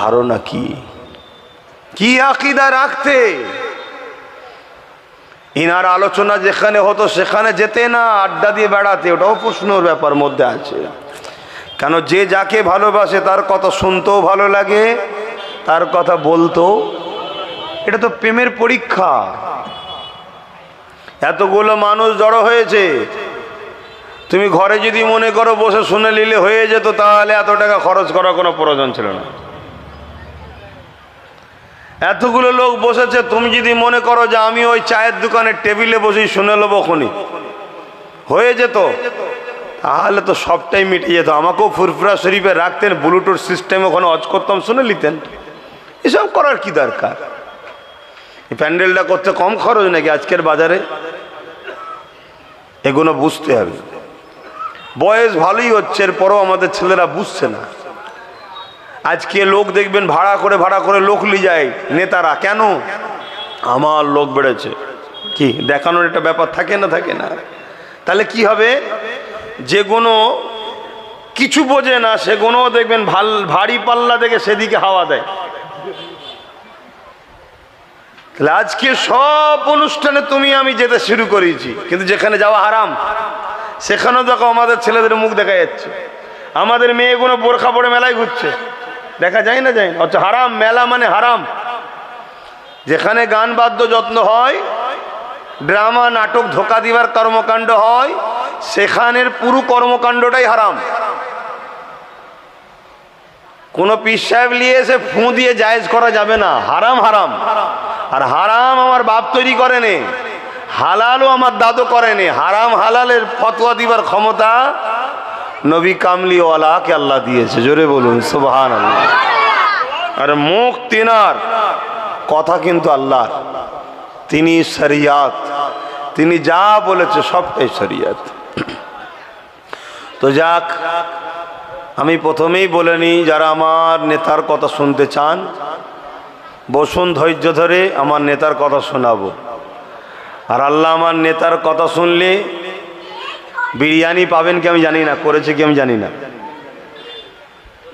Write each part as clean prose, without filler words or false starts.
ধারণা কি, কি আকীদা রাখতে? ইনার আলোচনা যেখানে হতো সেখানে যেতে না, আড্ডা দিয়ে বেড়াতে, ওটাও প্রশ্নের ব্যাপার মধ্যে আছে। কেন, যে যাকে ভালোবাসে তার কথা শুনতেও ভালো লাগে, তার কথা বলতো, এটা তো প্রেমের পরীক্ষা। এতগুলো মানুষ জড়ো হয়েছে, তুমি ঘরে যদি মনে করো বসে শুনে নিলে হয়ে যেত, তাহলে এত টাকা খরচ করার কোনো প্রয়োজন ছিল না। এতগুলো লোক বসেছে, তুমি যদি মনে করো যে আমি ওই চায়ের দোকানের টেবিলে বসেই শুনে নেবো, খনি হয়ে যেত, তাহলে তো সবটাই মিটে যেত। আমাকেও ফুরফুরা শরীফে রাখতেন, ব্লুটুথ সিস্টেম ওখানে অজ করতাম, শুনে নিতেন। এসব করার কি দরকার? এই প্যান্ডেলটা করতে কম খরচ নাকি আজকের বাজারে? এগুলো বুঝতে হবে। বয়স ভালোই হচ্ছে, এরপরও আমাদের ছেলেরা বুঝছে না। আজকে লোক দেখবেন ভাড়া করে লোক নিয়ে যায় নেতারা। কেন? আমার লোক বেড়েছে, কি দেখানোর একটা ব্যাপার থাকে না? থাকে না? তাহলে কি হবে? যেগুলো কিছু বোঝে না সেগুলো দেখবেন ভারী পাল্লা দেখে সেদিকে হাওয়া দেয়। তাহলে আজকে সব অনুষ্ঠানে তুমি আমি যেতে শুরু করেছি, কিন্তু যেখানে যাওয়া হারাম সেখানেও দেখো আমাদের ছেলেদের মুখ দেখা যাচ্ছে। আমাদের মেয়েগুলো বোরখা পরে মেলায় ঘুরছে, দেখা যায় না? যায় না? আচ্ছা, হারাম মেলা মানে হারাম। যেখানে গান বাদ্য যত্ন হয়, ড্রামা নাটক ধোকা দিবার কর্মকাণ্ড হয়, সেখানের পুরো কর্মকাণ্ডটাই হারাম। কোন পীর সাহেব নিয়ে এসে ফু দিয়ে জায়েজ করা যাবে না, হারাম হারাম। আর হারাম আমার বাপ তৈরি করেনি, হালালও আমার দাদু করেনি। হারাম হালালের ফতোয়া দিবার ক্ষমতা নবী কামলিওয়ালাকে আল্লাহ দিয়েছে। জোরে বলুন সুবহানাল্লাহ। আর মুখ তিনার, কথা কিন্তু আল্লাহ। তিনি শরিয়াত, তিনি যা বলেছে সবটাই শরিয়াত। তো যাক, আমি প্রথমেই বলে নিই, যারা আমার নেতার কথা শুনতে চান বসুন ধৈর্য ধরে, আমার নেতার কথা শোনাবো। আর আল্লাহ আমার নেতার কথা শুনলে বিরিয়ানি পাবেন কি আমি জানি না, করেছে কি আমি জানি না।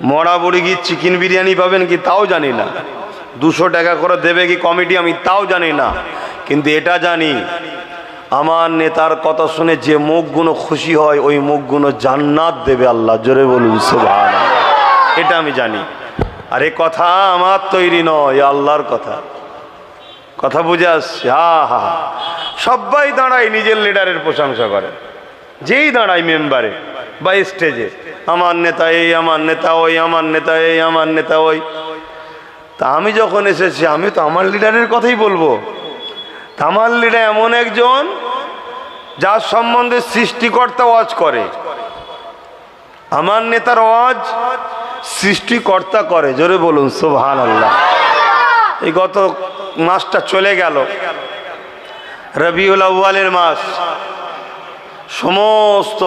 মরা মুরগি চিকেন বিরিয়ানি পাবেন কি তাও জানি না। 200 টাকা করে দেবে কি কমিটি আমি তাও জানি না। কিন্তু এটা জানি, আমার নেতার কথা শুনে যে মুখগুলো খুশি হয় ওই মুখগুলো জান্নাত দেবে আল্লাহ। জোরে বলুন সুবহানাল্লাহ। এটা আমি জানি। আর এই কথা আমার তৈরি নয়, আল্লাহর কথা। কথা বুঝে আসছে? হা হা। সবাই দাঁড়ায় নিজের লিডারের প্রশংসা করে, যেই দাঁড়ায় মেম্বারে বা স্টেজে, আমার নেতা এই, আমার নেতা ওই, আমার নেতা এই, আমার নেতা ওই। তা আমি যখন এসেছি আমি তো আমার লিডারের কথাই বলবো। আমার লিডার এমন একজন যার সম্বন্ধে সৃষ্টিকর্তা ওয়াজ করে। আমার নেতার ওয়াজ সৃষ্টিকর্তা করে। জোরে বলুন সুবহানাল্লাহ। এই গত মাসটা চলে গেল, রবিউল আউয়ালের মাস। সমস্ত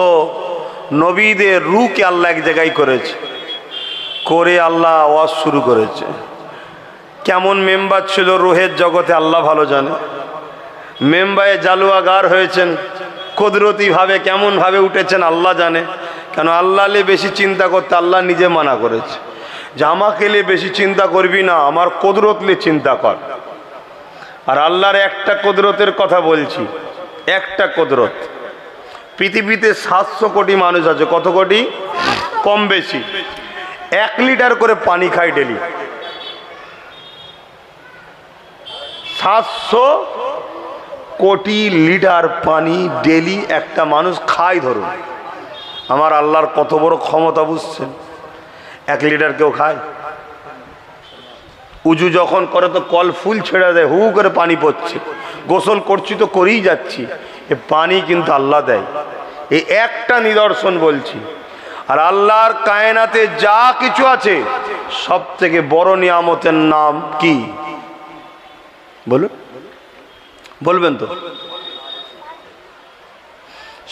নবীদের রূহকে আল্লাহ এক জায়গায় করেছে, করে আল্লাহ ওয়াজ শুরু করেছে। কেমন মেম্বার ছিল রুহের জগতে আল্লাহ ভালো জানে। মেম্বারে জালুয়াগার হয়েছেন, কুদরতিভাবে কেমনভাবে উঠেছেন আল্লাহ জানে। কেন আল্লাহ নিয়ে বেশি চিন্তা করতে আল্লাহ নিজে মানা করেছে, যে আমাকে নিয়ে বেশি চিন্তা করবি না, আমার কুদরত নিয়ে চিন্তা কর। আর আল্লাহর একটা কুদরতের কথা বলছি, একটা কুদরত। পৃথিবীতে 700 কোটি মানুষ আছে। কত কোটি? কম বেশি 1 লিটার করে পানি খায় ডেলি। 700 কোটি লিটার পানি ডেলি একটা মানুষ খায়। ধরুন, আমার আল্লাহর কত বড় ক্ষমতা বুঝছেন? 1 লিটার কেউ খায়? উজু যখন করে তো কল ফুল ছেড়ে দেয়, হু করে পানি পড়ছে। গোসল করছি তো করেই যাচ্ছি, এ পানি কিন্তু আল্লাহ দেয়। এই একটা নিদর্শন বলছি। আর আল্লাহর কায়নাতে যা কিছু আছে সব থেকে বড় নিয়ামতের নাম কি বলুন? বলবেন তো?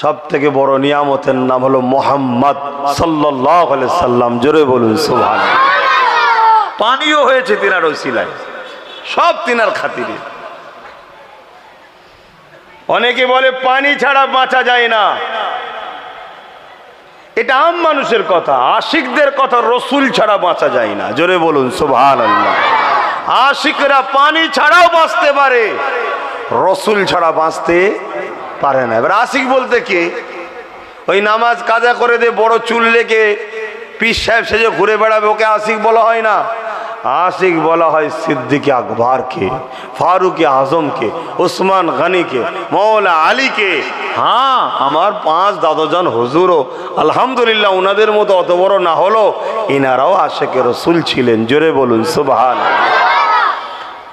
সব থেকে বড় নিয়ামতের নাম হলো মুহাম্মদ সাল্লাল্লাহু আলাইহি সাল্লাম। জোরে বলুন সুবহানাল্লাহ। পানিও হয়েছে তিনার ওসিলায়, সব তিনার খাতিরে। অনেকে বলে পানি ছাড়া বাঁচা যায় না। এটা আম মানুষের কথা। আশিকদের কথা রসুল ছাড়া বাঁচা যায় না। জোরে বলুন সুবহানাল্লাহ। আশিকরা পানি ছাড়াও বাঁচতে পারে, রসুল ছাড়া বাঁচতে পারে না। এবার আশিক বলতে কি? ওই নামাজ কাজা করে দে বড় চুল লেগে পীর সাহেব সেজে ঘুরে বেড়াবে, ওকে আশিক বলা হয় না। আশিক বলা হয় সিদ্দিকে আকবরকে, ফারুকে আজমকে, উসমান গনিকে, মৌলা আলীকে। হ্যাঁ, আমার 5 দাদুজান হুজুরও আলহামদুলিল্লাহ ওনাদের মতো অত বড় না হলো ইনারাও আশিকে রসুল ছিলেন। জোরে বলুন সুবহানাল্লাহ।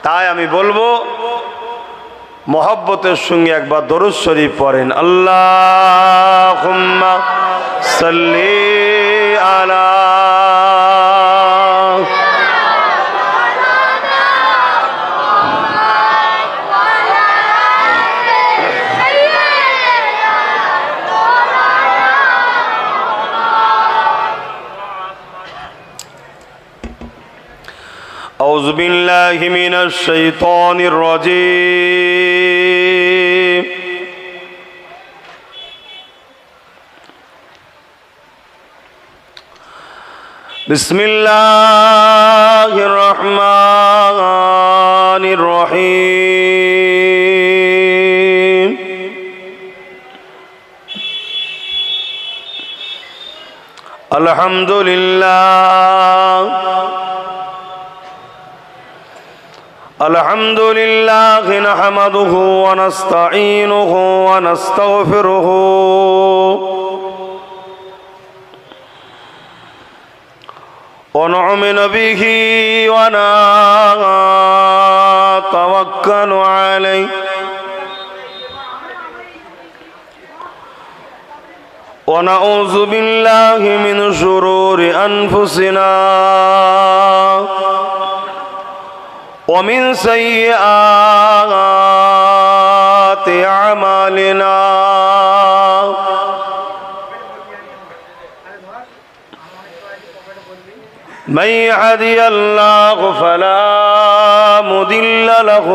তাই আমি বলবো মোহব্বতের সঙ্গে একবার দরুদ শরীফ পড়েন। আল্লাহুম্মা সাল্লি আলা أعوذ بالله من الشيطان الرجيم بسم الله الرحمن الرحيم الحمد لله الحمد لله نحمده ونستعينه ونستغفره ونؤمن به ونتوكل عليه ونعوذ بالله من شرور أنفسنا ومن سيئات أعمالنا من يهدي الله فلا مضل له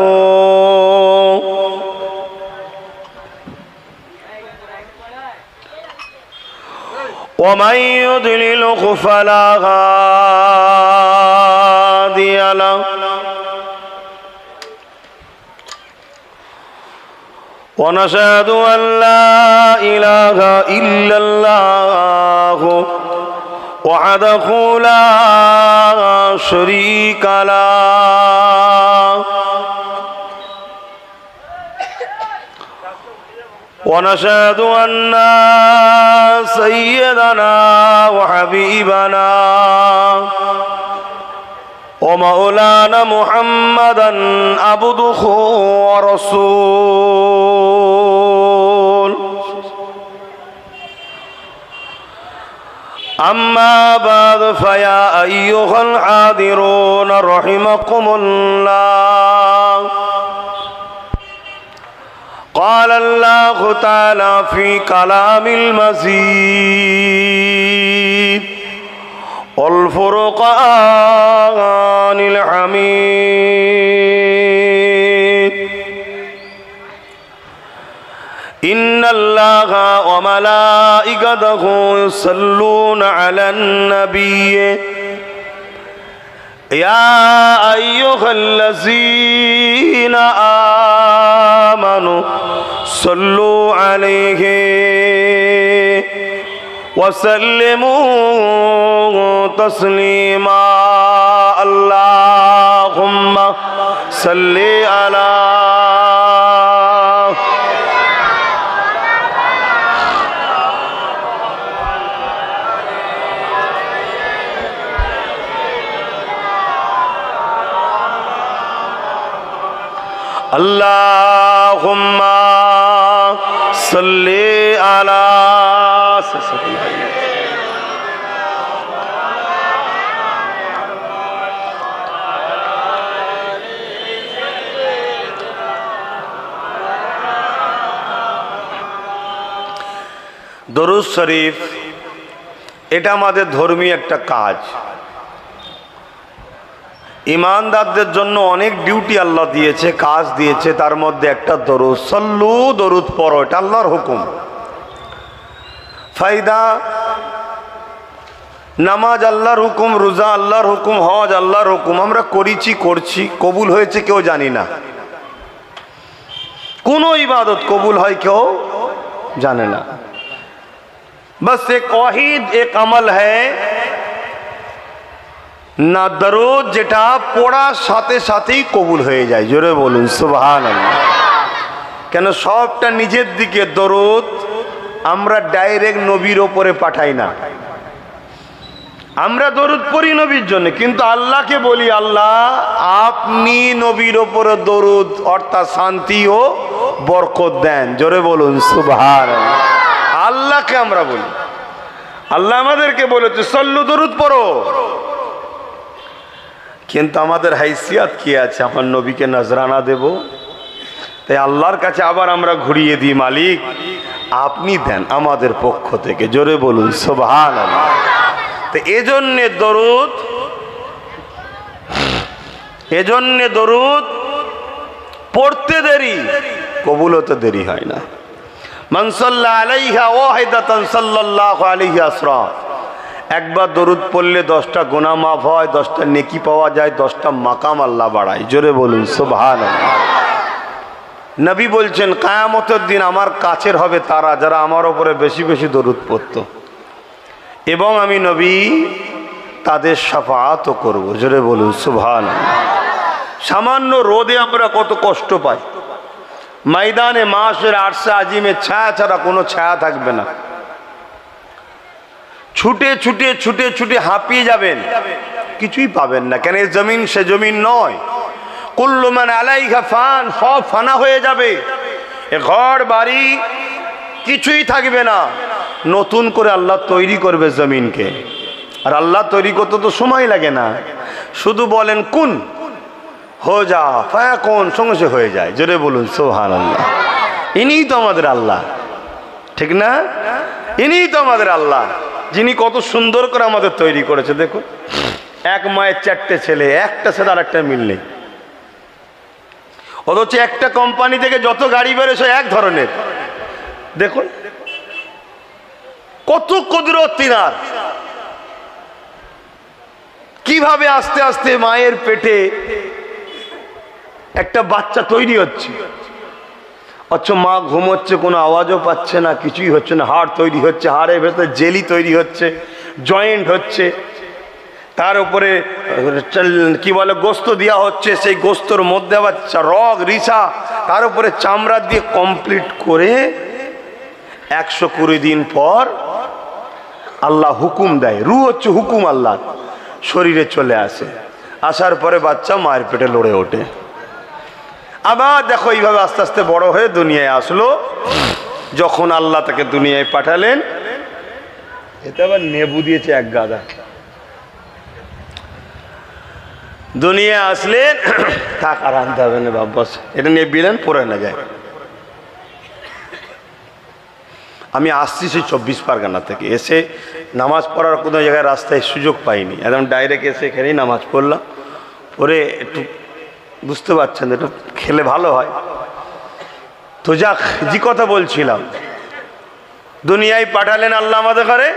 ومن يضلله فلا هادي له ونشهد أن لا إله إلا الله وحده لا شريك له ونشهد أن سيدنا وحبيبنا ومولانا محمدا عبده ورسول أما بعد فيا أيها الحاضرون رحمكم الله قال الله تعالى في كلام المزيد والفرقان الحميد إن الله وملائكته يصلون على النبي يا أيها الذين آمنوا صلوا عليه وسلموا تسليما اللهم صل على اللهم صل على দরুদ শরীফ এটা আমাদের ধর্মীয় একটা কাজ। ইমানদারদের জন্য অনেক ডিউটি আল্লাহ দিয়েছে, কাজ দিয়েছে, তার মধ্যে একটা দরুদ। সল্লু, দরুদ পড়ো, এটা আল্লাহর হুকুম। ফায়দা নামাজ আল্লাহর হুকুম, রোজা আল্লাহর হুকুম, হজ আল্লাহর হুকুম, আমরা করেছি করছি, কবুল হয়েছে কেউ জানি না। কোন ইবাদত কবুল হয় কেউ জানে না। बस एक वाहिद एक अमल है ना दरूद যেটা পড়ার সাথে সাথেই কবুল হয়ে যায়। জোরে বলুন সুবহানাল্লাহ। কেন সবটা নিজের দিকে দরুদ আমরা ডাইরেক্ট নবীর ওপরে পাঠাই না। আমরা দরুদ পড়ি নবীর জন্য, কিন্তু আল্লাহকে বলি আল্লাহ আপনি নবীর ওপরে দরুদ অর্থাৎ শান্তি ও বরকত দেন। জোরে বলুন সুবহানাল্লাহ। আল্লাহকে আমরা বলি, আল্লাহ আমাদেরকে বলেছে সল্লু দরুদ পড়ো, কিন্তু আমাদের হাইসিয়াত কি আছে আমার নবীকে নজরানা দেব? তাই আল্লাহর কাছে আবার আমরা ঘুরিয়ে দিই মালিক আপনি দেন আমাদের পক্ষ থেকে। জোরে বলুন সুবহানাল্লাহ। তো এজন্যে দরুদ পড়তে দেরি, কবুল হতে দেরি হয় না। মান সাল্লা আলাইহা ওয়াহিদাতান সাল্লাল্লাহু আলাইহি আসরা, একবার দরুদ পড়লে 10টা গুনাহ মাফ হয়, 10টা নেকি পাওয়া যায়, 10টা মাকাম আল্লাহ বাড়ায়। জোরে বলুন সুবহানাল্লাহ। নবী বলছেন কিয়ামতের দিন আমার কাছের হবে তারা যারা আমার উপরে বেশি বেশি দরুদ পড়তো, এবং আমি নবী তাদের শাফাআতও করব। জোরে বলুন সুবহানাল্লাহ। সামান্য রোদে আমরা কত কষ্ট পাই, ময়দানে মাশার আরশে আজিমে ছায়া ছাড়া কোনো ছায়া থাকবে না, ছুটে ছুটে ছুটে ছুটে হাঁপিয়ে যাবেন, কিছুই পাবেন না। কেন এই জমিন সে জমিন নয়, কুল্লু মান আলাইহা ফান, সব ফানা হয়ে যাবে, এ ঘর বাড়ি কিছুই থাকবে না। নতুন করে আল্লাহ তৈরি করবে জমিনকে, আর আল্লাহ তৈরি করতে তো সময় লাগে না, শুধু বলেন কুন হো যা ফায়াকুন, সঙ্গে সঙ্গে হয়ে যায়। জোরে বলুন সুবহানাল্লাহ। ইনিই তো আমাদের আল্লাহ, ঠিক না? ইনিই তো আমাদের আল্লাহ, যিনি কত সুন্দর করে আমাদের তৈরি করেছে। দেখুন এক মায়ের 4টে ছেলে, একটা সাথে আর একটা মিল নেই, অথচ একটা কোম্পানি থেকে যত গাড়ি বেরোছে এক ধরনের। দেখুন কত কুদরত তিনার, কিভাবে আস্তে আস্তে মায়ের পেটে একটা বাচ্চা তৈরি হচ্ছে, অথচ মা ঘুমোচ্ছে, কোনো আওয়াজও পাচ্ছে না, কিছুই হচ্ছে না। হাড় তৈরি হচ্ছে, হাড়ের ভেতরে জেলি তৈরি হচ্ছে, জয়েন্ট হচ্ছে, তার উপরে কি বলে গোস্ত দেওয়া হচ্ছে, সেই গোস্তর মধ্যে আবার রগ রিসা, তার উপরে চামড়া দিয়ে কমপ্লিট করে 120 দিন পর আল্লাহ হুকুম দেয়। রূহ হচ্ছে হুকুম আল্লাহ, শরীরে চলে আসে, আসার পরে বাচ্চা মায়ের পেটে লড়ে ওঠে। আবার দেখো এইভাবে আস্তে আস্তে বড় হয়ে দুনিয়ায় আসলো। যখন আল্লাহ তাকে দুনিয়ায় পাঠালেন, এতে আবার নেবু দিয়েছে এক গাদা। দুনিয়া আসলেন, থাক আর আনতে হবে না বাপ, বস এটা নিয়ে বিলেন পড়ে না যায়। আমি আসছি সেই 24 পরগনা থেকে, এসে নামাজ পড়ার কোনো জায়গায় রাস্তায় সুযোগ পাইনি, একদম ডাইরেক্ট এসে এখানেই নামাজ পড়লাম। পরে একটু বুঝতে পারছেন একটু খেলে ভালো হয় তো। যাক, যে কথা বলছিলাম, দুনিয়ায় পাঠালেন আল্লাহ আমাদের ঘরে।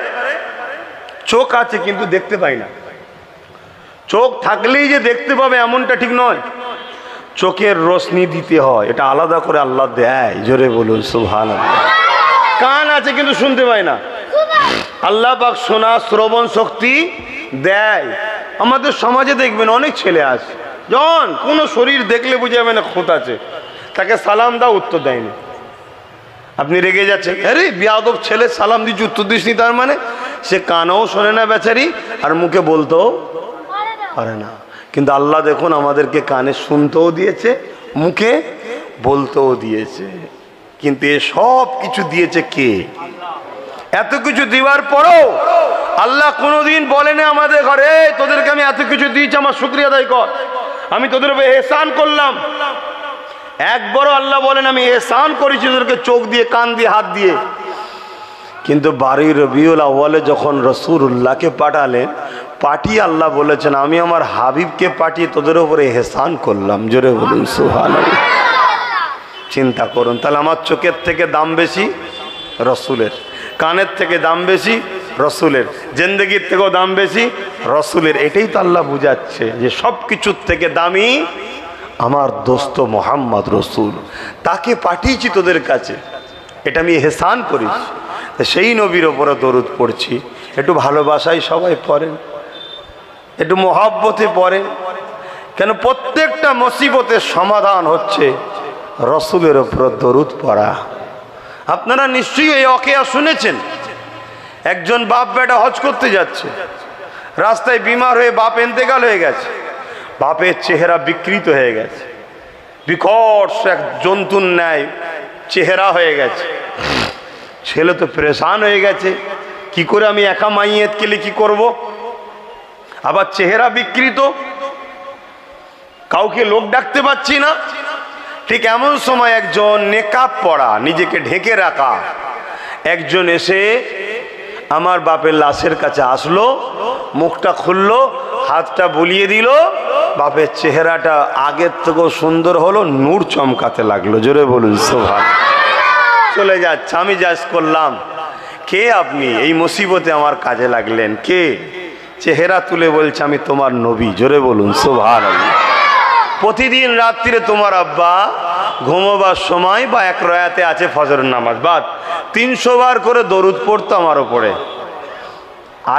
চোখ আছে কিন্তু দেখতে পাই না। চোখ থাকলেই যে দেখতে পাবে এমনটা ঠিক নয়, চোখের রোশনি দিতে হয়, এটা আলাদা করে আল্লাহ দেয়। জোরে বলুন সুবহানাল্লাহ। কান আছে কিন্তু শুনতে পায় না, আল্লাহ পাক শোনা শ্রবণ শক্তি দেয়। আমাদের সমাজে দেখবেন অনেক ছেলে আছে, যখন কোনো শরীর দেখলে বুঝে যাবে না খুঁত আছে, তাকে সালাম দাও উত্তর দেয়নি। আপনি রেগে যাচ্ছেন, আরে বেয়াদব ছেলে, সালাম দিচ্ছি উত্তর দিসনি, তার মানে সে কানেও শোনে না বেচারি, আর মুখে বলতেও পারে না। কিন্তু আল্লাহ দেখুন আমাদেরকে কানে শুনতেও দিয়েছে, মুখে বলতেও দিয়েছে। কিন্তু এ সব কিছু দিয়েছে কে? এত কিছু দিবার পরও আল্লাহ কোনোদিন বলেনি আমাদের ঘরে তোদেরকে আমি এত কিছু দিয়েছি, আমার শুকরিয়া আদায় কর, আমি তোদের উপরে এহসান করলাম। একবারও আল্লাহ বলেন আমি এহসান করেছি তোদেরকে চোখ দিয়ে, কান দিয়ে, হাত দিয়ে। কিন্তু 12 রবিউল আউয়ালে যখন রাসূলুল্লাহকে পাঠালেন, পাঠিয়ে আল্লাহ বলেছেন আমি আমার হাবিবকে পাঠিয়ে তোদের উপরে এহসান করলাম। জোরে বলুন সুবহানাল্লাহ। চিন্তা করুন, তাহলে আমার চোখের থেকে দাম বেশি রসুলের, কানের থেকে দাম বেশি রসুলের, জিন্দেগির থেকেও দাম বেশি রসুলের। এটাই তো আল্লাহ বুঝাচ্ছে যে সব কিছুর থেকে দামি আমার দোস্ত মোহাম্মদ রসুল, তাকে পাঠিয়েছি তোদের কাছে, এটা আমি এহসান করেছি। সেই নবীর ওপরে দরুদ পড়ছি। একটু ভালোবাসায় সবাই পড়েন, একটু মহব্বতে পড়েন। কেন প্রত্যেকটা মুসিবতের সমাধান হচ্ছে রসুলের ওপর দরুদ পড়া। আপনারা নিশ্চয়ই এই ওয়াকিয়া শুনেছেন, একজন বাপ বেটা হজ করতে যাচ্ছে, রাস্তায় বিমার হয়ে বাপ ইন্তেকাল হয়ে গেছে, বাপের চেহারা বিকৃত হয়ে গেছে, বিকট এক জন্তুর ন্যায় চেহারা হয়ে গেছে। ছেলে তো পরেশান হয়ে গেছে, কি করে আমি একা মাইয়েত কেলে কি করব, আবার চেহারা বিকৃত, কাউকে লোক ডাকতে পাচ্ছি না। ঠিক এমন সময় একজন নেকাব পরা, নিজেকে ঢেকে রাখা একজন এসে আমার বাপের লাশের কাছে আসলো, মুখটা খুললো, হাতটা বুলিয়ে দিল, বাপের চেহারাটা আগের থেকেও সুন্দর হলো, নূর চমকাতে লাগলো। জোরে বলুন সুবহান। চলে যাচ্ছে। আমি জিজ্ঞেস করলাম, কে আপনি? এই মুসিবতে আমার কাজে লাগলেন কে? চেহারা তুলে বলছে, আমি তোমার নবী। জোরে বলুন সুবহানাল্লাহ। প্রতিদিন রাত্রিরে তোমার আব্বা ঘুমোবার সময় বা এক রায়াতে আছে ফজরের নামাজ বাদ 300 বার করে দরুদ পড়তো আমার ওপরে।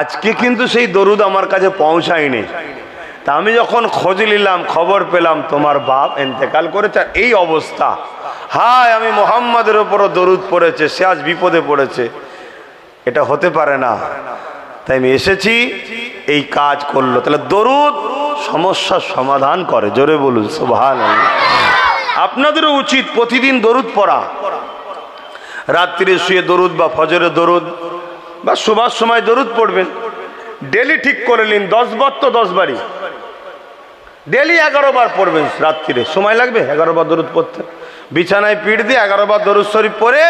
আজকে কিন্তু সেই দরুদ আমার কাছে পৌঁছায়নি। তা আমি যখন খোঁজ নিলাম, খবর পেলাম তোমার বাপ ইন্তেকাল করেছে, এই অবস্থা। হায়, আমি মোহাম্মদের ওপরও দরুদ পড়েছে, সে আজ বিপদে পড়েছে, এটা হতে পারে না। তাই আমি এসেছি, এই কাজ করলো। তাহলে দরুদ সমস্যার সমাধান করে। জোরে বলুন সুবহানাল্লাহ। আপনাদেরও উচিত প্রতিদিন দরুদ পড়া। রাত্রিরে শুয়ে দরুদ বা ফজরে দরুদ বা শোবার সময় দরুদ পড়বেন। ডেলি ঠিক করে নিন, 10 বার তো 10 বারই, ডেলি 11 বার পড়বেন। রাত্রিরে সময় লাগবে 11 বার দরুদ পড়তে। বিছানায় পিঠ দিয়ে 11 বার দরুদ শরীফ পড়ে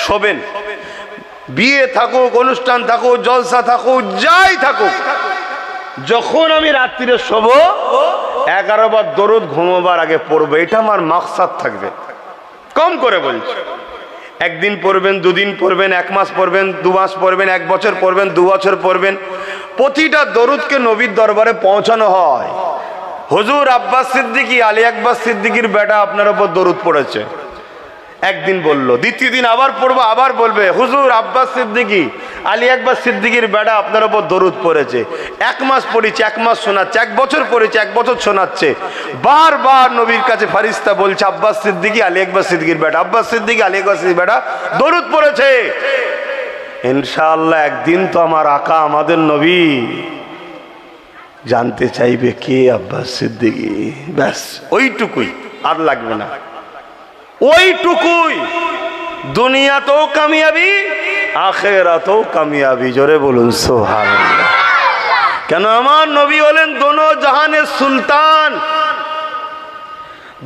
শোবেন। বিয়ে থাকুক, অনুষ্ঠান থাকুক, জলসা থাকুক, যাই থাকুক, যখন আমি রাত্রিরে শোবো 11 বার দরুদ ঘুমোবার আগে পড়বো, এটা আমার মাকসাদ থাকবে। কম করে বলছি, একদিন পড়বেন, দুদিন পড়বেন, 1 মাস পড়বেন, 2 মাস পড়বেন, 1 বছর পড়বেন, 2 বছর পড়বেন। প্রতিটা দরুদকে নবীর দরবারে পৌঁছানো হয়। হুজুর আব্বাস সিদ্দিকী, আলী আকবর সিদ্দিকীর বেটা আপনার উপর দরুদ পড়েছে, একদিন বললো, দ্বিতীয় দিন আবার পড়বো, আবার বলবে হুজুর আব্বাস সিদ্দিকী, আলী আকবর সিদ্দিকীর বেটা আপনার উপর দরুদ পড়েছে। 1 মাস পড়েছে, 1 মাস শোনাচ্ছে, 1 বছর পড়েছে, 1 বছর শোনাচ্ছে। বারবার নবীর কাছে ফারিস্তা বলছে, আব্বাস সিদ্দিকী, আলী আকবর সিদ্দিকীর বেটা, আব্বাস সিদ্দিকী, আলী আকবর সিদ্দিকীর বেটা দরুদ পড়েছে। ইনশাআল্লাহ একদিন তো আমার আকা, আমাদের নবী জানতে চাইবে কে আব্বাস সিদ্দিকী। ব্যাস ওইটুকুই, আর লাগবে না, ওইটুকুই। দুনিয়াতেও কামিয়াবি, আখিরাতেও কামিয়াবি। জোরে বলুন সুবহানাল্লাহ। কেন আমার নবী হলেন দোনো জাহানের সুলতান।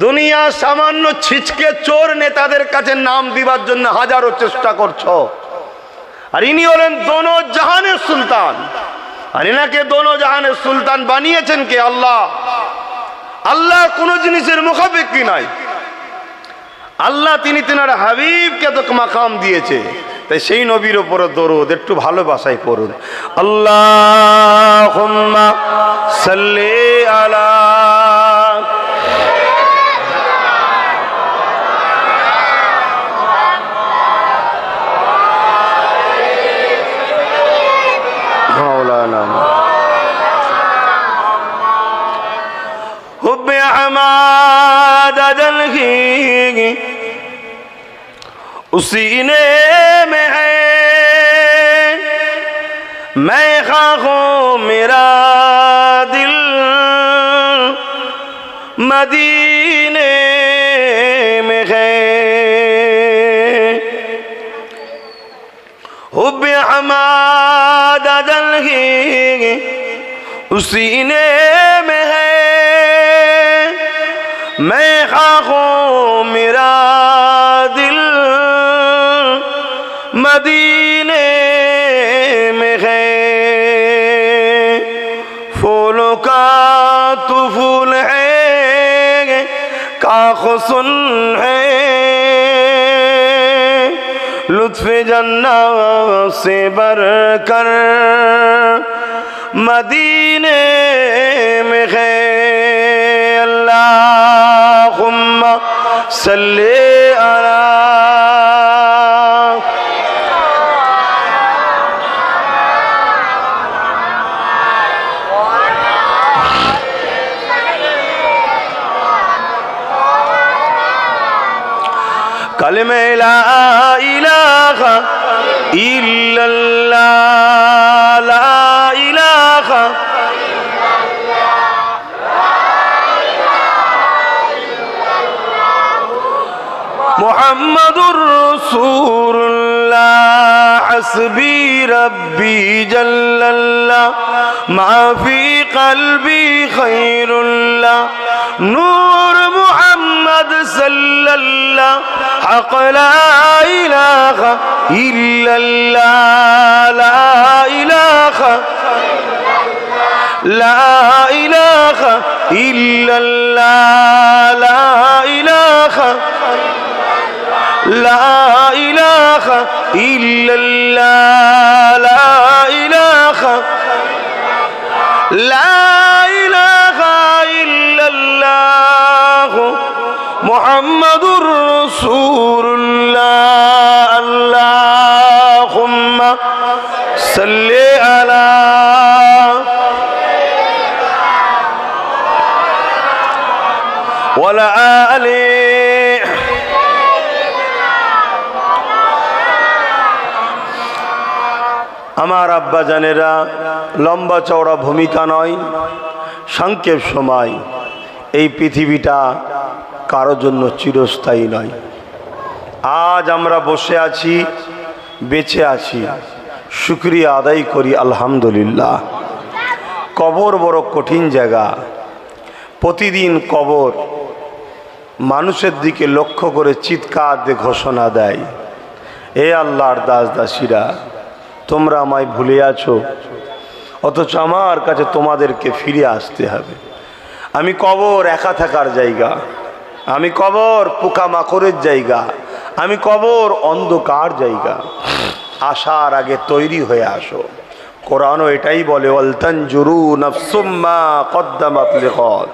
দুনিয়া সামান্য ছিচকে চোর নেতাদের কাছে নাম দিবার জন্য হাজারো চেষ্টা করছো, আর ইনি হলেন দোনো জাহানের সুলতান। আর এনাকে দোনো জাহানের সুলতান বানিয়েছেন কে? আল্লাহ। আল্লাহ কোন জিনিসের মুখাপেক্ষী নাই। আল্লাহ তিনি তেনার হাবিবকে তো মাকাম দিয়েছে। তাই সেই নবীর উপর দরুদ একটু ভালোবাসায় পড়ুন। আল্লাহুম্মা সাল্লি আলা মাওলানা হুব্বে আহমদ আজলহি उसी ने में है मैं खाखों मेरा दिल मदीने में है हुब्बे हमाद अदल ही उसी ने में है मैं खाखों मेरा दिल मदीने में है फूलों का तू फूल है काख सुन है लुत्फ जन्नत से बढ़कर मदीने में है। अल्लाहुम्मा सल्ले अला कलमे ला इलाहा इल्लल्लाह, ला इलाहा मुहम्मदुर रसूलुल्लाह, हस्बी रब्बी जल्लल्लाह, माफी कल्बी खैरुल्लाह, नूर मुहम्मद सल्लल्लाह, हक़ ला इलाहा इल्लल्लाह, ला इलाहा इल्लल्लाह, ला इलाहा इल्लल्लाह, ला इलाहा इल्लल्लाह मुहम्मदुर रसूलुल्लाह। अल्लाहुम्मा सल्ली अला वला आले। আমার আব্বা জানেরা, লম্বা চওড়া ভূমিকা নয়, সংক্ষেপ সময়। এই পৃথিবীটা কারো জন্য চিরস্থায়ী নয়। আজ আমরা বসে আছি, বেঁচে আছি, শুকরিয়া আদায় করি আলহামদুলিল্লাহ। কবর বড় কঠিন জায়গা। প্রতিদিন কবর মানুষের দিকে লক্ষ্য করে চিৎকার দিয়ে ঘোষণা দেয়, এ আল্লাহর দাস দাসীরা, তোমরা আমায় ভুলে আছো, অথচ আমার কাছে তোমাদেরকে ফিরে আসতে হবে। আমি কবর একা থাকার জায়গা, আমি কবর পোকামাকড়ের জায়গা, আমি কবর অন্ধকার জায়গা। আসার আগে তৈরি হয়ে আসো। কোরআনও এটাই বলে, ওয়াল তানজুরু নাফসুম মা কদ্দামাত লিগাদ।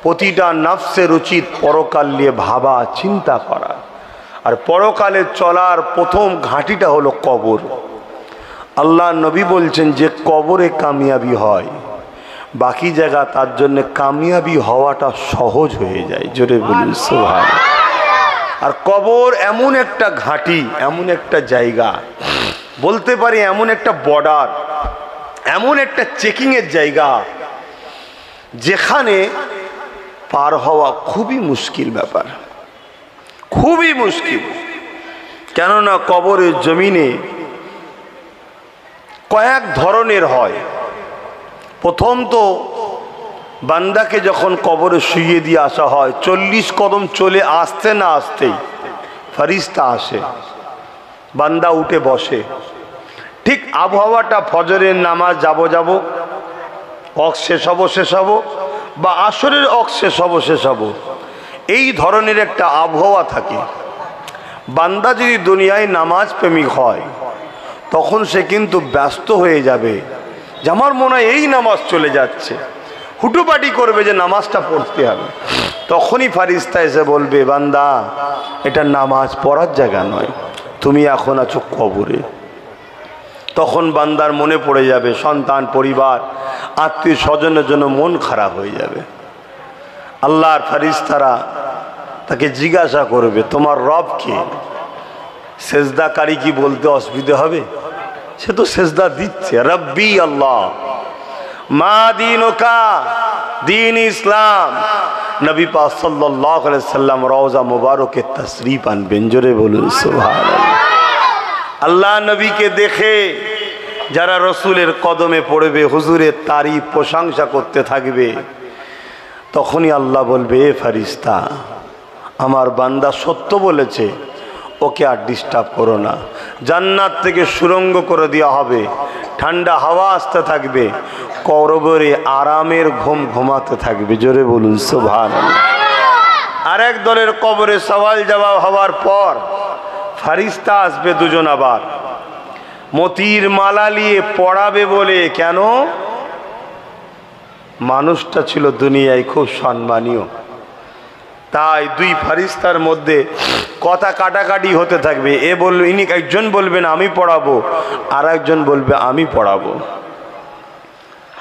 প্রতিটা নফসের উচিত পরকাল নিয়ে ভাবা, চিন্তা করা। আর পরকালে চলার প্রথম ঘাঁটিটা হলো কবর। আল্লাহ নবী বলছেন যে কবরে কামিয়াবি হয়, বাকি জায়গা তার জন্য কামিয়াবি হওয়াটা সহজ হয়ে যায়। জোরে বলুন সুবহানাল্লাহ। আর কবর এমন একটা ঘাঁটি, এমন একটা জায়গা, বলতে পারি এমন একটা বর্ডার, এমন একটা চেকিংয়ের জায়গা, যেখানে পার হওয়া খুবই মুশকিল ব্যাপার, খুবই মুশকিল। কেননা কবরের জমিনে কয়েক ধরনের হয়। প্রথম তো বান্দাকে যখন কবরে শুইয়ে দিয়ে আসা হয়, 40 কদম চলে আসতে না আসতেই ফেরেশতা আসে, বান্দা উঠে বসে। ঠিক আবহাওয়াটা ফজরের নামাজ যাব অক্স শেষ হব বা আসরের অক্স শেষ হব, এই ধরনের একটা আবহাওয়া থাকে। বান্দা যদি দুনিয়ায় নামাজ প্রেমিক হয়, তখন সে কিন্তু ব্যস্ত হয়ে যাবে যে আমার মনে হয় এই নামাজ চলে যাচ্ছে, হুটোপাটি করবে যে নামাজটা পড়তে হবে। তখনই ফেরেশতা এসে বলবে, বান্দা এটা নামাজ পড়ার জায়গা নয়, তুমি এখন আছো কবরে। তখন বান্দার মনে পড়ে যাবে সন্তান, পরিবার, আত্মীয় স্বজনের জন্য মন খারাপ হয়ে যাবে। আল্লাহর ফেরেশতারা তাকে জিজ্ঞাসা করবে, তোমার রব কে? সেজদাকারী কি বলতে অসুবিধা হবে? সে তো সেজদা দিচ্ছে, রব্বি আল্লাহ। মা দীনুকা? দীন ইসলাম। নবী পাক সাল্লাল্লাহু আলাইহি সাল্লাম রওজা মুবারকে তশরীফ আনবেন। জোরে বলুন সুবহানাল্লাহ। আল্লাহ নবীকে দেখে যারা রসুলের কদমে পড়বে, হুজুরের তারিফ প্রশংসা করতে থাকবে, তখনই আল্লাহ বলবে, এ ফেরেশতা, আমার বান্দা সত্য বলেছে, ওকে আর ডিস্টার্ব করো না। জান্নাত থেকে সুরঙ্গ করে দেওয়া হবে, ঠান্ডা হাওয়া আসতে থাকবে, কবরে আরামের ঘুম ঘুমাতে থাকবে। জোরে বলুন সুবহানাল্লাহ। আরেক দলের কবরে সওয়াল জবাব হওয়ার পর ফারিস্তা আসবে দুজন, আবার মতির মালা নিয়ে পড়াবে বলে। কেন? মানুষটা ছিল দুনিয়ায় খুব সম্মানীয়, তাই দুই ফারিস্তার মধ্যে কথা কাটাকাটি হতে থাকবে। এ বলবে, ইনি একজন বলবেন আমি পড়াবো, আর একজন বলবে আমি পড়াবো।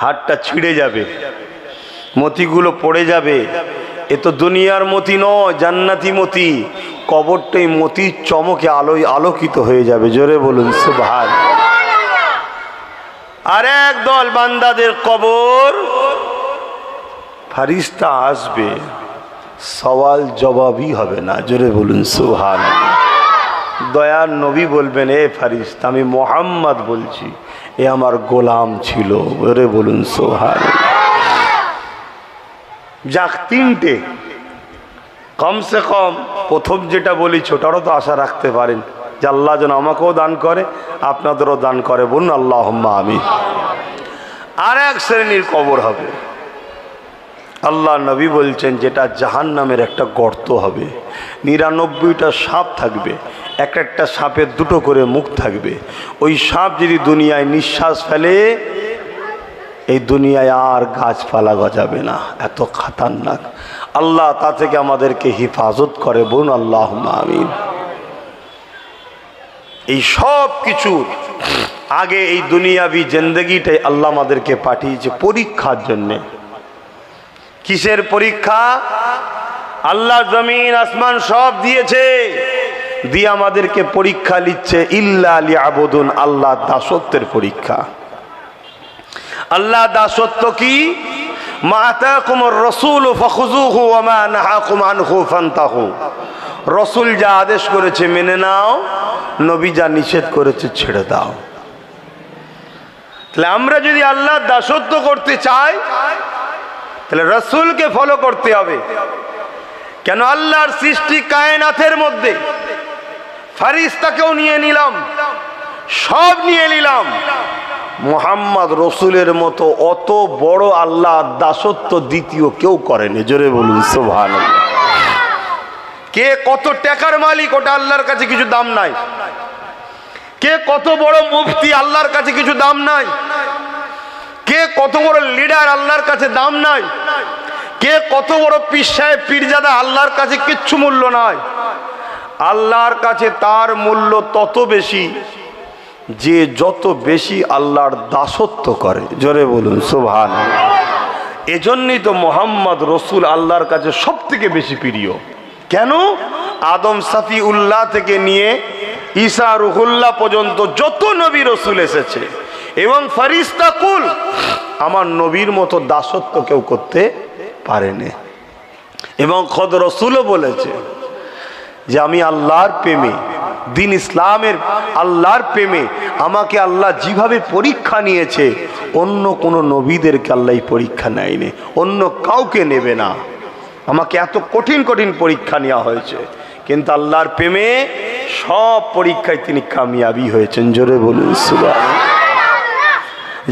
হাতটা ছিঁড়ে যাবে, মতিগুলো পড়ে যাবে। এ তো দুনিয়ার মতি নয়, জান্নাতি মতি। কবরটাই মতির চমকে আলোয় আলোকিত হয়ে যাবে। জোরে বলুন সুবহান। আর এক দল বান্দাদের কবর, ফারিস্তা আসবে, সওয়াল জবাবই হবে না। জোরে বলুন সুবহান। দয়ার নবী বলবেন, এ ফারিস্তা আমি মোহাম্মদ বলছি, এ আমার গোলাম ছিল। জোরে বলুন সুবহান। যাক, তিনটে কমসে কম প্রথম যেটা বলি ছোটারও তো আশা রাখতে পারেন যে আল্লাহ যেন আমাকেও দান করে, আপনাদেরও দান করে। বলুন আল্লাহুম্মা আমিন। আর এক শ্রেণীর কবর হবে, আল্লাহ নবী বলছেন, যেটা জাহান্নামের একটা গর্ত হবে। 99টা সাপ থাকবে, এক একটা সাপের দুটো করে মুখ থাকবে। ওই সাপ যদি দুনিয়ায় নিঃশ্বাস ফেলে, এই দুনিয়ায় আর গাছপালা গজাবে না, এত খাতারনাক। আল্লাহ তা থেকে আমাদেরকে হেফাজত করে। বলুন আল্লাহুম্মা আমিন। এই সব কিছুর আগে এই দুনিয়াবি জিন্দেগিটাই আল্লাহ আমাদেরকে পাঠিয়েছে পরীক্ষার জন্যে। কিসের পরীক্ষা? আল্লাহ জমিন আসমান সব দিয়েছে, দিয়ে আমাদেরকে পরীক্ষা নিচ্ছে। ইল্লা লিয়াবুদুন, আল্লাহ দাসত্বের পরীক্ষা। আল্লাহ দাসত্ব কি? মা আতাকুমুর রাসূল ফাখুযুহু ওয়া মা নাহাকুম আনহু ফান্তাহু। রাসূল যা আদেশ করেছে মেনে নাও, নবী যা নিষেধ করেছে ছেড়ে দাও। তাহলে আমরা যদি আল্লাহর দাসত্ব করতে চাই, তাহলে রাসূলকে ফলো করতে হবে। কেন? আল্লাহর সৃষ্টি কায়নাতের মধ্যে ফারিস্তাকেও নিয়ে নিলাম, সব নিয়ে নিলাম, মুহাম্মদ রসুলের মতো অত বড় আল্লাহ দাসত্ব দ্বিতীয় কেউ করেনি। জোরে বলুন সুবহানাল্লাহ। কে কত টাকার মালিক, ওটা আল্লাহর কাছে কিছু দাম নাই। কে কত বড় মুফতি, আল্লাহর কাছে কিছু দাম নাই। কে কত বড় লিডার, আল্লাহর কাছে দাম নাই। কে কত বড় পীর সাহেব, পীরজাদা, আল্লাহর কাছে কিচ্ছু মূল্য নাই। আল্লাহর কাছে তার মূল্য তত বেশি যে যত বেশি আল্লাহর দাসত্ব করে। জোরে বলুন সুবহানাল্লাহ। এজন্যই তো মুহাম্মদ রসুল আল্লাহর কাছে সব থেকে বেশি প্রিয়। কেন? আদম সাফিউল্লাহ থেকে নিয়ে ঈসা রুহুল্লাহ পর্যন্ত যত নবী রসুল এসেছে এবং ফারিস্তা কুল, আমার নবীর মতো দাসত্ব কেউ করতে পারেনি। এবং খোদ রসুলও বলেছে যে আমি আল্লাহর প্রেমে, দিন ইসলামের আল্লাহর প্রেমে আমাকে আল্লাহ যেভাবে পরীক্ষা নিয়েছে, অন্য কোনো নবীদেরকে আল্লাহ পরীক্ষা নেয়নি, অন্য কাউকে নেবে না। আমাকে এত কঠিন কঠিন পরীক্ষা নেওয়া হয়েছে, কিন্তু আল্লাহর প্রেমে সব পরীক্ষায় তিনি কামিয়াবি হয়েছেন। জোরে বলুন সুবহানাল্লাহ।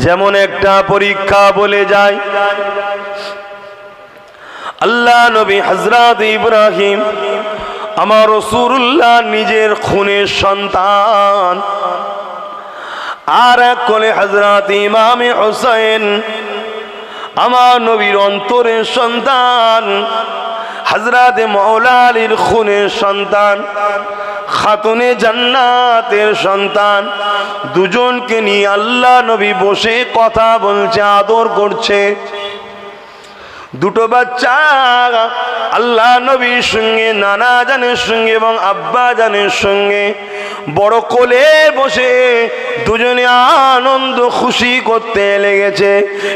যেমন একটা পরীক্ষা বলে যায়, আল্লাহ নবী হযরত ইব্রাহিম আমার রাসূলুল্লাহ নিজের খুনের সন্তান, আর এক কোলে হযরত ইমামে হুসাইন আমার নবীর অন্তরের সন্তান, হযরত মাওলা আলীর খুনের সন্তান, খাতুনে জান্নাতের সন্তান, দুজনকে নিয়ে আল্লাহ নবী বসে কথা বলছে, আদর করছে। দুটো বাচ্চা আল্লাহ নবীর সঙ্গে, নানা জানের সঙ্গে এবং আব্বা জানের সঙ্গে বড় কোলে বসে দুজনে আনন্দ খুশি করতে লেগেছে।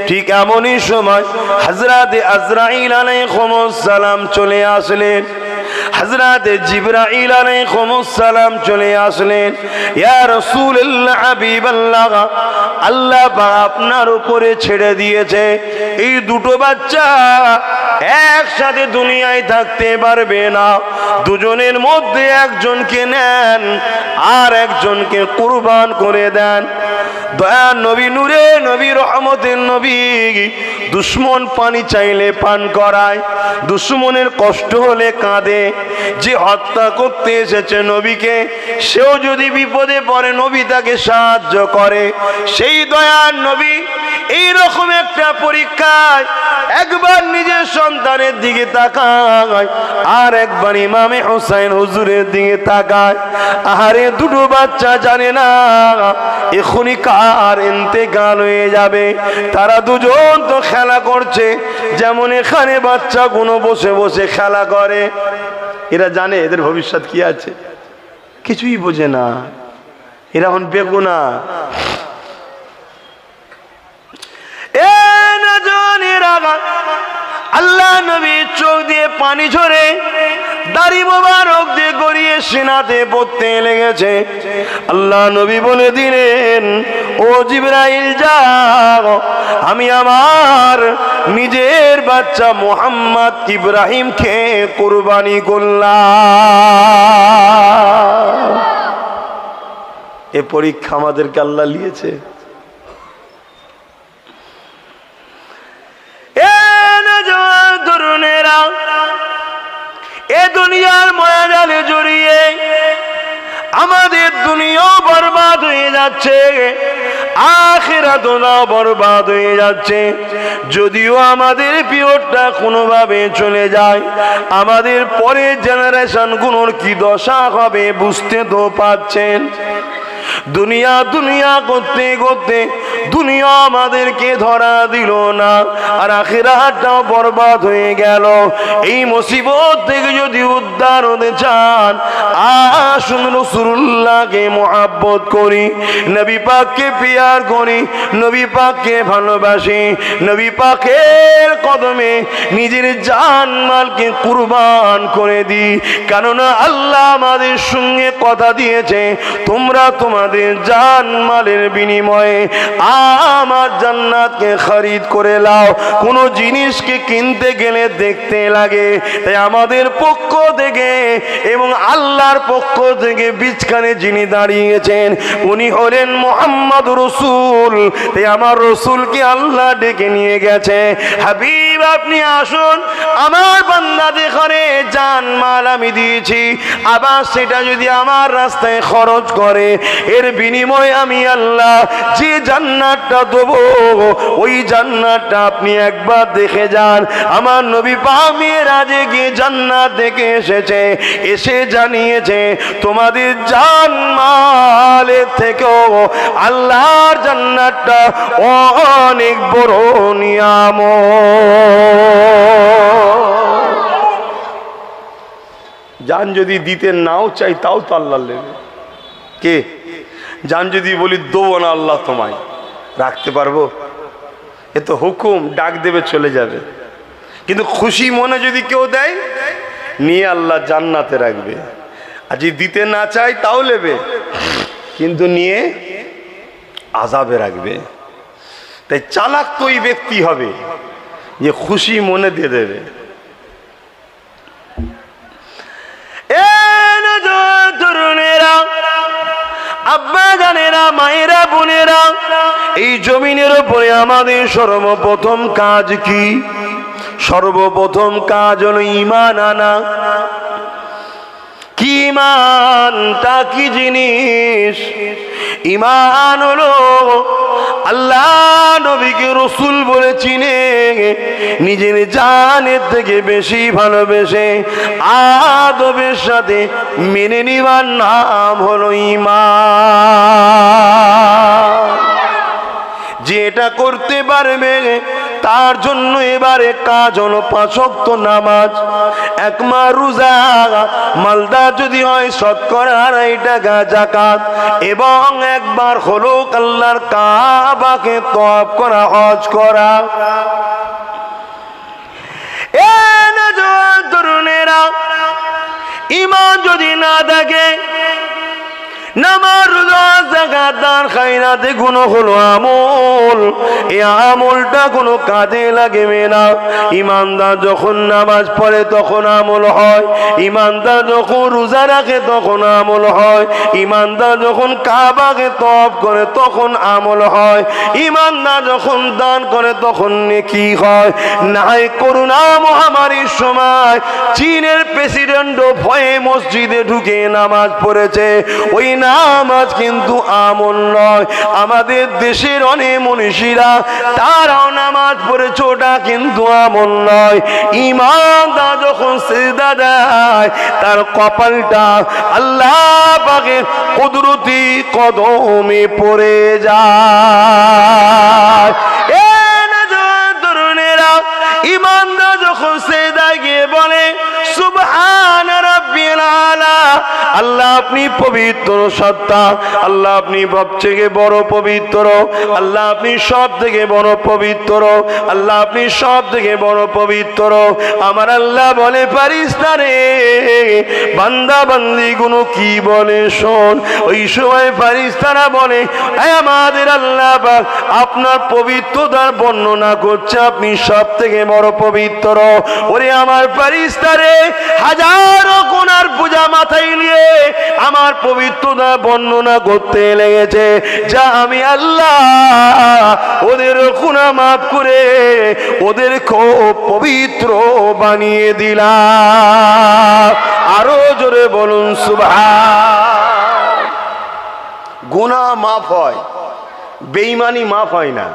ঠিক এমনই সময় হযরত আজরাইল আলাইহিস সালাম চলে আসলেন। হযরত জিবরাইল আলাইহিস সালাম চলে আসলেন। ইয়া রাসূলুল্লাহ, হাবিবাল্লাহ, আল্লাহ আপনার উপরে ছেড়ে দিয়েছে, এই দুটো বাচ্চা একসাথে দুনিয়ায় থাকতে পারবে না, দুজনের মধ্যে একজনকে নেন আর একজনকে কুরবান করে দেন। দয়ার নবী, নূরে নবী, রহমতের নবী দুশ্মন পানি চাইলে পান করায়, দুশ্মনের কষ্ট হলে কাঁদে। যে হত্যা করতে এসেছে নবীকে, সেও যদি বিপদে পড়ে নবী তাকে সাহায্য করে। সেই দয়ার নবী এইরকম একটা পরীক্ষায় একবার নিজের সন্তানের দিকে তাকায়, আর একবার ইমামে হোসেন হুজুরের দিকে তাকায়। আহারে, দুটো বাচ্চা জানে না এখনই কার ইন্তেকাল হয়ে যাবে। তারা দুজন তো খেলা করছে, যেমন এখানে বাচ্চাগুলো বসে বসে খেলা করে। এরা জানে এদের ভবিষ্যৎ কি আছে? কিছুই বোঝে না। এরা এখন বেগুনা। আল্লাহ নবী চোখ দিয়ে পানি ঝরে, দাড়ি মোবারক দিয়ে গড়িয়ে সিনাতে পড়তে লেগেছে। আল্লাহ নবী বলে দিলেন, ও জিবরাইল যাও, আমি আমার নিজের বাচ্চা মুহাম্মদ ইব্রাহিমকে কুরবানি করলাম। এ পরীক্ষা আমাদেরকে আল্লাহ নিয়েছে। এ দুনিয়ার মায়াজালে জড়িয়ে আমাদের দুনিয়াও বরবাদ হয়ে যাচ্ছে, আখিরাতও বরবাদ হয়ে যাচ্ছে। যদিও আমাদের পিরিয়ডটা কোনোভাবে চলে যায়, আমাদের পরের জেনারেশন গুলোর কি দশা হবে বুঝতে তো পাচ্ছেন। দুনিয়া দুনিয়া করতে করতে দুনিয়া আমাদেরকে ধরা দিল না, আর আখিরাতটাও বরবাদ হয়ে গেল। এই মুসিবত থেকে যদি উদ্ধার হতে চান, আসুন রাসূলুল্লাহকে মুহাব্বত করি, নবী পাককে পিয়ার করি, নবী পাককে ভালোবাসি, নবী পাকের কদমে নিজের জান মালকে কুরবান করে দিই। কেননা আল্লাহ আমাদের সঙ্গে কথা দিয়েছে, তোমরা তোমাদের জান মালের বিনিময়ে আমার জান্নাতকে খরিদ করে লাও। কোন জিনিসকে কিনতে গেলে দেখতে লাগে, তাই আমাদের পক্ষ থেকে এবং আল্লাহর পক্ষ থেকে বিচখানে যিনি দাঁড়িয়েছেন উনি হলেন মুহাম্মদ রাসূল। তাই আমার রাসূলকে আল্লাহ ডেকে নিয়ে গেছে, হাবিব আপনি আসুন, আমার বান্দাদের ঘরে জান মাল আমি দিয়েছি, আবার সেটা যদি আমার রাস্তায় খরচ করে, এর বিনিময়ে আমি আল্লাহ যে জান্নাতটা দেবো, ওই জান্নাতটা আপনি একবার দেখে যান। আমার নবী পাক মিরাজে গিয়ে জান্নাত দেখে এসেছে, এসে জানিয়েছে তোমাদের জান মালের থেকেও আল্লাহর জান্নাতটা অনেক বড় নিয়ামত। জান যদি দিতে নাও চাই তাও তো আল্লাহ নেবে। কে জান যদি বলি দেবো না আল্লাহ তোমায়, রাখতে পারবো? এ তো হুকুম, ডাক দেবে চলে যাবে। কিন্তু খুশি মনে যদি কেউ দেয়, নিয়ে আল্লাহ জান্নাতে রাখবে। আর যদি দিতে না চাই তাও নেবে, কিন্তু নিয়ে আযাবে রাখবে। তাই চালাক তো ওই ব্যক্তি হবে যে খুশি মনে দিয়ে দেবে। তরুণেরা, আব্বা জানেরা, মায়েরা, বোনেরা, এই জমিনের উপরে আমাদের সর্বপ্রথম কাজ কি? সর্বপ্রথম কাজ হলো ঈমান আনা। কি ঈমানটা কি জিনিস? ঈমান হলো আল্লাহ নবীকে রাসূল বলে চিনে, নিজের জানের থেকে বেশি ভালোবেসে আদবের সাথে মেনে নেওয়ার নাম হলো ঈমান। যেটা করতে পারবে তার জন্য এবারে কাজ হলো 5 ওয়াক্ত নামাজ, 1 মাস রোজা, মালদার যদি হয় শতকরা 2.5 টাকা যাকাত, এবং একবার হলো আল্লাহর কাবাকে তওয়াফ করা, হজ করা। এ নওজোয়ান তরুণেরা, ঈমান যদি না থাকে, নামাজ রোজা যাকাত দান খায়রাত এগুলো হলো আমল। এই আমলটা কোনো কাজে লাগবে না। ইমানদার যখন নামাজ পড়ে তখন আমল হয়, ইমানদার যখন রোজা রাখে তখন আমল হয়, ইমানদার যখন কাবাকে তওয়াফ করে তখন আমল হয়, ইমানদার যখন দান করে তখন নেকি হয়। নাই করোনা মহামারীর সময় চীনের প্রেসিডেন্টও ভয়ে মসজিদে ঢুকে নামাজ পড়েছে, ওই নামাজ কিন্তু আমল নয়। আমাদের দেশের অনেক মনীষীরা তারাও নামাজ পড়েছে, ওটা কিন্তু আমল নয়। ইমানদার যখন সিজদা দেয় তার কপালটা আল্লাহ পাকের কুদরতি কদমে পড়ে যায়। এ নওজোয়ান তরুণেরা, ইমানদার যখন সিজদায় গিয়ে বলে সুবহান রাব্বিল আলা, আল্লাহ আপনি পবিত্র সত্তা, আল্লাহ আপনি সবথেকে বড় পবিত্র, আল্লাহ আপনি সব থেকে বড় পবিত্র, আল্লাহ আপনি সব থেকে বড় পবিত্র। আমার আল্লাহ বলে ফেরেশতা রে, বান্দা বান্দি গুলো কি বলে শোন। ওই সময় ফেরেশতারা বলে আমাদের আল্লাহ পাক আপনার পবিত্রতার বর্ণনা করছে, আপনি সব থেকে বড় পবিত্র। ওরে আমার ফেরেশতা রে, হাজারো গুনার পূজা মাথায় নিয়ে আমার পবিত্রতা বর্ণনা করতে লেগেছে, যা আমি আল্লাহ ওদের গুনাহ মাফ করে ওদের খুব পবিত্র বানিয়ে দিলাম। আরো জোরে বলুন সুবহান। গুনাহ মাফ হয়, বেঈমানি মাফ হয় না।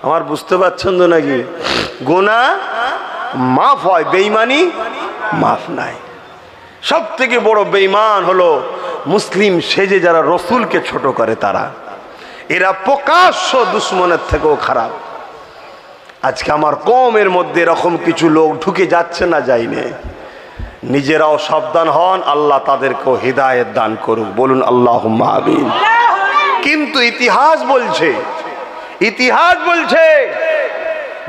আমার বুঝতে পারছেন তো নাকি? গুনাহ মাফ হয়, বেঈমানি মাফ নাই। সব থেকে বড় বেঈমান হলো মুসলিম সেজে যারা রসুলকে ছোট করে তারা। এরা প্রকাশ্য দুশ্মনের থেকেও খারাপ। আজকে আমার কওমের মধ্যে এরকম কিছু লোক ঢুকে যাচ্ছে না, যায়নি। নিজেরাও সাবধান হন, আল্লাহ তাদেরকেও হিদায়াত দান করুক। বলুন আল্লাহুম্মা আমিন। কিন্তু ইতিহাস বলছে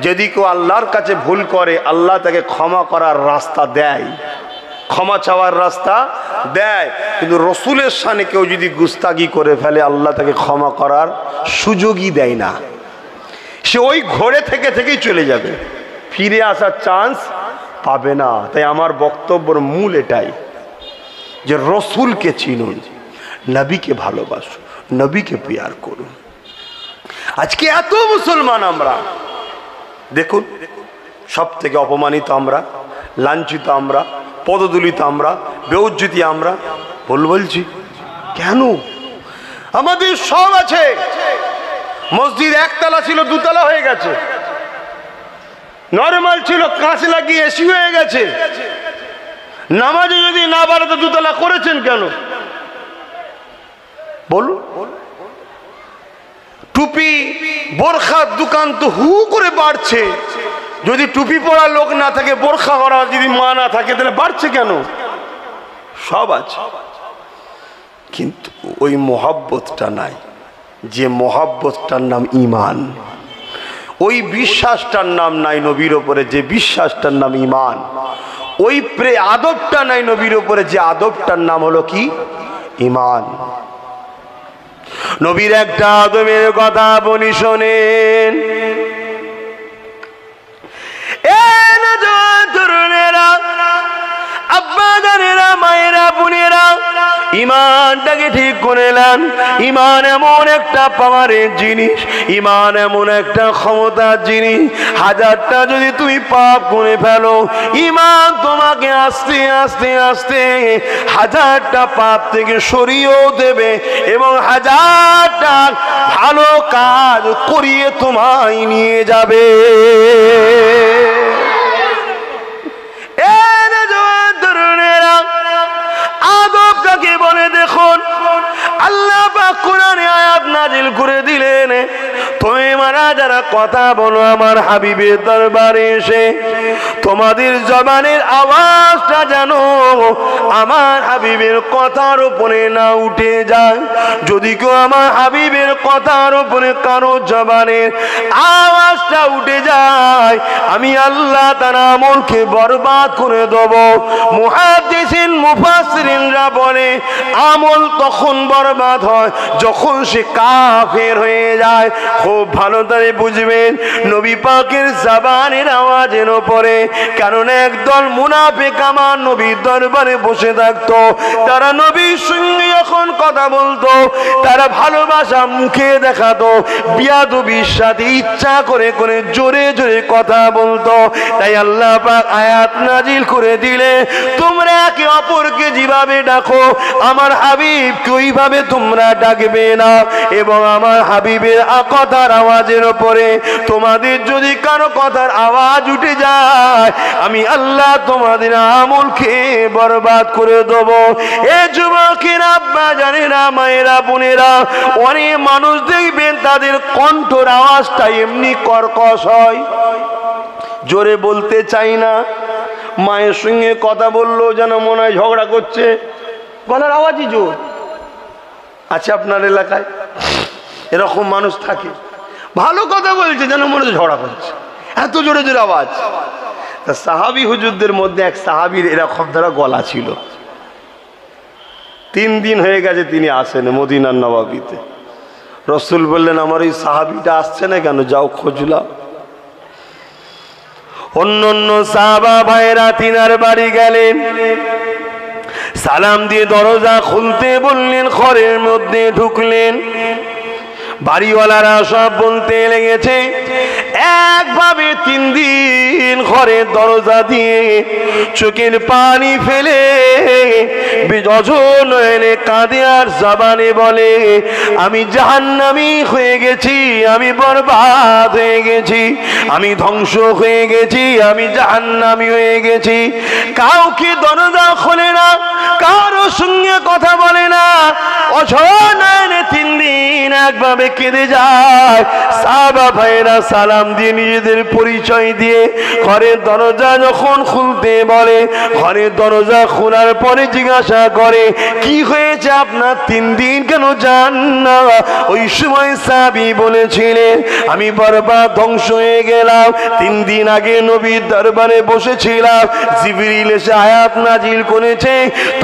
যদি কেউ আল্লাহর কাছে ভুল করে আল্লাহ তাকে ক্ষমা করার রাস্তা দেয়, ক্ষমা চাওয়ার রাস্তা দেয়। কিন্তু রসুলের শানে কেউ যদি গুস্তাগি করে ফেলে আল্লাহ তাকে ক্ষমা করার সুযোগই দেয় না। সে ওই ঘোরে থেকেই চলে যাবে, ফিরে আসার চান্স পাবে না। তাই আমার বক্তব্যের মূল এটাই যে রসুলকে চিনুন, নবীকে ভালোবাসুন, নবীকে প্যার করুন। আজকে এত মুসলমান আমরা দেখুন, সব থেকে অপমানিত আমরা, লাঞ্ছিত আমরা, পদদলিত আমরা, বেউজ্জতি আমরা। বলছি কেন? আমাদের সব আছে। মসজিদ একতলা ছিল দুতলা হয়ে গেছে, নরমাল ছিল কাঁচ লাগিয়ে এসি হয়ে গেছে। নামাজে যদি না বাড়ে তো দুতলা করেছেন কেন বলুন? টুপি বোরখার দোকান তো হু করে বাড়ছে। যদি টুপি পরা লোক না থাকে, বোরখা পরা যদি মা না থাকে, তাহলে বাড়ছে কেন? সব আছে, কিন্তু ওই মোহাব্বতটা নাই, যে মোহাব্বতটার নাম ঈমান। ওই বিশ্বাসটার নাম নাই নবীর ওপরে, যে বিশ্বাসটার নাম ঈমান। ওই আদবটা নাই নবীর ওপরে, যে আদবটার নাম হলো কি? ঈমান। নবীর একটা আদবের কথা বলি শোনেন। আব্বা জানেরা, মায়েরা, বোনেরা, ইমানটাকে ঠিক করে নেন। ইমান এমন একটা পাওয়ারের জিনিস, ইমান এমন একটা ক্ষমতার জিনিস। হাজারটা যদি তুমি পাপ করে ফেলো, ইমান তোমাকে আস্তে আস্তে আস্তে হাজারটা পাপ থেকে সরিয়েও দেবে এবং হাজারটা ভালো কাজ করিয়ে তোমায় নিয়ে যাবে। আদব কাকে বলে দেখুন, আল্লাহ পাক কোরআনে আয়াত নাজিল করে দিলেন, তোমরা যারা কথা বলো আমার হাবিবের দরবারে এসে, তোমাদের জবানের আওয়াজটা যেন আমার হাবিবের কথার উপরে না উঠে যায়। যদি কেউ আমার হাবিবের কথার উপরে কারো জবানের আওয়াজ আওয়াজটা উঠে যায়, আমি আল্লাহ তার আমলকে বরবাদ করে দেব। মুহাদ্দিসিন মুফাসসিরিনরা বলে আমল তখন বরবাদ হয় যখন সে কাফের হয়ে যায়। খুব ভালো করে বুঝবেন, নবী পাকের জবানের আওয়াজের উপরে, কারণ একদল মুনাফিক আমার নবীর দরবারে বসে থাকতো। তারা নবীর সঙ্গে যখন কথা বলতো, তারা ভালোবাসা মুখে দেখাতো, বিয়াদবির সাথে ইচ্ছা করে করে জোরে জোরে কথা বলতো। তাই আল্লাহ পাক আয়াত নাজিল করে দিলে, তোমরা একে অপরকে যেভাবে ডাকো আমার হাবিবকে ওইভাবে তোমরা ডাকবে না। এবং আমার হাবিবের কথার আওয়াজের উপরে তোমাদের যদি কারো কথার আওয়াজ উঠে যায়, আমি আল্লাহ তোমাদের আমলকে বরবাদ করে দেব। এ যুবকেরা, আব্বা জানেরা, মায়েরা, বোনেরা, অনেক মানুষ দেখবেন তাদের কণ্ঠর আওয়াজটা এমনি কর্কশ হয়, জোরে বলতে চাই না। মায়ের সঙ্গে কথা বললো যেন মনে হয় ঝগড়া করছে, গলার আওয়াজই জোর আছে। আপনার এলাকায় এরকম মানুষ থাকে, ভালো কথা বলছে যেন মনে হয় ঝগড়া করছে, এত জোরে জোরে আওয়াজ। তা সাহাবি হুজুরদের মধ্যে এক সাহাবির এরকম ধরা গলা ছিল। 3 দিন হয়ে গেছে তিনি আসেন মদিনার নবাবিতে। রসুল বললেন, আমার এই সাহাবিটা আসছে না কেন, যাও খোঁজলাম। অন্য অন্য সাহাবা ভাইরা তিনার বাড়ি গেলেন, সালাম দিয়ে দরজা খুলতে বললেন, ঘরের মধ্যে ঢুকলেন। বাড়িওয়ালারা সব বলতে লেগেছে, একভাবে 3 দিন ঘরের দরজা দিয়ে চোখের পানি ফেলে নয়নে কাঁদে আর জবানে বলে, আমি জাহান্নামী হয়ে গেছি, আমি বরবাদ হয়ে গেছি, আমি ধ্বংস হয়ে গেছি, আমি জাহান্নামী হয়ে গেছি। কাউকে দরজা খোলে না, কারো সঙ্গে কথা বলে না, অঝনয়নে 3 দিন একভাবে কেঁদে যায়। সাহাবা ভাইরা সালাম দিয়ে নিজেদের পরিচয় দিয়ে ঘরের দরজা যখন খুলতে বলে, ঘরের দরজা খোলার পরে জিজ্ঞাসা করে, কি হয়েছে আপনার, 3 দিন কেন যান না? ওই সময় সাহাবী বলেছিলেন, আমি বরবাদ ধ্বংস হয়ে গেলাম। 3 দিন আগে নবীর দরবারে বসেছিলাম, জিবরিল এসে আয়াত নাজিল করেছে,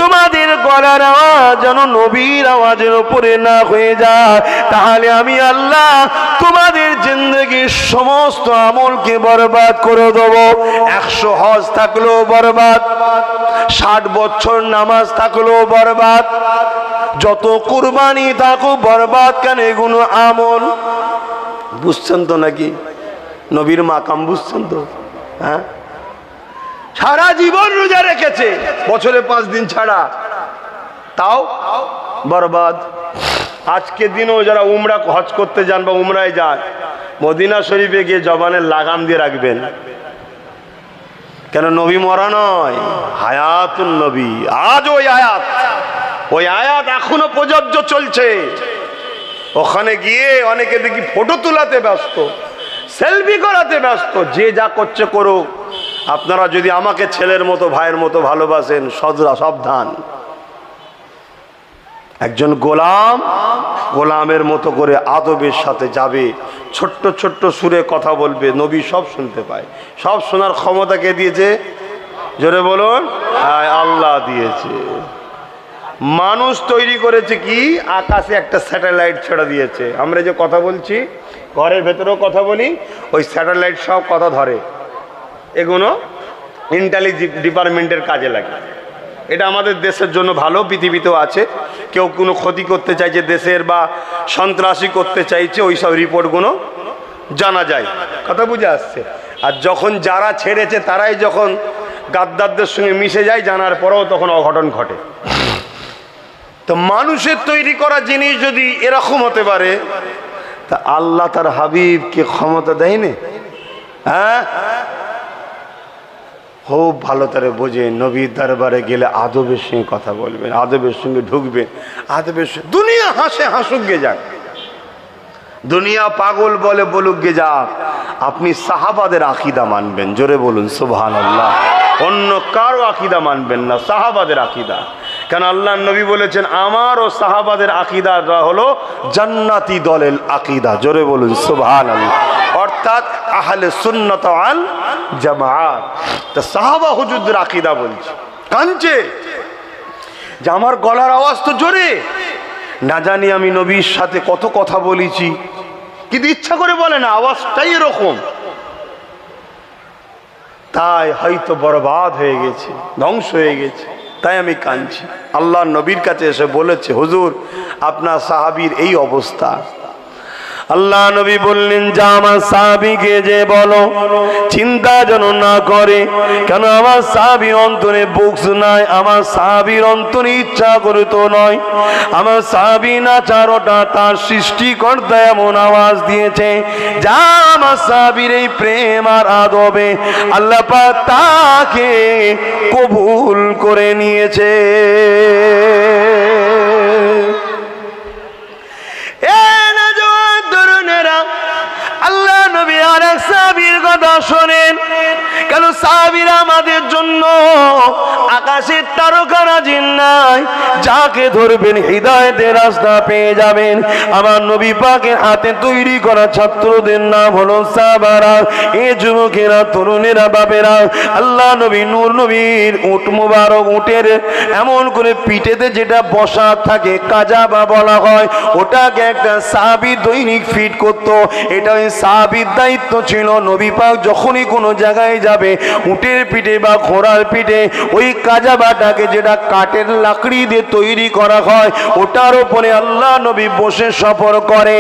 তোমাদের গলার আওয়াজ যেন নবীর আওয়াজের উপরে না হয়ে যায়, তাহলে আমি আল্লাহ তোমাদের জিন্দেগির সমস্ত আমলকে বরবাদ করে দেব। 100 হজ থাকলেও বরবাদ, 60 বছর নামাজ থাকলেও বরবাদ, যত কুরবানি থাকুক বরবাদ। কেন? এগুলো আমল। বুঝছেন তো নাকি? নবীর মাকাম বুঝছেন তো? হ্যাঁ, সারা জীবন রোজা রেখেছে, বছরে 5 দিন ছাড়া, তাও বরবাদ। আজকে দিনও যারা উমরা হজ করতে যান বা উমরায় যান, মদিনা শরীফে গিয়ে জবানের লাগাম দিয়ে রাখবেন। কেন? নবী মরা নয়, হায়াতুন নবী। আজ ওই আয়াত এখনো প্রযোজ্য চলছে। ওখানে গিয়ে অনেকে দেখি ফটো তোলাতে ব্যস্ত, সেলফি করাতে ব্যস্ত। যে যা করছে করুক, আপনারা যদি আমাকে ছেলের মতো ভাইয়ের মতো ভালোবাসেন, সাবধান। একজন গোলামের মতো করে আদবের সাথে যাবে, ছোট্ট ছোট্ট সুরে কথা বলবে, নবী সব শুনতে পায়। সব শোনার ক্ষমতা কে দিয়েছে? জোরে বলুন, আল্লাহ দিয়েছে। মানুষ তৈরি করেছে কি? আকাশে একটা স্যাটেলাইট ছেড়ে দিয়েছে। আমরা যে কথা বলছি, ঘরের ভেতরেও কথা বলি, ওই স্যাটেলাইট সব কথা ধরে। এগুলো ইন্টেলিজেন্স ডিপার্টমেন্টের কাজে লাগে। এটা আমাদের দেশের জন্য ভালো, পৃথিবীতেও আছে। কেউ কোনো ক্ষতি করতে চাইছে দেশের বা সন্ত্রাসী করতে চাইছে, ওই সব রিপোর্টগুলো জানা যায়। কথা বুঝে আসছে? আর যখন যারা ছেড়েছে তারাই যখন গাদ্দারদের সঙ্গে মিশে যায়, জানার পরেও তখন অঘটন ঘটে। তো মানুষের তৈরি করা জিনিস যদি এরকম হতে পারে, তা আল্লাহ তার হাবিবকে ক্ষমতা দেয়নি? হ্যাঁ, খুব ভালো করে বোঝে। নবীর দরবারে গেলে আদবের সঙ্গে কথা বলবেন, আদবের সঙ্গে ঢুকবেন, আদবের সঙ্গে। দুনিয়া হাসে, হাসুক গে যাক, দুনিয়া পাগল বলে বলুক গে যাক, আপনি সাহাবাদের আকীদা মানবেন। জোরে বলুন সুবহানাল্লাহ। অন্য কারো আকীদা মানবেন না, সাহাবাদের আকীদা। কেন? আল্লাহ নবী বলেছেন, আমার ও সাহাবাদের আকীদা হলো জান্নাতি দলের আকীদা। জোরে বলুন সুবহানাল্লাহ। অর্থাৎ আহলে সুন্নাত ওয়াল জামাত। তা সাহাবা হুজুরদের আকীদা বলছে, কাঁদছে যে আমার গলার আওয়াজ তো জোরে, না জানি আমি নবীর সাথে কত কথা বলেছি, কিন্তু ইচ্ছা করে বলে না, আওয়াজটাই এরকম, তাই হয়তো বরবাদ হয়ে গেছে, ধ্বংস হয়ে গেছে, তাই আমি কাঁদছি। আল্লাহ নবীর কাছে এসে বলেছে, হুজুর আপনার সাহাবীর এই অবস্থা। আল্লাহ নবী বললেন, যা আমার সাহাবীকে যে বলো চিন্তা যেন না করে, কেন আমার সাহাবীর অন্তরে বুকস নাই, আমার সাহাবীর অন্তরে ইচ্ছা করে তো নয়, আমার সাহাবী নাচারোটা তার সৃষ্টিকর্তা এমন আওয়াজ দিয়েছে, যা আমার সাহাবীর এই প্রেম আর আদবে আল্লাহ পাক তাকে কবুল করে নিয়েছে। আল্লাহ নবী আর এক সাহাবীর কথা শোনেন, কেন সাহাবীরা আমাদের জন্য আকাশের তারকারাজি নাই, যাকে ধরবেন হৃদয়ের রাস্তা পেয়ে যাবেন। আমার নবী পাকের হাতে তৈরি করা ছাত্রদের নাম হলো সাহাবারা। এ যুবকেরা, তরুণেরা, বাবেরা, আল্লাহ নবী নূর নবীর উট মুবারক, উটের এমন করে পিঠেতে যেটা বসা থাকে কাজাবা বলা হয়, ওটাকে একটা সাহাবী দৈনিক ফিট করতো। এটা ওই সাহাবীর দায়িত্ব ছিল। নবী পাক যখনই কোনো জায়গায় যাবে, উটের পিঠে বা ঘোড়ার পিঠে ওই কাজাবাটাকে, যেটা কাঠের লাকড়ি দিয়ে তৈরি করা হয়, ওটার উপরে আল্লাহ নবী বসে সফর করে।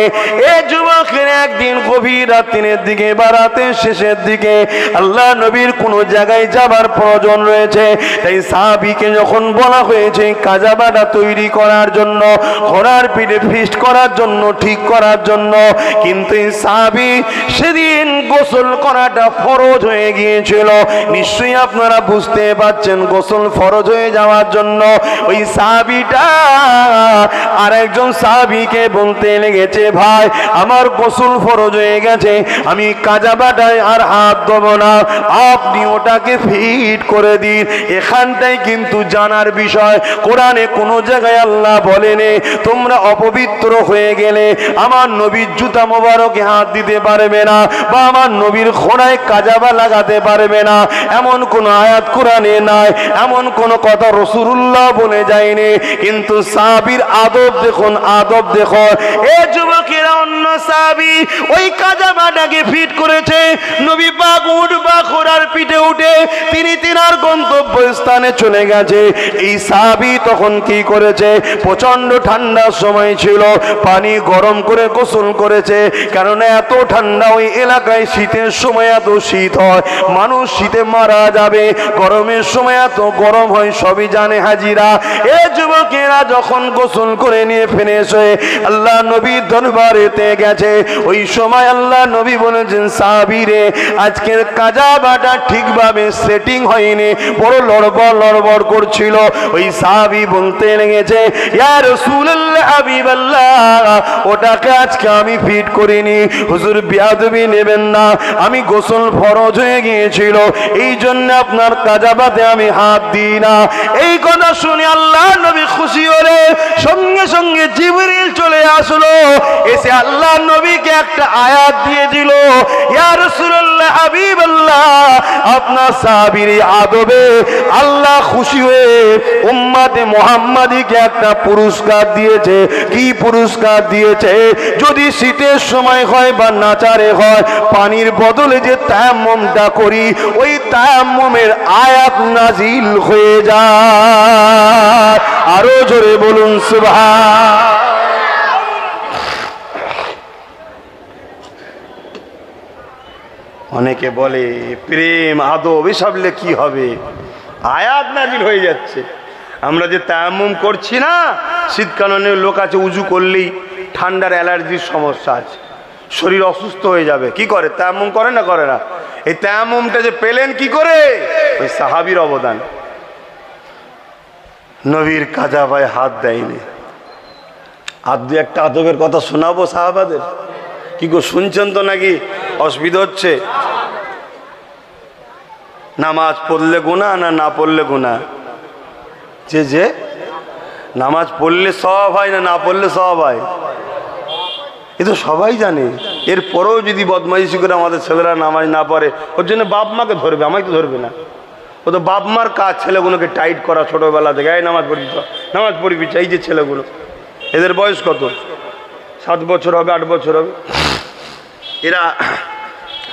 এ যুবকের একদিন গভীর রাতের দিকে বা রাতের শেষের দিকে আল্লাহ নবীর কোনো জায়গায় যাবার প্রয়োজন রয়েছে, তাই সাহাবীকে যখন বলা হয়েছে কাজাবাটা তৈরি করার জন্য, ঘোড়ার পিঠে ফিস্ট করার জন্য, ঠিক করার জন্য, কিন্তু এই সাহাবী সেদিন গোসল করাটা ফরজ হয়ে গিয়েছিল। নিশ্চয়ই আপনারা বুঝতে পারছেন, গোসল ফরজ হয়ে যাওয়ার জন্য ওই সাহাবীটা আরেকজন সাহাবীকে বলতে লেগেছে, ভাই আমার গোসল ফরজ হয়ে গেছে, আমি কাজাবাটায় আর হাত দেবো না, আপনি ওটাকে ফিট করে দিন। এখানটাই কিন্তু জানার বিষয়, কোরআনে কোনো জায়গায় আল্লাহ বলেনি তোমরা অপবিত্র হয়ে গেলে আমার নবীর জুতা মোবারকে হাত দিতে পারবে না, বা আমার নবীর ঘোড়ায় কাজাবা লাগাতে পারবে না, এমন কোন আয়াত কোরআনে নাই, এমন কোন কথা রাসূলুল্লাহ বলে যায়নি। কিন্তু সাহাবীর আদব দেখুন, আদব দেখো। এ যুবকেরা, অন্য সাহাবী ওই কাজাবাটাকে ফিট করেছে, নবী পাক উট বা ঘোড়ার পিঠে উঠে তিনি তিনার গন্তব্য স্থানে চলে গেছে। এই সাহাবী তখন কি করেছে, প্রচন্ড ঠান্ডার সময় ছিল, পানি গরম করে গোসল করেছে, কারণ এত ঠান্ডা ওই এলাকায়, শীতের সময় এত শীত হয়, মানুষ শীতে মারা যাবে, গরমের সময় এত গরম হয়, সবই জানে হাজিরা। এ যুবকেরা যখন গোসল করে নিয়ে ফিনিশ হয়ে আল্লাহ নবীর দরবারেতে গেছে, ওই সময় আল্লাহ নবী বলেছেন, সাহাবী রে, আজকের কাজাবাটা ঠিকভাবে সেটিং হয়নি, বড় লড়বড় লড়বড় করছিল। ওই সাহাবী বলতে লেগেছে, ইয়া রাসূলুল্লাহ, হাবিবাল্লাহ, ওটাকে আজকে আমি ফিট করিনি, হুজুর বিয়াদবি নেবেন না, আমি গোসল ফরজ হয়ে গিয়েছিল, এই জন্য আপনার কাজাবাতে আমি হাত দিই না। এই কথা শুনে আল্লাহ নবী খুশি হলে সঙ্গে সঙ্গে জিবরিল চলে আসলো, এসে আল্লাহ নবীকে একটা আয়াত দিয়ে দিল, ইয়া রাসূলুল্লাহ, হাবিবাল্লাহ, আপনার সাহাবীর আদবে আল্লাহ খুশি হয়ে উম্মতে মুহাম্মাদীকে একটা পুরস্কার দিয়েছে। কি পুরস্কার দিয়েছে? যদি শীতের সময় হয় বা নাচারে হয়, পানির বদলে যে তায়াম্মুমটা করি, ওই তায়াম্মুমের আয়াত নাজিল হয়ে যায়। আরো জোরে বলুন সুবহান। অনেকে বলে প্রেম আদব এসবলে কি হবে, আয়াত নাজিল হয়ে যাচ্ছে। আমরা যে তায়াম্মুম করছি না, শীতকালীন লোক আছে উজু করলেই ঠান্ডার অ্যালার্জির সমস্যা আছে, শরীর অসুস্থ হয়ে যাবে, কি করে? তায়াম্মুম করে না, করে না? এই তায়াম্মুমটা যে পেলেন কি করে? ওই সাহাবীর অবদান। নবীর কাজাবায় হাত দেয়নি। আর দু একটা আদবের কথা শোনাবো সাহাবাদের। কি গো, শুনছেন তো নাকি? অসুবিধা হচ্ছে? নামাজ পড়লে গুনাহ না না পড়লে গুনাহ? যে নামাজ পড়লে সওয়াব হয় না না পড়লে সওয়াব হয়? এ তো সবাই জানে। এরপরেও যদি বদমাইশি করে আমাদের ছেলেরা নামাজ না পড়ে, ওর জন্য বাপ মাকে ধরবে, আমাকে তো ধরবে না। ও তো বাপ মার কাজ ছেলেগুলোকে টাইট করা ছোটোবেলা থেকে, এই নামাজ পড়বি, নামাজ পড়বি। এই যে ছেলেগুলো, এদের বয়স কত? 7 বছর হবে, 8 বছর হবে। এরা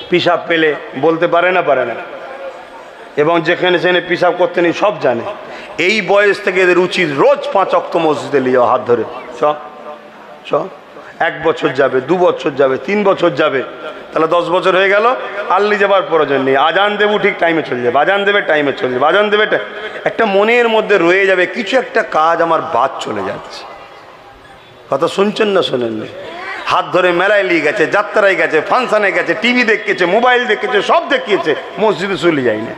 পিসাব পেলে বলতে পারে না, এবং যেখানে সেখানে পিসাব করতে নেই সব জানে। এই বয়স থেকে এদের উচিত রোজ 5 ওয়াক্ত মসজিদে নিয়ে যাওয়া, হাত ধরে। 1 বছর যাবে, 2 বছর যাবে, 3 বছর যাবে, তাহলে 10 বছর হয়ে গেল। আল্লি যাবার প্রয়োজন নেই, আজান দেবো ঠিক টাইমে চলে যাবে, আজান দেবে টাইমে চলে যাবে, আজান দেবে। একটা মনের মধ্যে রয়ে যাবে কিছু একটা কাজ আমার বাদ চলে যাচ্ছে। কথা শুনছেন না শোনেননি? হাত ধরে মেলায় নিয়ে গেছে, যাত্রায় গেছে, ফাংশনে গেছে, টিভি দেখেছে, মোবাইল দেখেছে, সব দেখিয়েছে, মসজিদে চলে যায় না।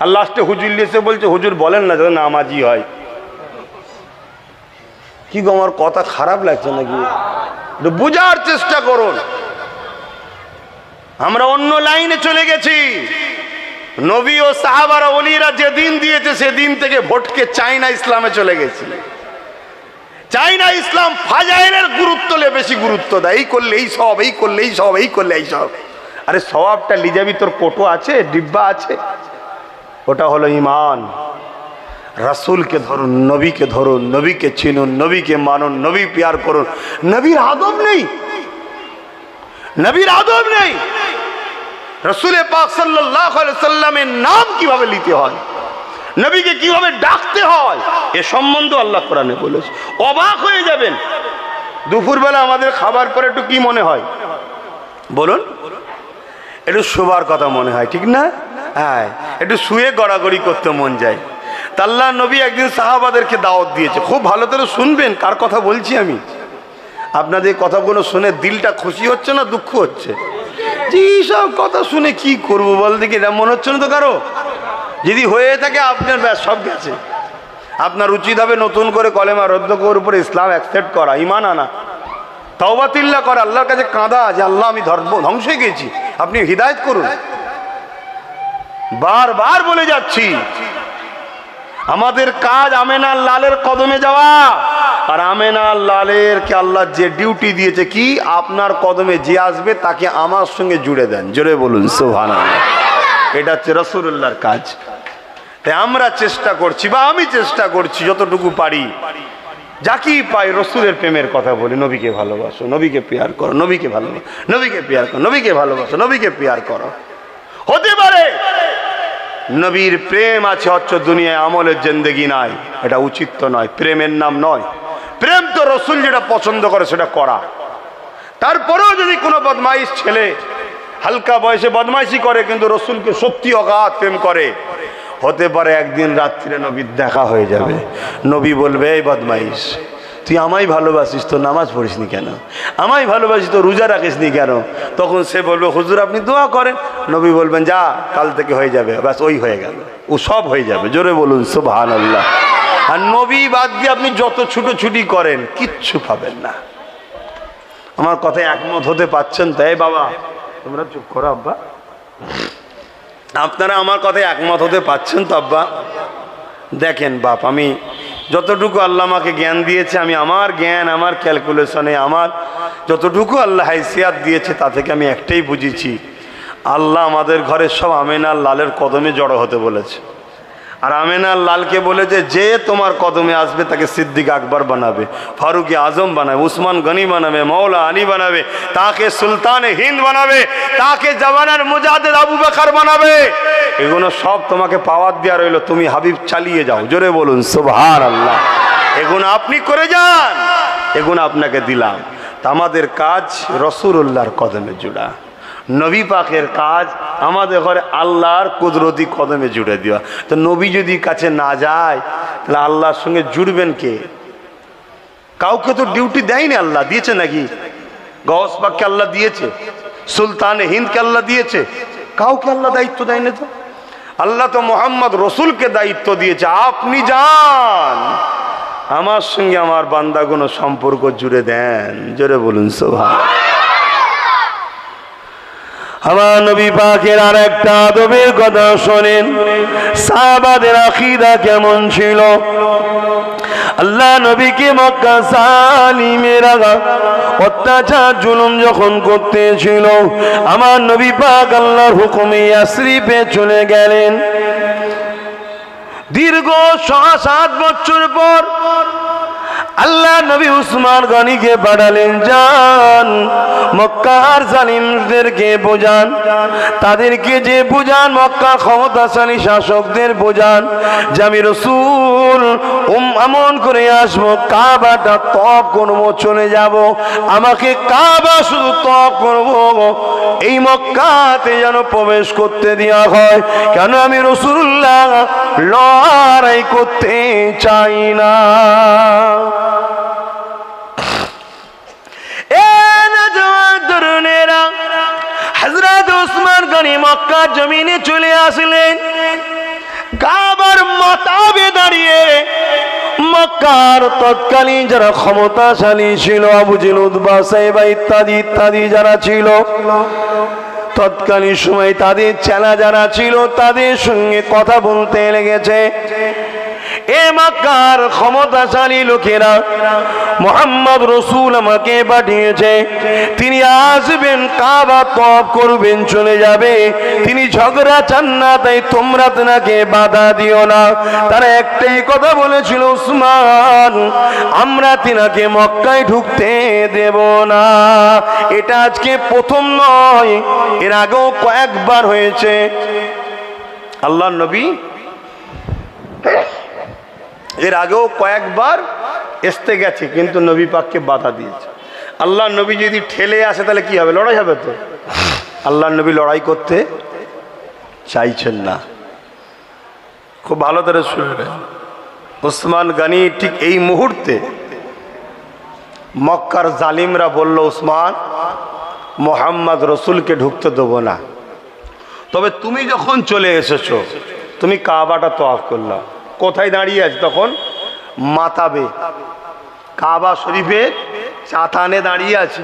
আর লাস্টে হুজুর এসে বলছে, হুজুর বলেন না যেন নামাজি হয়। কি গো, আমার কথা খারাপ লাগছে নাকি? বুঝার চেষ্টা করুন। আমরা অন্য লাইনে চলে গেছি। নবী ও সাহাবারা ওলিরা যে দিন দিয়েছে সেদিন থেকে ভটকে চাইনা ইসলামে চলে গেছি। চাইনা ইসলাম ফাজাইলের গুরুত্ব বেশি গুরুত্ব দেয়। এই করলে এই সব, এই করলে এই সব, এই করলে এই সব। আরে সওয়াবটা লিজাবি, তোর কোটো আছে, ডিব্বা আছে, ওটা হলো ঈমান। রাসূলকে ধরুন, নবীকে ধরুন, নবীকে চিনুন, নবীকে মানুন, নবী প্যার করুন। নবীর আদব নেই, নবীর আদব নেই। রাসূল পাক সাল্লাল্লাহু আলাইহি সাল্লামের নাম কিভাবে নিতে হয়, নবীকে কিভাবে ডাকতে হয়, এ সম্বন্ধে আল্লাহ কোরআনে বলেছে। অবাক হয়ে যাবেন। দুপুরবেলা আমাদের খাবার পরে একটু কি মনে হয় বলুন? একটু শোবার কথা মনে হয়, ঠিক না? হ্যাঁ, একটু শুয়ে গড়াগড়ি করতে মন যায়। তা আল্লাহ নবী একদিন সাহাবাদেরকে দাওয়াত দিয়েছে। খুব ভালো করে শুনবেন কার কথা বলছি আমি। আপনাদের কথাগুলো শুনে দিলটা খুশি হচ্ছে না দুঃখ হচ্ছে? জি, সব কথা শুনে কি করবো বল দেখি, এটা মনে হচ্ছে না তো কারো? যদি হয়ে থাকে আপনার ব্যাস সব গেছে। আপনার উচিত হবে নতুন করে কলেমা রদ্দ করে উপরে ইসলাম অ্যাকসেপ্ট করা, ঈমান আনা, তাওবাতিল্লাহ করা, আল্লাহর কাছে কাঁদা যে আল্লাহ আমি ধ্বংস হয়ে গেছি, আপনি হিদায়াত করুন। বারবার বলে যাচ্ছি, আমাদের কাজ আমেনার লালের কদমে যাওয়া। আর আমেনার লালের কে আল্লাহ যে ডিউটি দিয়েছে কি, আপনার কদমে যে আসবে তাকে আমার সঙ্গে জুড়ে দেন। জোরে বলুন সুবহানাল্লাহ। এটা হচ্ছে রাসূলুল্লাহর কাজ। তাই আমরা চেষ্টা করছি, বা আমি চেষ্টা করছি যতটুকু পারি, যাকে পাই রসুলের প্রেমের কথা বলি। নবীকে ভালোবাসো, নবীকে প্যার করো, নবীকে ভালোবাসো, নবীকে প্যার করো, নবীকে ভালোবাসো, নবীকে প্যার করো। হতে পারে নবীর প্রেম আছে অথচ দুনিয়ায় আমলের জিন্দেগি নাই, এটা উচিত তো নয়, প্রেমের নাম নয়। প্রেম তো রসুল যেটা পছন্দ করে সেটা করা। তারপরেও যদি কোনো বদমাইশ ছেলে হালকা বয়সে বদমাইশি করে কিন্তু রসুলকে সত্যি অগাধ প্রেম করে, হতে পারে একদিন রাত্রিরে নবীর দেখা হয়ে যাবে। নবী বলবে, এই বদমাইশ, তুই আমায় ভালোবাসিস তো নামাজ পড়িসনি কেন? আমায় ভালোবাসিস তো রোজা রাখিসনি কেন? তখন সে বলবে, হুজুর আপনি দোয়া করেন। নবী বলবেন, যা, কাল থেকে হয়ে যাবে, ব্যাস ওই হয়ে গেল, ও সব হয়ে যাবে। জোরে বলুন সুবহানাল্লাহ। আর নবী বাদ দিয়ে আপনি যত ছুটোছুটি করেন কিচ্ছু পাবেন না। আমার কথায় একমত হতে পারছেন? তাই বাবা তোমরা চুপ করো। আব্বা, আপনারা আমার কথায় একমত হতে পারছেন তো? আব্বা দেখেন, বাপ আমি যতটুকু আল্লাহ আমাকে জ্ঞান দিয়েছে, আমি আমার জ্ঞান, আমার ক্যালকুলেশনে, আমার যতটুকু আল্লাহ হাইসিয়াত দিয়েছে তা থেকে আমি একটাই বুঝেছি, আল্লাহ আমাদের ঘরে সব আমেনার লালের কদমে জড়ো হতে বলেছে। আর আমেনার লালকে বলেছে, যে তোমার কদমে আসবে তাকে সিদ্দিক আকবর বানাবে, ফারুক আজম বানাবে, উসমান গনি বানাবে, মৌলা আলী বানাবে, তাকে সুলতানে হিন্দ বানাবে, তাকে জামানার মুজাহিদ আবু বকর বানাবে। এগুলো সব তোমাকে পাওয়ার দেওয়া রইল, তুমি হাবিব চালিয়ে যাও। জোরে বলুন সুবহানাল্লাহ। এগুলো আপনি করে যান, এগুলো আপনাকে দিলাম। তা আমাদের কাজ রাসূলুল্লাহর কদমে জুড়া, নবী পাকের কাজ আমাদের ঘরে আল্লাহর কুদরতি কদমে জুড়ে দেওয়া। তো নবী যদি কাছে না যায় তাহলে আল্লাহর সঙ্গে জুড়বেন কে? কাউকে তো ডিউটি দেয়নি, আল্লাহ দিয়েছে নাকি? গওস পাককে আল্লাহ দিয়েছে, সুলতানে হিন্দকে আল্লাহ দিয়েছে, কাউকে আল্লাহ দায়িত্ব দেয়নি। তো আল্লাহ তো মোহাম্মদ রসুলকে দায়িত্ব দিয়েছে, আপনি যান আমার সঙ্গে আমার বান্দাগুলো সম্পর্ক জুড়ে দেন। জোরে বলুন সুবহানাল্লাহ। আমার নবী পাকের আর একটা আদবের কথা শোনেন, সাহাবাদের আকীদা কেমন ছিল। আল্লাহ নবীকে মক্কা জালিমেরা অত্যাচার জুলুম যখন করতেছিল, আমার নবী পাক আল্লাহর হুকুমে ইয়াসরিবে চলে গেলেন। দীর্ঘ 6-7 বছর পর আল্লাহ নবী উসমান গনিকে পাঠালেন, যান মক্কার জালিমদেরকে বোঝান, তাদেরকে যে বোঝান, মক্কার ক্ষমতাশালী শাসকদের বোঝান যে আমি রাসূল আমন করে আসবো, কাবাটা তওয়াফ করবো, চলে যাব, আমাকে কাবা শুধু তওয়াফ করবো, এই মক্কাতে যেন প্রবেশ করতে দেওয়া হয়, কেন আমি রাসূলুল্লাহ লড়াই করতে চাই না। হযরত উসমান গনি মক্কার জমিনে চলে আসলেন, কাবার মাথাবে দাঁড়িয়ে মক্কার তৎকালীন যারা ক্ষমতাশালী ছিল, আবু জেহেল, উতবা, সাইবা ইত্যাদি ইত্যাদি যারা ছিল, তৎকালীন সময় তাদের চেলা যারা ছিল, তাদের সঙ্গে কথা বলতে লেগেছে। এ মক্কার ক্ষমতাশালী লোকেরা, মুহাম্মদ রাসূল আমাকে পাঠিয়েছে, তিনি আসবেন, কাবা তওয়াফ করবেন, চলে যাবে, তিনি ঝগড়া চান না, তাই তোমরা তাকে বাধা দিও না। তারা একটাই কথা বলেছিল, উসমান আমরা তিনাকে মক্কায় ঢুকতে দেব না। এটা আজকে প্রথম নয়, এর আগেও কয়েকবার হয়েছে। আল্লাহর নবী এর আগেও কয়েকবার আসতে গেছে, কিন্তু নবী পাককে বাধা দিয়েছে। আল্লাহর নবী যদি ঠেলে আসে তাহলে কি হবে? লড়াই হবে তো। আল্লাহর নবী লড়াই করতে চাইছেন না। খুব ভালো করে শুনবেন, উসমান গনি ঠিক এই মুহূর্তে মক্কার জালিমরা বলল, উসমান মুহাম্মদ রাসূলকে ঢুকতে দেবো না, তবে তুমি যখন চলে এসেছো, তুমি কাবাটা তওয়াফ করলা, কোথায় দাঁড়িয়ে আছে তখন? মাতাবে, কাবা শরীফের চাতানে দাঁড়িয়ে আছে।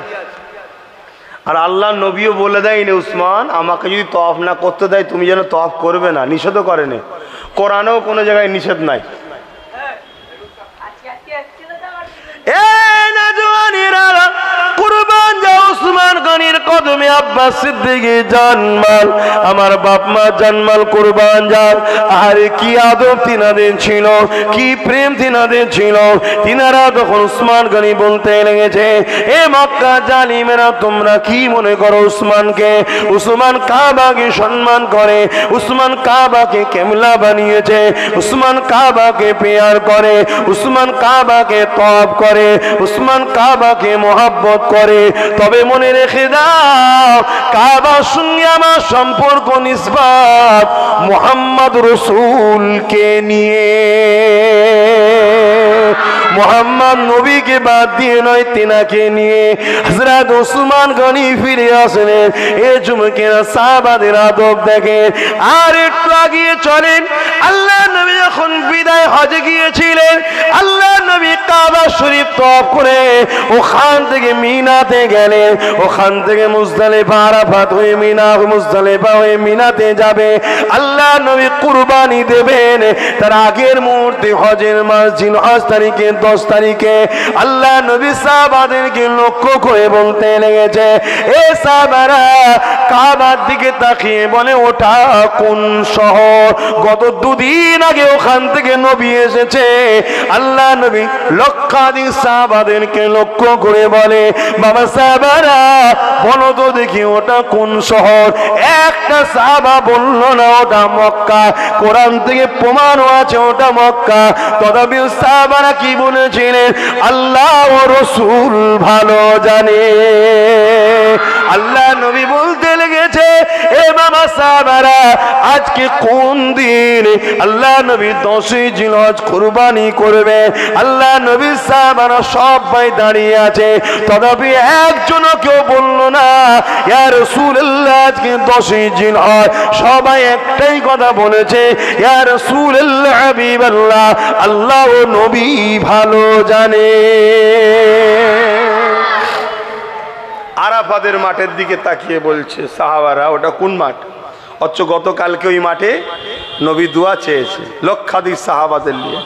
আর আল্লাহ নবীও বলে দেয়নি, উসমান আমাকে যদি তওয়াফ না করতে দেয় তুমি যেন তওয়াফ করবে না, নিষেধও করেনি, কোরআনেও কোনো জায়গায় নিষেধ নাই। কুরবান যাও উসমান গনির কদমে, আব্বাস সিদ্দিকী জানমাল, আমার বাপ মা জানমাল কুরবান যাও। আর কি আদব তিনাদের ছিল, কি প্রেম তিনাদের ছিল। তিনারা তখন উসমান গনি বলতে লেগেছে, এ মক্কা জালিমেরা তোমরা কি মনে করো উসমানকে? উসমান কাবাকে সম্মান করে, উসমান কাবাকে কিবলা বানিয়েছে, উসমান কাবাকে প্রেয়ার করে, উসমান কাবাকে তওয়াফ করে, উসমান কাবাকে মহব্বত করে। তবে মনে রেখে দাও, কাবার সঙ্গে আমার সম্পর্ক নিসবত মুহাম্মদ রাসূলকে নিয়ে, মুহাম্মদ নবীকে বাদ দিয়ে নয়, তিনাকে নিয়ে। হযরত উসমান গনি ফিরে আসলেন। এ যুবকেরা সাহাবাদের আদব দেখেন। আর একটু আগিয়ে চলেন, আল্লাহ নবী যখন বিদায় হজে গিয়েছিলেন, আল্লাহ নবী কাবা শরীফ তওয়াফ করে ওখান থেকে মিনাতে গেলেন, ওখান থেকে মুজদালিফা, আরাফাত হয়ে মিনা, মুজদালিফা হয়ে মিনাতে যাবে। আল্লাহ নবী কুরবানি দেবেন, তার আগের মুহূর্তে হজের মাস জিলহজ তারিখে 10 তারিখে আল্লাহ নবী সাহাবাদেরকে লক্ষ্য করে বলতে লেগেছে, এ সাহাবারা কাবার দিকে তাকিয়ে বলে, ওটা কোন শহর? গত 2 দিন আগে ওখান থেকে নবী এসেছে। আল্লাহ নবী লক্ষাধিক সাহাবাদেরকে লক্ষ্য করে বলে, বাবা সাহাবারা বলো তো দেখি ওটা কোন শহর? একটা সাহাবা বলল না ওটা মক্কা। কোরআন থেকে প্রমাণও আছে ওটা মক্কা। তথাপি সাহাবারা কি বলেছিলেন? আল্লাহ ও রাসূল ভালো জানে। আল্লাহ নবী বলতে লেগেছে, এ বাবা সাহাবারা আজকে কোন দিন? আল্লাহ নবী 10ই জিলহজ কুরবানি করবে। আল্লাহ নবী সাহাবারা সবাই দাঁড়িয়ে আছে, তথাপি একজনও কেউ বলল না ইয়া রাসূলুল্লাহ আজকে 10ই জিলহজ। সবাই একটাই কথা বলেছে, ইয়া রাসূলুল্লাহ হাবিবাল্লাহ, আল্লাহ ও নবী ভালো জানে। আরাফাতের মাঠের দিকে তাকিয়ে বলছে সাহাবারা, ওটা কোন মাঠ? অথচ গতকালকে ওই মাঠে নবী দোয়া চেয়েছে লক্ষাধিক সাহাবাদের নিয়ে।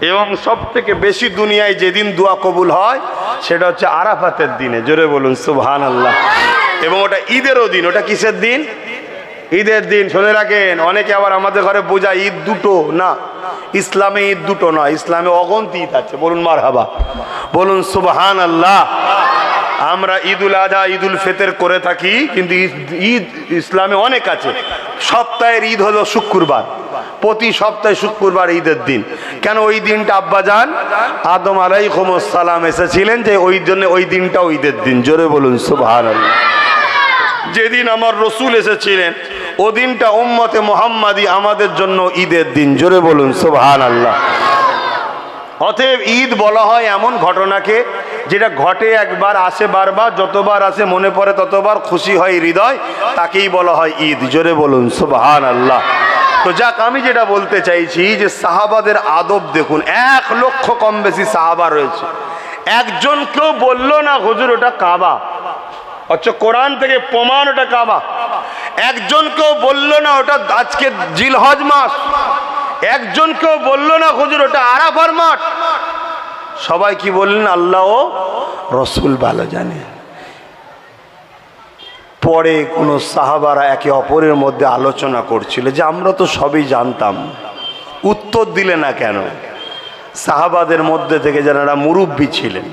এবং সব থেকে বেশি দুনিয়ায় যেদিন দোয়া কবুল হয় সেটা হচ্ছে আরাফাতের দিনে। জোরে বলুন সুবহানাল্লাহ। এবং ওটা ঈদেরও দিন। ওটা কিসের দিন? ঈদের দিন। শুনে রাখেন, অনেকে আবার আমাদের ঘরে বোঝায় ঈদ দুটো না। ইসলামে ঈদ দুটো নয়, ইসলামে অগণিত ঈদ আছে। বলুন মারহাবা, বলুন সুবহানাল্লাহ। আমরা ঈদুল আজহা, ঈদুল ফিতর করে থাকি, কিন্তু ঈদ ইসলামে অনেক আছে। সপ্তাহের ঈদ হলো শুক্রবার, প্রতি সপ্তাহে শুক্রবার ঈদের দিন। কেন ওই দিনটা আব্বাজান আদম আলাইহিস সালাম এসেছিলেন, যে ওই জন্য ওই দিনটাও ঈদের দিন। জোরে বলুন সুবহানাল্লাহ। যেদিন আমার রসুল এসেছিলেন ও দিনটা উম্মতে মুহাম্মাদি আমাদের জন্য ঈদের দিন। জোরে বলুন সুবহানাল্লাহ। অতএব ঈদ বলা হয় এমন ঘটনাকে যেটা ঘটে একবার, আসে বারবার, যতবার আসে মনে পড়ে ততবার খুশি হয় হৃদয়, তাকেই বলা হয় ঈদ। জোরে বলুন সুবহানাল্লাহ। তো যাক, আমি যেটা বলতে চাইছি যে সাহাবাদের আদব দেখুন। 1 লক্ষ কম বেশি সাহাবা রয়েছে, একজন কেউ বললো না হুজুর ওটা কাবা, অথচ কোরআন থেকে প্রমাণ ওটা কাবা। একজন কেউ বললো না ওটা আজকে জিলহজ মাস, একজন কেউ বললো না হুজুর ওটা আরাফার মাঠ। সবাই কি বললেন? আল্লাহ ও রসুল ভালো জানে। পরে কোন সাহাবারা একে অপরের মধ্যে আলোচনা করছিল যে আমরা তো সবই জানতাম, উত্তর দিলে না কেন? সাহাবাদের মধ্যে থেকে যারা মুরব্বী ছিলেন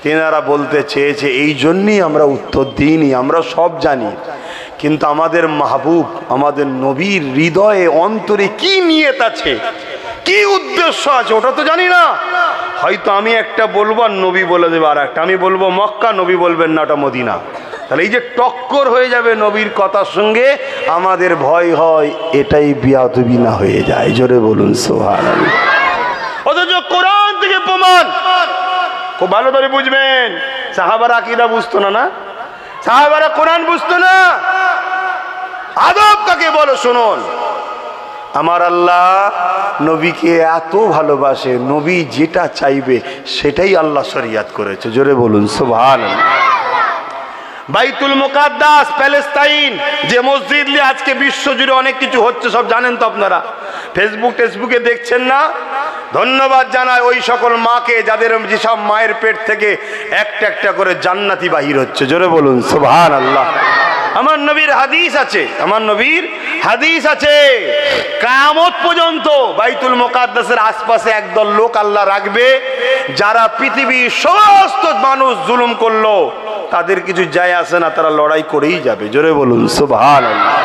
তেনারা বলতে চেয়েছে এই জন্যই আমরা উত্তর দিইনি, আমরা সব জানি, কিন্তু আমাদের মাহবুব, আমাদের নবীর হৃদয়ে অন্তরে কি নিয়ত আছে, কি উদ্দেশ্য আছে ওটা তো জানি না। হয়তো আমি একটা বলবো আর নবী বলে দেবে আর একটা, আমি বলবো মক্কা, নবী বলবেন না ওটা মদিনা। তাহলে এই যে টক্কর হয়ে যাবে নবীর কথার সঙ্গে, আমাদের ভয় হয় এটাই বিয়াদবি না হয়ে যায়। জোরে বলুন সুবহানাল্লাহ। অথচ কোরআন থেকে প্রমাণ। খুব ভালো করে বুঝবেন, সাহাবারা আকীদা বুঝতো না, না সাহাবারা কোরআন বুঝতো না। আদব কাকে বলো শুনুন। আমার আল্লাহ নবীকে এত ভালোবাসে, নবী যেটা চাইবে সেটাই আল্লাহ শরিয়াত করেছে। জোরে বলুন সুবহানাল্লাহ। বাইতুল মুকাদ্দাস প্যালেস্তাইন, যে মসজিদ নিয়ে আজকে বিশ্বজুড়ে অনেক কিছু হচ্ছে, সব জানেন তো আপনারা, ফেসবুকে দেখছেন না? ধন্যবাদ জানাই ওই সকল মাকে যাদের, যেসব মায়ের পেট থেকে একটা একটা করে জান্নাতি বাহির হচ্ছে। জোরে বলুন সুবহানাল্লাহ। আমার নবীর হাদিস আছে, আমার নবীর হাদিস আছে, কিয়ামত পর্যন্ত বাইতুল মুকাদ্দাসের আশপাশে একদল লোক আল্লাহ রাখবে, যারা পৃথিবীর সমস্ত মানুষ জুলুম করলো তাদের কিছু যায় আসে না, তারা লড়াই করেই যাবে। জোরে বলুন সুবহানাল্লাহ।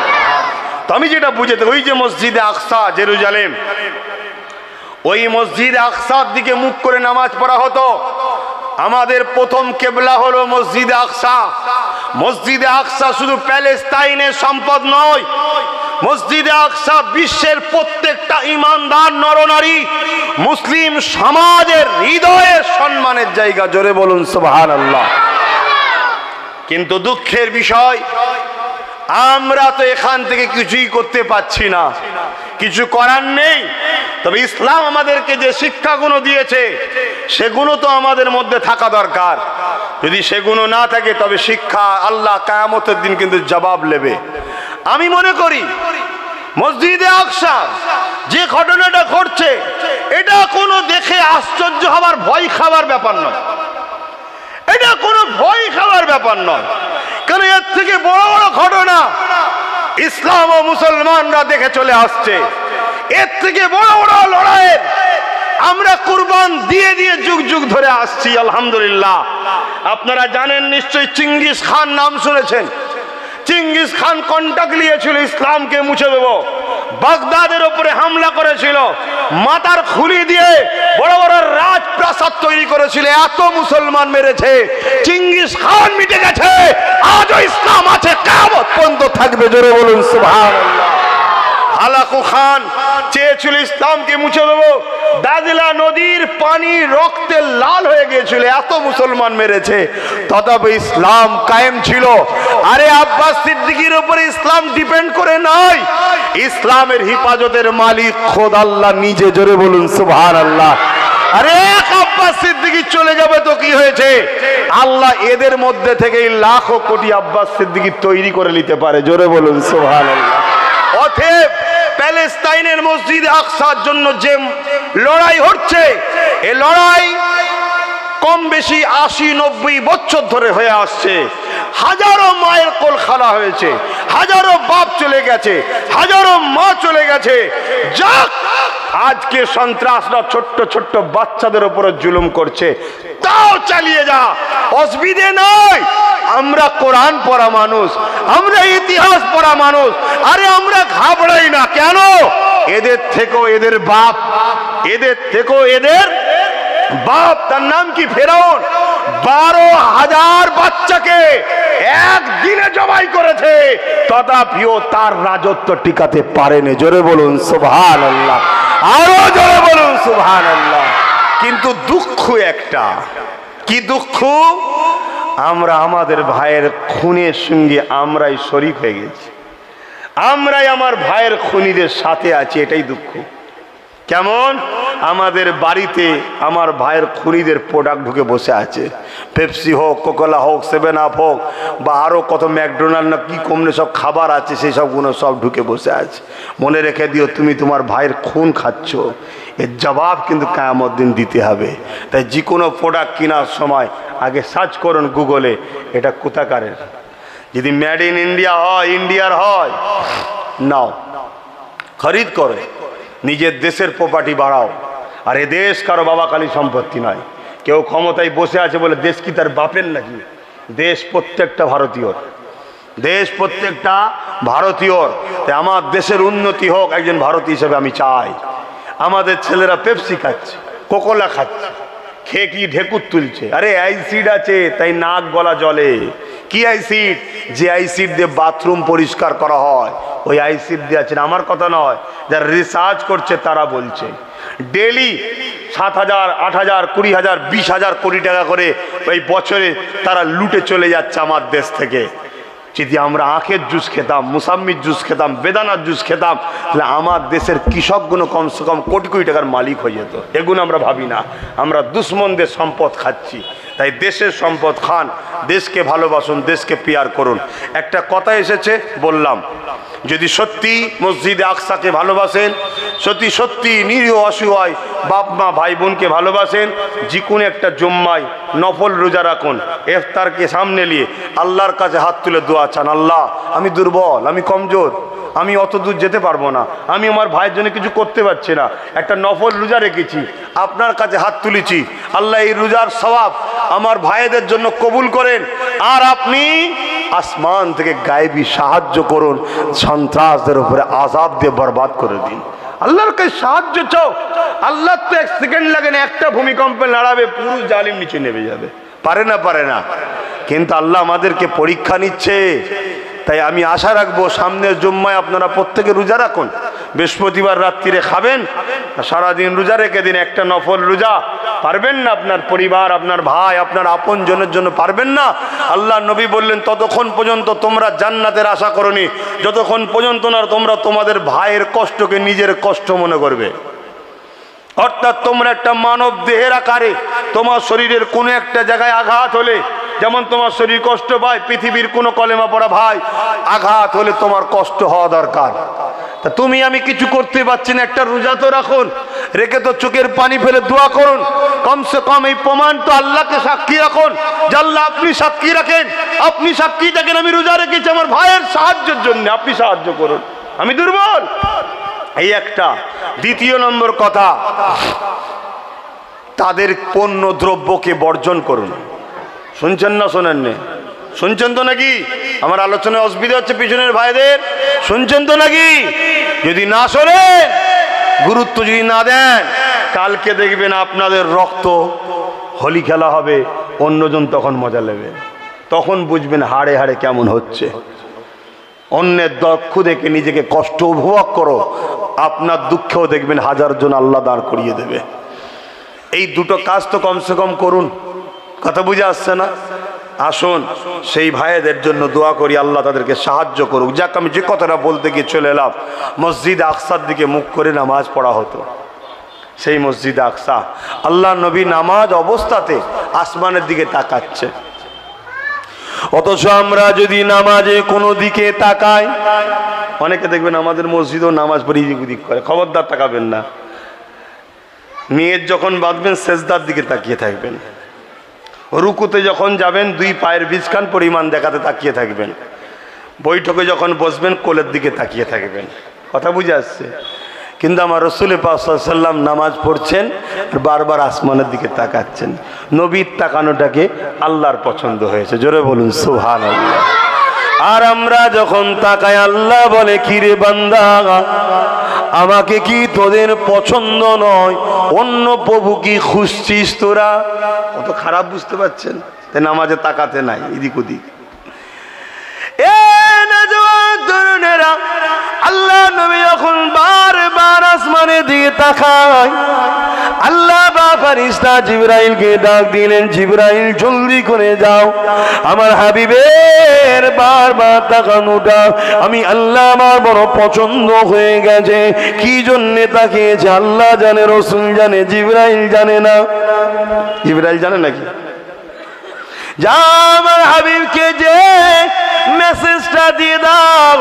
তো আমি যেটা বুঝতে, ওই যে মসজিদে আকসা জেরুজালেম, ওই মসজিদে আকসার দিকে মুখ করে নামাজ পড়া হতো। আমাদের প্রথম কেবলা হলো মসজিদে আকসা। মসজিদে আকসা শুধু প্যালেস্তাইনের সম্পদ নয়, মসজিদে আকসা বিশ্বের প্রত্যেকটা ইমানদার নরনারী মুসলিম সমাজের হৃদয়ের সম্মানের জায়গা। জোরে বলুন সুবহানাল্লাহ। কিন্তু দুঃখের বিষয়, আমরা তো এখান থেকে কিছুই করতে পাচ্ছি না, কিছু করার নেই। তবে ইসলাম আমাদেরকে যে শিক্ষাগুলো দিয়েছে সেগুলো তো আমাদের মধ্যে থাকা দরকার। যদি সেগুলো না থাকে তবে শিক্ষা আল্লাহ কিয়ামতের দিন কিন্তু জবাব নেবে। আমি মনে করি মসজিদে আকসা যে ঘটনাটা ঘটছে, এটা কোনো দেখে আশ্চর্য হবার, ভয় খাবার ব্যাপার নয়। এটা কোনো ভয় খাওয়ার ব্যাপার নয়, কারণ এর থেকে বড় বড় ঘটনা ইসলাম ও মুসলমানরা দেখে চলে আসছে। এর থেকে বড় বড় লড়াইয়ের আমরা কুরবান দিয়ে দিয়ে যুগ যুগ ধরে আসছি, আলহামদুলিল্লাহ। আপনারা জানেন নিশ্চয়ই, চিঙ্গিস খান নাম শুনেছেন। চিঙ্গিস খান কন্টাক্ট নিয়েছিল ইসলামকে মুছে দেব, বাগদাদের উপরে হামলা করেছিল, মাথার খুলি দিয়ে বড় বড় রাজপ্রাসাদ তৈরি করেছিল, এত মুসলমান মেরেছে। চিঙ্গিস খান মিটে গেছে, আজও ইসলাম আছে, কিয়ামত পর্যন্ত থাকবে। জোরে বলুন সুবহানাল্লাহ। হালাকু খান চেয়েছিল ইসলামকে মুছে দেব, দাজলা নদীর পানি রক্তে লাল হয়ে গিয়েছিল, এত মুসলমান মেরেছে, তথাপি ইসলাম কায়েম ছিল। আরে আব্বাস সিদ্দিকীর উপরে ইসলাম ডিপেন্ড করে নয়, ইসলামের হিফাজতের মালিক খোদ আল্লাহ নিজে। জোরে বলুন সুবহানাল্লাহ। আরে এক আব্বাস সিদ্দিকী চলে যাবে তো কি হয়েছে, আল্লাহ এদের মধ্যে থেকেই লাখো কোটি আব্বাস সিদ্দিকী তৈরি করে নিতে পারে। জোরে বলুন সুবহানাল্লাহ। অতএব প্যালেস্তাইনের মসজিদে আকসার জন্য যে লড়াই হচ্ছে। এ লড়াই কম বেশি 80-90 বছর ধরে হয়ে আসছে। হাজারো মায়ের কোল খালা হয়েছে, হাজারো বাপ চলে গেছে, হাজারো মা চলে গেছে। যাক, আজকে সন্ত্রাসরা ছোট্ট ছোট্ট বাচ্চাদের উপরে জুলুম করছে, তাও চালিয়ে যা, অসুবিধে নয়। আমরা কোরআন পড়া মানুষ, আমরা ইতিহাস পড়া মানুষ, আরে আমরা ঘাবড়াই না কেন? এদের থেকেও এদের বাপ, এদের থেকেও এদের বাপ, তার নাম কি? ফেরাউন। 12,000 বাচ্চাকে একদিনে জবাই করেছে, তথাপিও তার রাজত্ব টিকাতে পারেনি। জোরে বলুন সুবহানাল্লাহ, আরো জোরে বলুন সুবহানাল্লাহ। কিন্তু দুঃখ একটা, কি দুঃখ? আমরা আমাদের ভাইয়ের খুনের সঙ্গে আমরাই শরীক হয়ে গেছি, আমরাই আমার ভাইয়ের খুনিদের সাথে আছি, এটাই দুঃখ। কেমন? আমাদের বাড়িতে আমার ভাইয়ের খুনিদের প্রোডাক্ট ঢুকে বসে আছে, পেপসি হোক, কোকোলা হোক, 7 আপ হোক, বা আরও কত ম্যাকডোনাল্ড না কি কমনে সব খাবার আছে, সেই সবগুলো সব ঢুকে বসে আছে। মনে রেখে দিও, তুমি তোমার ভাইয়ের খুন খাচ্ছ, এর জবাব কিন্তু কিয়ামত দিন দিতে হবে। তাই যে কোনো প্রোডাক্ট কেনার সময় আগে সার্চ করুন গুগলে, এটা কোথাকারের। যদি মেড ইন ইন্ডিয়া হয়, ইন্ডিয়ার হয়, নাও, খরিদ করে, নিজের দেশের প্রপার্টি বাড়াও। আর এ দেশ কারো বাবা কালী সম্পত্তি নয়। কেউ ক্ষমতায় বসে আছে বলে দেশ কি তার বাপের নাকি? দেশ প্রত্যেকটা ভারতীয়র, দেশ প্রত্যেকটা ভারতীয়র। তাই আমার দেশের উন্নতি হোক, একজন ভারতীয় হিসেবে আমি চাই। আমাদের ছেলেরা পেপসি খাচ্ছে, কোকোলা খাচ্ছে, খেয়ে কি ঢেকুর তুলছে। আরে অ্যাসিড আছে, তাই নাক গলা জলে। কি অ্যাসিড? যে অ্যাসিড দিয়ে বাথরুম পরিষ্কার করা হয়, ওই অ্যাসিড দিয়ে আছে। আমার কথা নয়, যারা রিসার্চ করছে তারা বলছে। ডেলি 7,000, 8,000, 20,000, 20,000 কোটি টাকা করে ওই বছরে তারা লুটে চলে যাচ্ছে আমার দেশ থেকে। যদি আমরা আখের জুস খেতাম, মুসাম্মির জুস খেতাম, বেদানার জুস খেতাম, তাহলে আমার দেশের কৃষকগুলো কমসে কম কোটি কোটি টাকার মালিক হয়ে যেত। এগুলো আমরা ভাবি না, আমরা দুশ্মনদের সম্পদ খাচ্ছি। তাই দেশের সম্পদ খান, দেশকে ভালোবাসুন, দেশকে পিয়ার করুন। একটা কথা এসেছে, বললাম, যদি সত্যি মসজিদে আকসাকে ভালোবাসেন, সত্যি সত্যি নিরীহ অসহায় বাপ মা ভাই বোনকে ভালোবাসেন, যে কোনো একটা জুম্মায় নফল রোজা রাখুন, ইফতারকে সামনে নিয়ে আল্লাহর কাছে হাত তুলে দোয়া চান, আল্লাহ আমি দুর্বল, আমি কমজোর, আমি অত দূর যেতে পারবো না, আমি আমার ভাইয়ের জন্য কিছু করতে পারছি না, একটা নফল রোজা রেখেছি, আপনার কাছে হাত তুলেছি, আল্লাহ এই রোজার সওয়াব আমার ভাইদের জন্য কবুল করেন। আর আপনি আসমান থেকে গায়েবী সাহায্য করুন, সন্ত্রাসদের উপরে আযাব দিয়ে বরবাদ করে দিন। আল্লাহর কাছে সাহায্য চাও, আল্লাহ তো 1 সেকেন্ড লাগে না, একটা ভূমিকম্পে নাড়াবে, পুরো জালিম নিচে নেমে যাবে। পারে না? পারে না। কিন্তু আল্লাহ আমাদেরকে পরীক্ষা নিচ্ছে। তাই আমি আশা রাখবো সামনের জুম্মায় আপনারা প্রত্যেকে রোজা রাখুন, বৃহস্পতিবার রাত্রিরে খাবেন, সারাদিন রোজা রেখে দিন, একটা নফল রোজা। পারবেন না? আপনার পরিবার, আপনার ভাই, আপনার আপন জনের জন্য পারবেন না? আল্লাহ নবী বললেন, ততক্ষণ পর্যন্ত তোমরা জান্নাতের আশা করনি যতক্ষণ পর্যন্ত না তোমরা তোমাদের ভাইয়ের কষ্টকে নিজের কষ্ট মনে করবে। অর্থাৎ তোমরা একটা মানব দেহের আকারে তোমার শরীরের কোনো একটা জায়গায় আঘাত হলে, যেমন তোমার শরীর কষ্ট পায়, পৃথিবীর কোনো কলেমা পড়া ভাই আঘাত হলে তোমার কষ্ট হওয়া দরকার। তা তুমি আমি কিছু করতে পারছি না, একটা রোজা তো রাখুন, রেখে তো চোখের পানি ফেলে দোয়া করুন, কমসে কম এই প্রমাণ তো আল্লাহকে সাক্ষী রাখুন যে আল্লাহ আপনি সাক্ষী রাখেন, আপনি সাক্ষী থাকেন আমি রোজা রেখেছি আমার ভাইয়ের সাহায্যের জন্য, আপনি সাহায্য করুন, আমি দুর্বল। এই একটা। দ্বিতীয় নম্বর কথা, তাদের পণ্য দ্রব্যকে বর্জন করুন। শুনছেন না? শোনেন না? শুনছেন তো নাকি? আমার আলোচনায় অসুবিধা হচ্ছে পিছনের ভাইদের? শুনছেন তো নাকি? যদি না শোনেন, গুরুত্ব যদি না দেন, কালকে দেখবেন আপনাদের রক্ত হোলি খেলা হবে, অন্যজন তখন মজা নেবে, তখন বুঝবেন হাড়ে হাড়ে কেমন হচ্ছে। অন্যের দুঃখ দেখে নিজেকে কষ্ট উপভোগ করো, আপনার দুঃখেও দেখবেন 1000 জন আল্লাহ দাঁড় করিয়ে দেবে। এই দুটো কাজ তো কমসে কম করুন। কথা বুঝে আসছে না? আসুন সেই ভাইদের জন্য দোয়া করি, আল্লাহ তাদেরকে সাহায্য করুক। যাক, আমি যে কথাটা বলতে গিয়ে চলে এলাম, মসজিদ আকসার দিকে মুখ করে নামাজ পড়া হতো। সেই মসজিদ আকসা, আল্লাহ নবী নামাজ অবস্থাতে আসমানের দিকে তাকাচ্ছে, অথচ আমরা যদি নামাজে কোনো দিকে তাকাই, অনেকে দেখবেন আমাদের মসজিদেও নামাজ পড়ে এদিক ওদিক করে, খবরদার তাকাবেন না। নিয়ত যখন বাঁধবেন সেজদার দিকে তাকিয়ে থাকবেন, রুকুতে যখন যাবেন দুই পায়ের বীজখান পরিমাণ দেখাতে তাকিয়ে থাকবেন, বৈঠকে যখন বসবেন কোলের দিকে তাকিয়ে থাকবেন। কথা বুঝে আসছে? কিন্তু আমার রসুল পাক সাল্লাল্লাহু আলাইহি ওয়াসাল্লাম নামাজ পড়ছেন আর বারবার আসমানের দিকে তাকাচ্ছেন। নবীর তাকানোটাকে আল্লাহর পছন্দ হয়েছে, জোরে বলুন সুবহানাল্লাহ। আর আমরা যখন তাকাই আল্লাহ বলে, কিরে বান্দা, আমাকে কি তোদের পছন্দ নয়? অন্য প্রভু কি খুঁজছিস তোরা? কত খারাপ বুঝতে পারছেন? তাই নামাজে তাকাতে নাই এদিক ওদিক। আল্লাহ নবী যখন বারবার আসমানের দিকে তাকায়, আল্লাহ বা ফেরেশতা জিবরাইলকে ডাক দিলেন, জিবরাইল জলদি করে যাও, আমার হাবিবের বারবার তাকানোটা আমি আল্লাহ আমার বড় পছন্দ হয়ে গেছে। কি জন্যে তাকিয়েছে আল্লাহ জানে, রসুল জানে, জিবরাইল জানে না। জিবরাইল জানে নাকি? যা আমার হাবিবকে যে মেসেজটা দিয়ে দাও,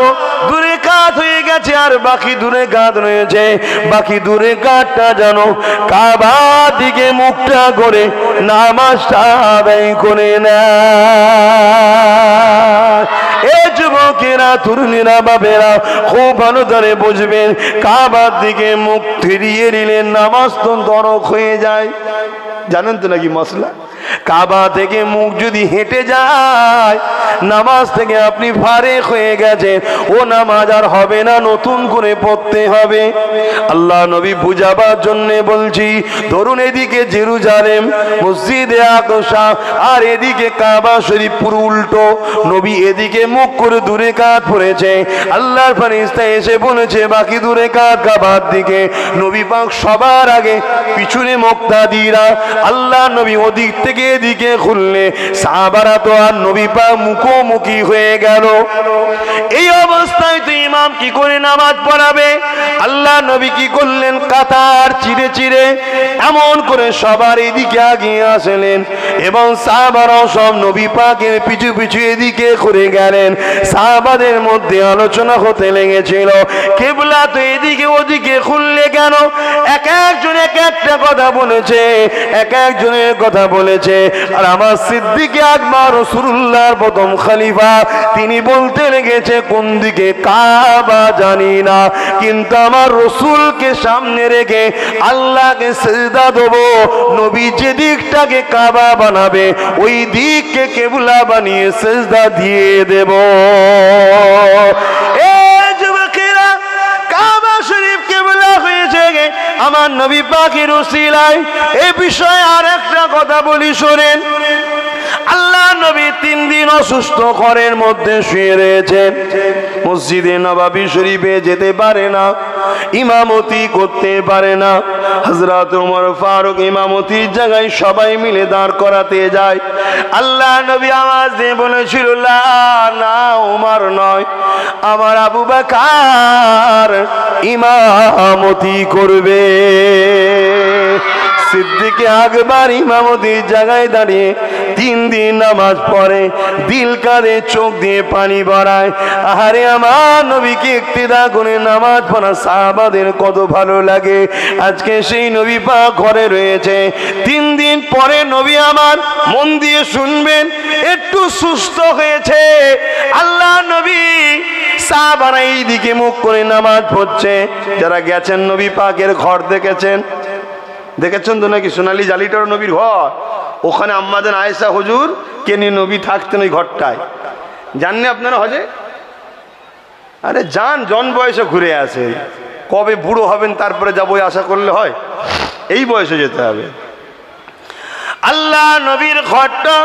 দূরে কাজ হয়ে গেছে আর বাকি দূরে কাজ রয়েছে, বাকি দূরে কাজটা জানো কাবা দিকে মুখটা করে নামাজটা আদায় করে না। এ যুবকেরা, তরুণীরা, বাবেরা খুব ভালো ধরে বুঝবেন, কাবার দিকে মুখ ফিরিয়ে নিলে নামাজ তো দরক হয়ে যায়। জানেন তো নাকি মশলা? কাবা থেকে মুখ যদি হেঁটে যায়, নামাজ থেকে আপনি ফারেক হয়ে গেছেন, ও নামাজ আর হবে না, নতুন করে পড়তে হবে। আল্লাহ নবী বুঝাবার জন্য বলছি, ধরুন এদিকে জেরুজালেম মসজিদে আকসা আর এদিকে কাবা শরীফ পুরো উল্টো, নবী এদিকে মুখ করে দূরে কাত পড়েছে, আল্লাহর ফেরেশতা এসে বলেছে বাকি দূরে কাত কাবার দিকে। নবী পাক সবার আগে পিছনে মুক্তাদিরা, আল্লাহ নবী ওদিক থেকে এদিকে খুললে সাহাবারা তো আর নবী পাক মুখোমুখি হয়ে গেল। এই অবস্থায় তো ইমাম কি করে নামাজ পড়াবে? আল্লাহ নবী কি করলেন? কাতার চিরে চিরে এমন করে সবার এদিকে আগিয়ে আসলেন এবং সাহাবারাও সব নবী পাকের পিছু পিছু এদিকে ঘুরে গেলেন। সাহাবাদের মধ্যে আলোচনা হতে লেগেছিল, কিবলা তো এদিকে ওদিকে খুললে কেন? এক একজন এক একটা কথা বলেছে, এক একজনের কথা বলেছে। আর আমার সিদ্দিকে আকবর রাসূলুল্লাহর প্রথম খলিফা, তিনি বলতে লেগেছে কোন দিকে কাবা জানি না, কিন্তু আমার রসুলকে সামনে রেখে আল্লাহকে সিজদা দেব, নবী যে দিকটাকে কাবা বানাবে ওই দিককে কিবলা বানিয়ে সিজদা দিয়ে দেব। আমার নবী পাকের উসিলায় এই বিষয়ে আর একটা কথা বলি শোনেন। আল্লাহ নবী 3 দিন অসুস্থ ঘরের মধ্যে শুয়ে রয়েছেন, মসজিদে নববী শরীফে যেতে পারে না, ইমামতি করতে পারে না। হযরত ওমর ফারুক ইমামতির জায়গায় সবাই মিলে দাঁড় করাতে যায়। আল্লাহ নবী আওয়াজ দিয়ে বলেছিল, না ওমর নয়, আমার আবু বকর ইমামতি করবে। সিদ্দিকে আকবর ইমামতির জায়গায় দাঁড়িয়ে 3 দিন নামাজ পড়ে, দিল কাঁদে, চোখ দিয়ে পানি ভরায়। আহারে আমার নবীকে ইক্তিদা করে নামাজ পড়া সাহাবাদের কত ভালো লাগে। আজকে সেই নবী পাক ঘরে রয়েছে, 3 দিন পরে নবী আমার, মন দিয়ে শুনবেন, একটু সুস্থ হয়েছে। আল্লাহ নবী সাহাবারা এই দিকে মুখ করে নামাজ পড়ছে। যারা গেছেন নবী পাকের ঘর দেখেছেন, দেখেছেন তো নাকি? সোনালী জালিটার নবীর ঘর, ওখানে আম্মাজান আয়েশা হুজুর কে নিয়ে নবী থাকতেন ওই ঘরটায়। জাননি আপনারা হজে? আরে যান, জন বয়সে ঘুরে আসে। কবে বুড়ো হবেন তারপরে যাবো আশা করলে হয়? এই বয়সে যেতে হবে। আল্লাহ নবীর ঘরটা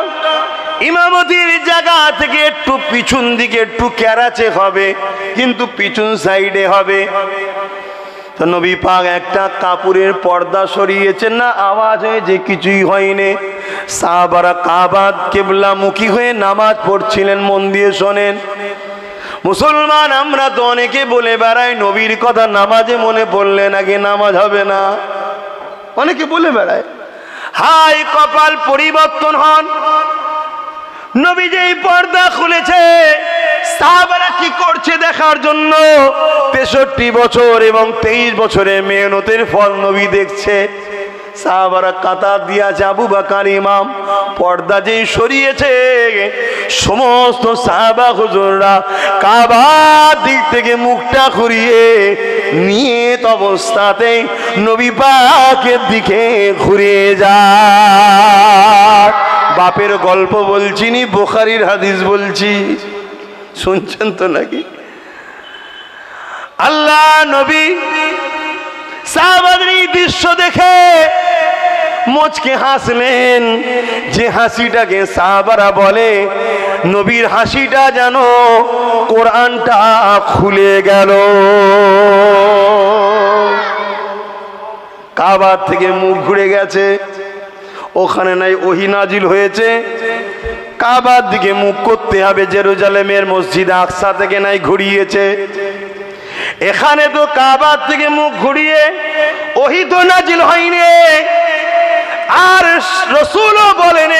ইমামতির জায়গা থেকে একটু পিছন দিকে, একটু ক্যারাচে হবে, কিন্তু পিছন সাইডে হবে। তো নবী পাক একটা কাপড়ের পর্দা সরিয়েছেন না, আওয়াজ হয়েছে, কিছুই হয়নি। সাহাবারা কাবার কিবলামুখী হয়ে নামাজ পড়ছিলেন। মন দিয়ে শোনেন মুসলমান, আমরা তো অনেকে বলে বেড়াই নবীর কথা, নামাজে মনে পড়লে নাকি নামাজ হবে না, অনেকে বলে বেড়ায়। হাই কপাল পরিবর্তন হন। নবী যেই পর্দা খুলেছে, সাহাবারা কি করছে দেখার জন্য 63 বছর এবং 23 বছরের মেহনতের ফল নবী দেখছে। সাহাবারা কাতার দিয়ে আছে, আবু বকর ইমাম। পর্দা যেই সরিয়েছে, সমস্ত সাহাবা হুজুররা কাবার দিক থেকে মুখটা ঘুরিয়ে নিয়ত অবস্থাতে নবী পাকের দিকে ঘুরে যায়। বাপের গল্প বলছি নি, বুখারীর হাদিস বলছি, শুনছেন তো নাকি? আল্লাহ নবী সাহাবাদের এই দৃশ্য দেখে মুচকে হাসলেন, যে হাসিটাকে সাহাবারা বলে নবীর হাসিটা যেন কোরআনটা খুলে গেল। কাবার থেকে মুখ ঘুরে গেছে, ওখানে নাই ওহী নাজিল হয়েছে, কাবার দিকে মুখ করতে হবে। জেরুজালেমের মসজিদ আকসা থেকে নাই ঘুরিয়েছে, এখানে তো কাবার থেকে মুখ ঘুরিয়ে ওহী তো নাজিল হয়নি। আর রাসূলও বলেন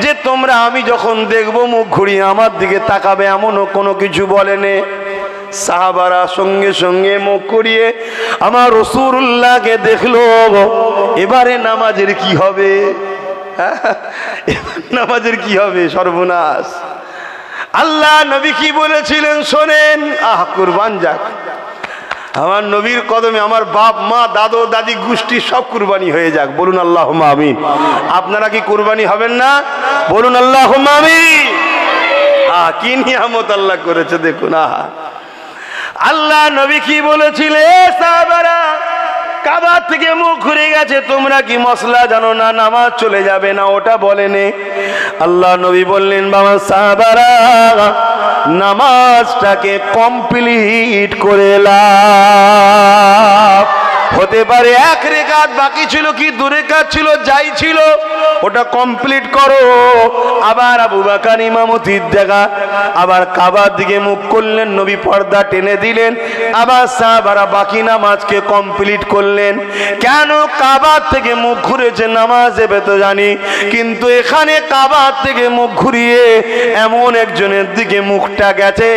যে তোমরা আমি যখন দেখবো মুখ ঘুরিয়ে আমার দিকে তাকাবে, এমনও কোনো কিছু বলেনি। সাহাবারা সঙ্গে সঙ্গে মুখ ঘুরিয়ে আমার রাসূলুল্লাহকে দেখলো। এবারে নামাজের কি হবে? নামাজের কি হবে? সর্বনাশ। আল্লাহ নবী কি বলেছিলেন শোনেন, কুরবান যাক আমার নবীর কদমে, আমার বাপ মা দাদু দাদি গোষ্ঠী সব কুরবানি হয়ে যাক। বলুন আল্লাহুম্মা আমিন। আপনারা কি কুরবানি হবেন না? বলুন আল্লাহুম্মা আমিন। কি নিয়ামত আল্লাহ করেছে দেখুন। আল্লাহ নবী কি বলেছিলেন, সাহাবারা কাবা থেকে মুখ ঘুরে গেছে, তোমরা কি মশলা জানো না, নামাজ চলে যাবে না, ওটা বলেনি। আল্লাহ নবী বললেন, বাবা সাহাবারা নামাজটাকে কমপ্লিট করে লাও। হতে পারে এক রেকাত বাকি ছিল কি দু রেকাত ছিল, যাই ছিল ওটা কমপ্লিট করো। আবার আবু বকর ইমামতির জায়গা, আবার কাবার দিকে মুখ করলেন, নবী পর্দা টেনে দিলেন, আবার সাহাবারা বাকি নামাজকে কমপ্লিট করলেন। কেন কাবার থেকে মুখ ঘুরেছে নামাজ দেবে তো জানি, কিন্তু এখানে কাবার থেকে মুখ ঘুরিয়ে এমন একজনের দিকে মুখটা গেছে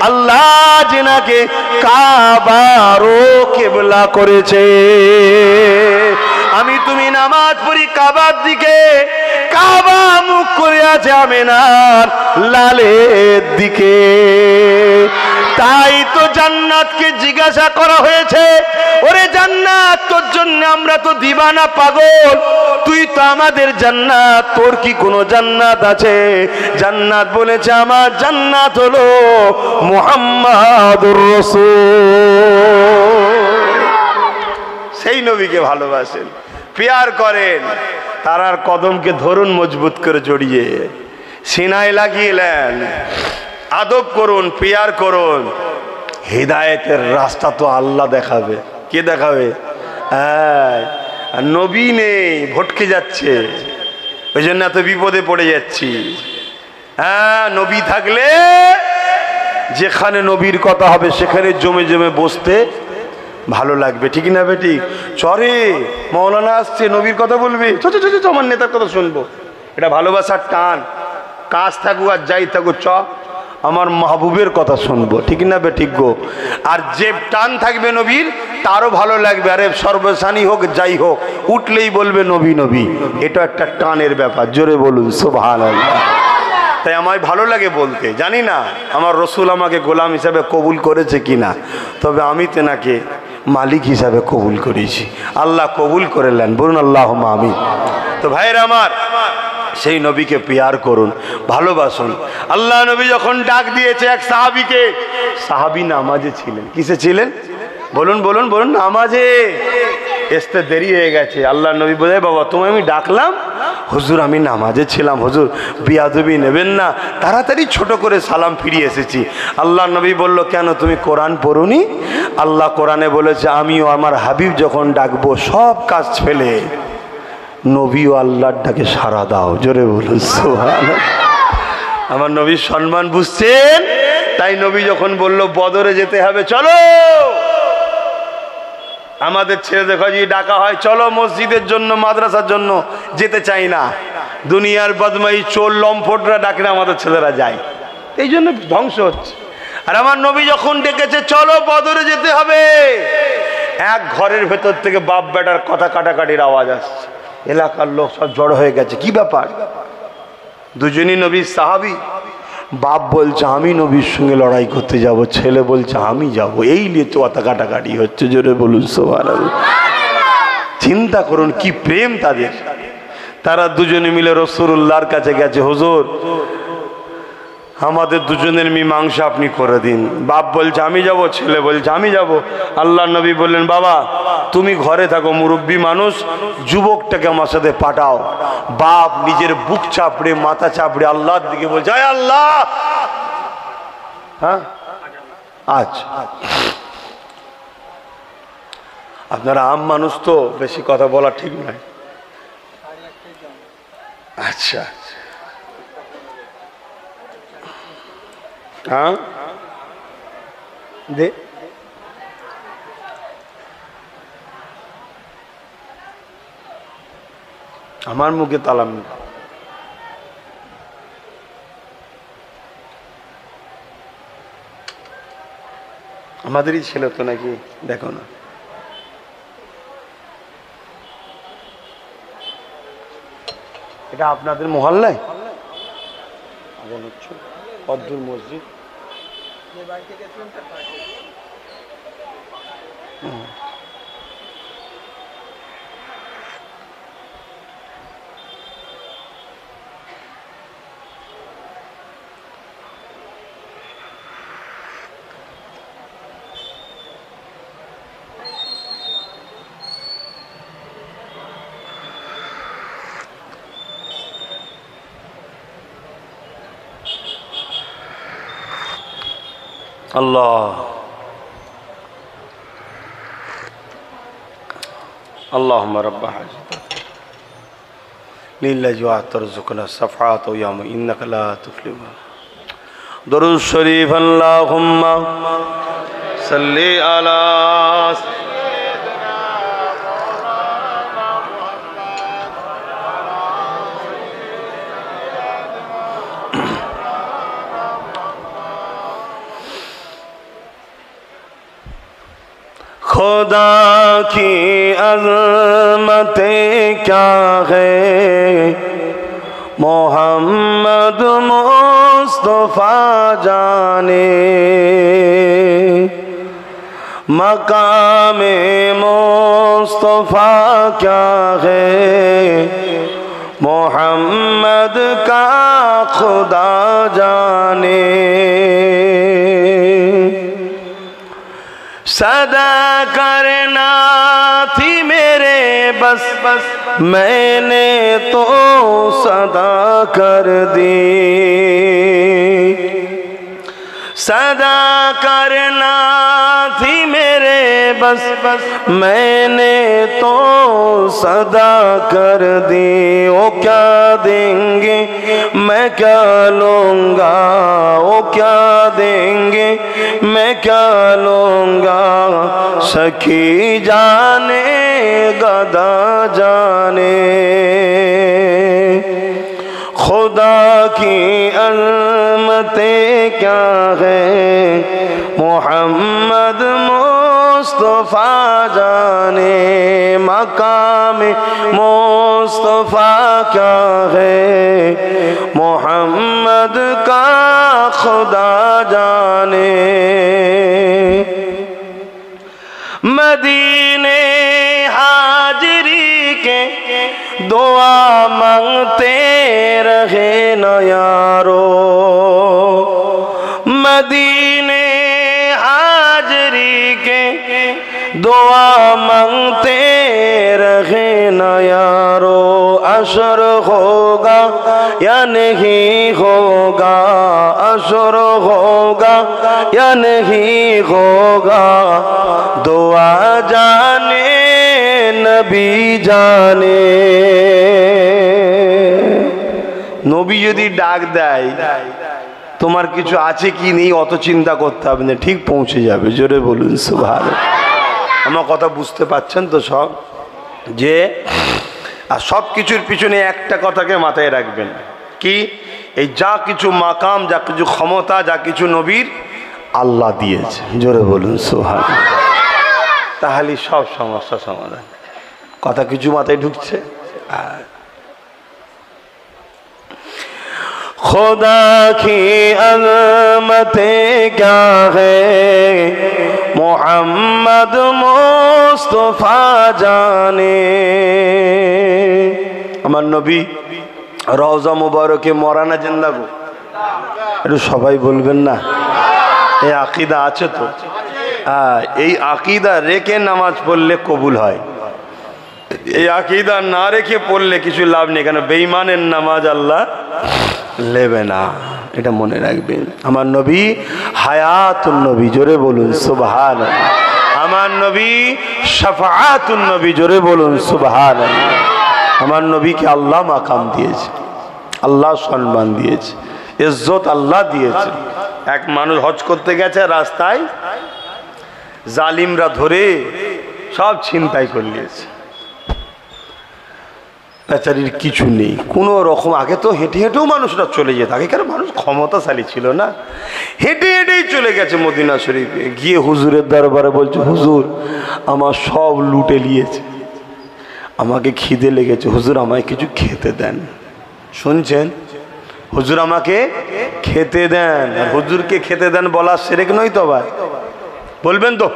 আল্লাহ যেনাকে কাবারও কিবলা করেছে। আমি তুমি নামাজ পড়ি কাবার দিকে, কাবা মুখ করে আছে আমিনার লালের দিকে। তাই তো জান্নাতকে জিজ্ঞাসা করা হয়েছে, ওরে জান্নাত তোর জন্য আমরা তো দিবানা পাগল, তুই তো আমাদের জান্নাত, তোর কি কোনো জান্নাত আছে? জান্নাত বলেছে আমার জান্নাত হলো মুহাম্মাদুর রাসূল। সেই নবীকে ভালোবাসেন, প্যার করেন, তার কদমকে ধরুন মজবুত করে জড়িয়ে, সিনায় লাগিয়েলেন, আদব করুন, প্যার করুন। হিদায়েতের রাস্তা তো আল্লাহ দেখাবে। কে দেখাবে? নবী নেই, ভটকে যাচ্ছে, ওই জন্য এত বিপদে পড়ে যাচ্ছি। নবী থাকলে যেখানে নবীর কথা হবে সেখানে জমে জমে বসতে ভালো লাগবে, ঠিক না বেটি? চরে মৌলানা আসছে, নবীর কথা বলবে, আমার নেতার কথা শুনবো, এটা ভালোবাসার টান। কাজ থাকুক আর যাই থাকুক, আমার মাহবুবের কথা শুনবো, ঠিক না বে? ঠিক গো। আর যে টান থাকবে নবীর, তারও ভালো লাগবে। আরে সর্বসানী হোক যাই হোক, উঠলেই বলবে নবী নবী, এটা একটা টানের ব্যাপার। জোরে বলুন সুবহানাল্লাহ। তাই আমায় ভালো লাগে বলতে, জানি না আমার রসুল আমাকে গোলাম হিসাবে কবুল করেছে কিনা, তবে আমি তেনাকে মালিক হিসাবে কবুল করেছি। আল্লাহ কবুল করে নেন, বলুন আল্লাহুম্মা আমিন। তো ভাইয়ের আমার, সেই নবীকে প্যার করুন, ভালোবাসুন। আল্লাহ নবী যখন ডাক দিয়েছে এক সাহাবীকে, সাহাবী নামাজে ছিলেন। কিসে ছিলেন? বলুন বলুন বলুন। নামাজে। আসতে দেরি হয়ে গেছে। আল্লাহ নবী বলে, বাবা তোমায় আমি ডাকলাম? হুজুর আমি নামাজে ছিলাম, হুজুর বিয়াদবি নেবেন না। তাড়াতাড়ি ছোট করে সালাম ফিরিয়ে এসেছি। আল্লাহ নবী বলল, কেন তুমি কোরআন পড়োনি? আল্লাহ কোরআনে বলেছে, আমিও আমার হাবিব যখন ডাকবো সব কাজ ফেলে নবী ও আল্লাহর ডাকে সাড়া দাও। জোরে বলুন সুবহানাল্লাহ। আমার নবীর সম্মান বুঝছেন? তাই নবী যখন বলল বদরে যেতে হবে, চলো। আমাদের ছেলেদের কাছে ডাকা হয়, চলো মসজিদের জন্য, মাদ্রাসার জন্য, যেতে চাই না। দুনিয়ার বদমাই চোর লম্পটরা ডাকলে আমাদের ছেলেরা যায়, এই জন্য ধ্বংস হচ্ছে। আর আমার নবী যখন ডেকেছে, চলো বদরে যেতে হবে, এক ঘরের ভেতর থেকে বাপ বেটার কথা কাটাকাটির আওয়াজ আসছে, এলাকার লোক সব জড়ো হয়ে গেছে। কি ব্যাপার? দুজনই নবীর সাহাবী। বাপ বলছে আমি নবীর সঙ্গে লড়াই করতে যাব, ছেলে বলছে আমি যাব। এই নিয়ে তো কথা কাটাকাটি হচ্ছে। জোরে বলুন সুবহানাল্লাহ। চিন্তা করুন কি প্রেম তাদের। তারা দুজনে মিলে রাসূলুল্লাহর কাছে গেছে, হুজুর আমাদের দুজনের মীমাংসা আপনি করে দিন। বাপ বলছে আমি যাব, ছেলে বলছে আমি যাব। আল্লাহ নবী বললেন বাবা তুমি ঘরে থাকো, মুরব্বী মানুষ, যুবকটাকে আমার সাথে পাঠাও। বাপ নিজের বুক চাপড়ে মাথা চাপড়ে আল্লাহর দিকে বলছে আয় আল্লাহ। হ্যাঁ আচ্ছা, আপনারা আম মানুষ তো বেশি কথা বলা ঠিক নয়। আচ্ছা হ্যাঁ দে আমার মুখে তালাম। আমাদেরই ছিল তো নাকি? দেখো না, এটা আপনাদের মহল্লায় অদ্দুর মসজিদ। আল্লাহ আল্লাহুম্মা রাব্বা হাজিত লিল্লাহি ওয়া তারযুকনা সাফাত ওয়া ইয়াম ইন্নাকা লা তুফলিহু। দরুদ শরীফ। আল্লাহুম্মা সাল্লি আলা खुदा की अज़मतें क्या है, मोहम्मद मुस्तफ़ा जाने। मकामे मुस्तफ़ा क्या है, मोहम्मद का खुदा जाने। सदा करना थी मेरे बस मैंने तो सदा कर दी। सदा करना थी मेरे बस मैंने तो सदा कर दी। वो क्या देंगे मैं क्या लूँगा, वो क्या देंगे मैं क्या लूँगा। सखी जाने गदा जाने। खुदा की अज़मतें क्या है, मोहम्मद मुस्तफ़ा जाने। मकाम मुस्तफ़ा क्या है, मोहम्मद का खुदा जाने। मदीने हाजिरी के दुआ मांगते रहे न यारो। मदीने हाजिरी के दुआ मांगते रहे न यारो। अशर होगा या नहीं होगा, अशर होगा या नहीं होगा। दुआ जाने नबी जाने। নবী যদি ডাক দেয় তোমার কিছু আছে কি নেই অত চিন্তা করতে হবে না, ঠিক পৌঁছে যাবে। জোরে বলুন সুবহানাল্লাহ। আমার কথা বুঝতে পারছেন তো সব? যে আর সব কিছুর পিছনে একটা কথাকে মাথায় রাখবেন, কি এই যা কিছু মাকাম, যা কিছু ক্ষমতা, যা কিছু নবীর আল্লাহ দিয়েছে। জোরে বলুন সুবহানাল্লাহ। তাহলে সব সমস্যা সমাধান। কথা কিছু মাথায় ঢুকছে? खुदा की अज़मतें क्या है मोहम्मद मुस्तफा जाने। আমার নবী রওজা মুবারকে মরানা জিন্দা গো, একটু সবাই বলবেন না? এই আকীদা আছে তো? এই আকীদা রেখে নামাজ পড়লে কবুল হয়, এই আকীদা না রেখে পড়লে কিছু লাভ নেই, কেন বেঈমানের নামাজ আল্লাহ নেবে না, এটা মনে রাখবেন। আমার নবী হায়াতুন নবী, জোরে বলুন সুবহানাল্লাহ। আমার নবী শাফাআতুন নবী, জোরে বলুন সুবহানাল্লাহ। আমার নবীকে আল্লাহ মাকাম দিয়েছে, আল্লাহ সম্মান দিয়েছে, ইজ্জত আল্লাহ দিয়েছে। এক মানুষ হজ করতে গেছে, রাস্তায় জালিমরা ধরে সব ছিনতাই করে নিয়েছে, বেচারির কিছু নেই কোনো রকম। আগে তো হেঁটে হেঁটেও মানুষরা চলে যেত, আগেকার মানুষ ক্ষমতাশালী ছিল না, হেঁটে হেঁটেই চলে গেছে মদিনা শরীফে। গিয়ে হুজুরের দরবারে বলছে, হুজুর আমার সব লুটে নিয়েছে, আমাকে খিদে লেগেছে, হুজুর আমায় কিছু খেতে দেন। শুনছেন? হুজুর আমাকে খেতে দেন। আর হুজুরকে খেতে দেন বলা সেরেক নয় তো ভাই, বলবেন তো?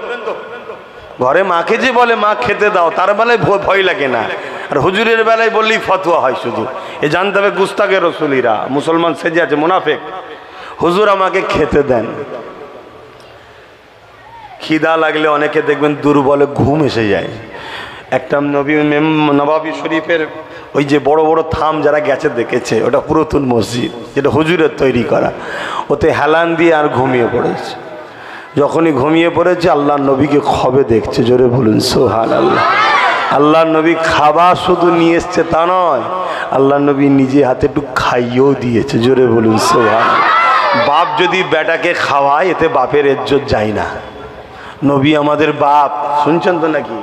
ঘরে মাকে যে বলে মা খেতে দাও, তার বেলায় ভয় লাগে না, আর হুজুরের বেলায় বললেই ফতোয়া হয় শুধু। এ জানতে হবে গুস্তাকে রসুলিরা মুসলমান সেজে আছে, মুনাফেক। হুজুর আমাকে খেতে দেন। খিদা লাগলে অনেকে দেখবেন দুর্বলে ঘুম এসে যায়। একটা নবাবী শরীফের ওই যে বড় বড় থাম যারা গেছে দেখেছে, ওটা পুরাতন মসজিদ, যেটা হুজুরের তৈরি করা, ওতে হেলান দিয়ে আর ঘুমিয়ে পড়েছে। যখনই ঘুমিয়ে পড়েছে আল্লাহ নবীকে খবে দেখছে, জোরে বলুন সুবহানাল্লাহ। আল্লাহ নবী খাবার শুধু নিয়ে এসছে তা নয়, আল্লাহ নবী নিজে হাতে একটু খাইয়েও দিয়েছে, জোরে বলুন সুবহানাল্লাহ। বাপ যদি বেটাকে খাওয়ায় এতে বাপের ইজ্জত যায় না। নবী আমাদের বাপ, শুনছেন তো নাকি?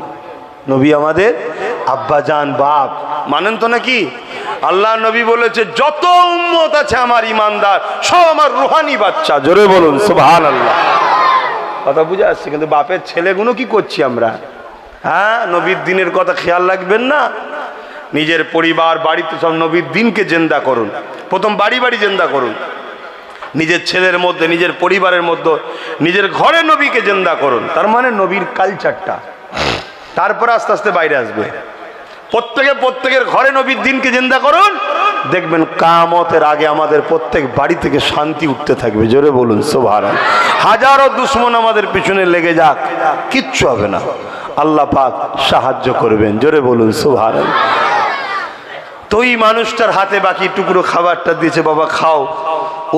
নবী আমাদের আব্বাজান, বাপ, মানেন তো নাকি? আল্লাহ নবী বলেছে যত উম্মত আছে আমার ইমানদার সব আমার রুহানি বাচ্চা, জোরে বলুন সুবহানাল্লাহ। কথা বুঝে আসছে? কিন্তু বাপের ছেলেগুলো কি করছি আমরা? হ্যাঁ, নবীর দিনের কথা খেয়াল রাখবেন না? নিজের পরিবার বাড়িতে সব নবীর দিনকে জিন্দা করুন। প্রথম বাড়ি বাড়ি জিন্দা করুন, নিজের ছেলের মধ্যে, নিজের পরিবারের মধ্যে, নিজের ঘরে নবীকে জিন্দা করুন। তার মানে নবীর কালচারটা, তারপরে আস্তে আস্তে বাইরে আসবে। প্রত্যেকের ঘরে নবীর দিনকে জিন্দা করুন, দেখবেন কিয়ামতের আগে আমাদের প্রত্যেক বাড়ি থেকে শান্তি উঠতে থাকবে, জোরে বলুন সুবহানাল্লাহ। হাজারো দুশমন আমাদের পিছনে লেগে যাক, কিচ্ছু হবে না, আল্লাহ পাক সাহায্য করবেন, জোরে বলুন সুবহানাল্লাহ। তো ওই মানুষটার হাতে বাকি টুকরো খাবারটা দিয়েছে, বাবা খাও।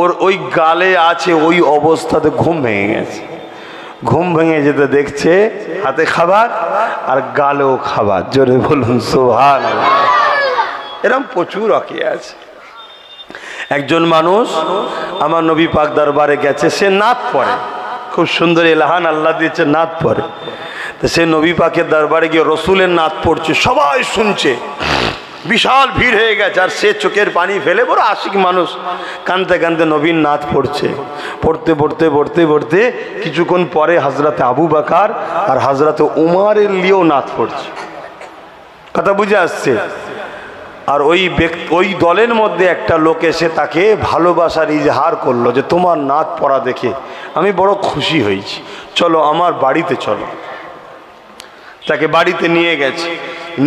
ওর ওই গালে আছে, ওই অবস্থাতে ঘুম ভেঙে গেছে। ঘুম ভেঙে যেতে দেখছে হাতে খাবার আর গালেও খাবার, জোরে বলুন সুবহানাল্লাহ। এরকম প্রচুর অকিয়া আছে। একজন মানুষ আমার নবী পাক দরবারে গেছে, সে নাত পড়ে, খুব সুন্দর এলাহান আল্লাহ দিয়েছে, নাত পড়ে। তো সে নবী পাকের দরবারে গিয়ে রসুলের নাত পড়ছে, সবাই শুনছে, বিশাল ভিড় হয়ে গেছে। আর সে চোখের পানি ফেলে, বড় আশিক মানুষ, কানতে কানতে নবীর নাত পড়ছে। পড়তে পড়তে পড়তে পড়তে কিছুক্ষণ পরে হজরতে আবু বকর আর হজরতে উমরের লিয়েও নাত পড়ছে। কথা বুঝে আসছে? আর ওই দলের মধ্যে একটা লোক এসে তাকে ভালোবাসার ইজহার করলো যে তোমার নাত পড়া দেখে আমি বড় খুশি হয়েছি, চলো আমার বাড়িতে চলো। তাকে বাড়িতে নিয়ে গেছে,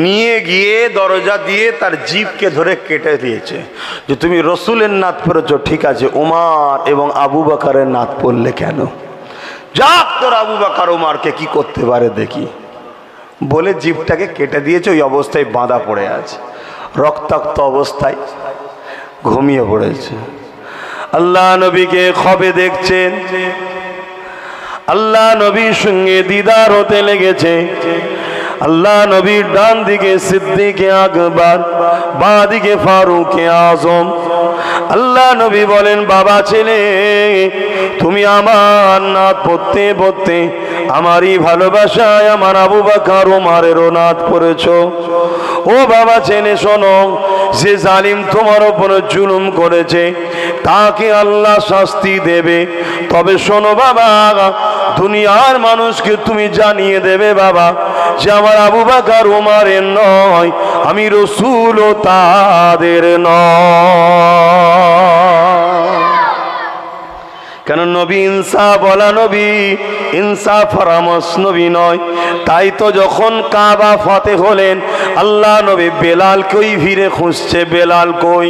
নিয়ে গিয়ে দরজা দিয়ে তার জিভকে ধরে কেটে দিয়েছে যে তুমি রসুলের নাত পড়েছো, ঠিক আছে, ওমর এবং আবু বকরের নাত পড়লে কেন? যাক তোর আবু বকর ওমরকে কি করতে পারে দেখি, বলে জিভটাকে কেটে দিয়েছে। ওই অবস্থায় বাঁধা পড়ে আছে, রক্তাক্ত অবস্থায় ঘুমিয়ে পড়েছে। আল্লাহ নবীকে খবে দেখছেন, আল্লাহ নবীর সঙ্গে দিদার হতে লেগেছে। আল্লাহ নবীর ডান দিকে সিদ্দিকে আকবর, বাঁ দিকে ফারুকে আজম। আল্লাহ নবী বলেন, বাবা ছেলে তুমি আমার নাত পড়তে পড়তে আমারই ভালোবাসায় আমার আবু বকর ওমরেরও নাত পড়েছ। ও বাবা ছেলে শোনো, যে জালিম তোমার উপরে জুলুম করেছে তাকে আল্লাহ শাস্তি দেবে। তবে শোনো বাবা, দুনিয়ার মানুষকে তুমি জানিয়ে দেবে বাবা যে আমার আবু বকর ওমরের নয়, আমি রাসূলও তাদের নয়। কেন নবী ইনসাফ বলা নবী, ইনসাফ ফরামস নবী নয়। তাই তো যখন কাবা ফতে হলেন, আল্লাহ নবী বেলাল কই ভিড়ে খুঁজছে, বেলাল কই।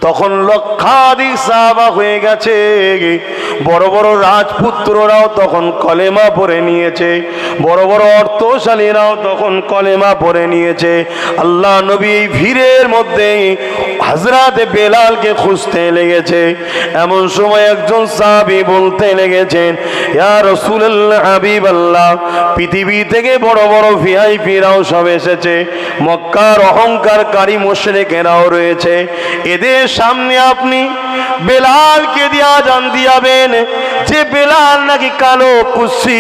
তখন লক্ষাধিক সাহাবা হয়ে গেছে, বড় বড় রাজপুত্ররাও তখন কলেমা পড়ে নিয়েছে, বড় বড় অর্থশালীরাও তখন কলেমা পড়ে নিয়েছে। আল্লাহ নবী এই ভিড়ের মধ্যে হযরত বেলালকে খুঁজতে লেগেছে। এমন সময় একজন সাহাবী বলতে লেগেছেন, ইয়া রাসূলুল্লাহ, হাবিবাল্লাহ, পৃথিবী থেকে বড় বড় ভিআইপিরাও সব এসেছে, মক্কার অহংকারকারী মুশরিকেরাও রয়েছে, এদের সামনে আপনি বেলালকে দিয়ে আযান দিয়াবেন যে বেলাল নাকি কালো কুচ্ছি,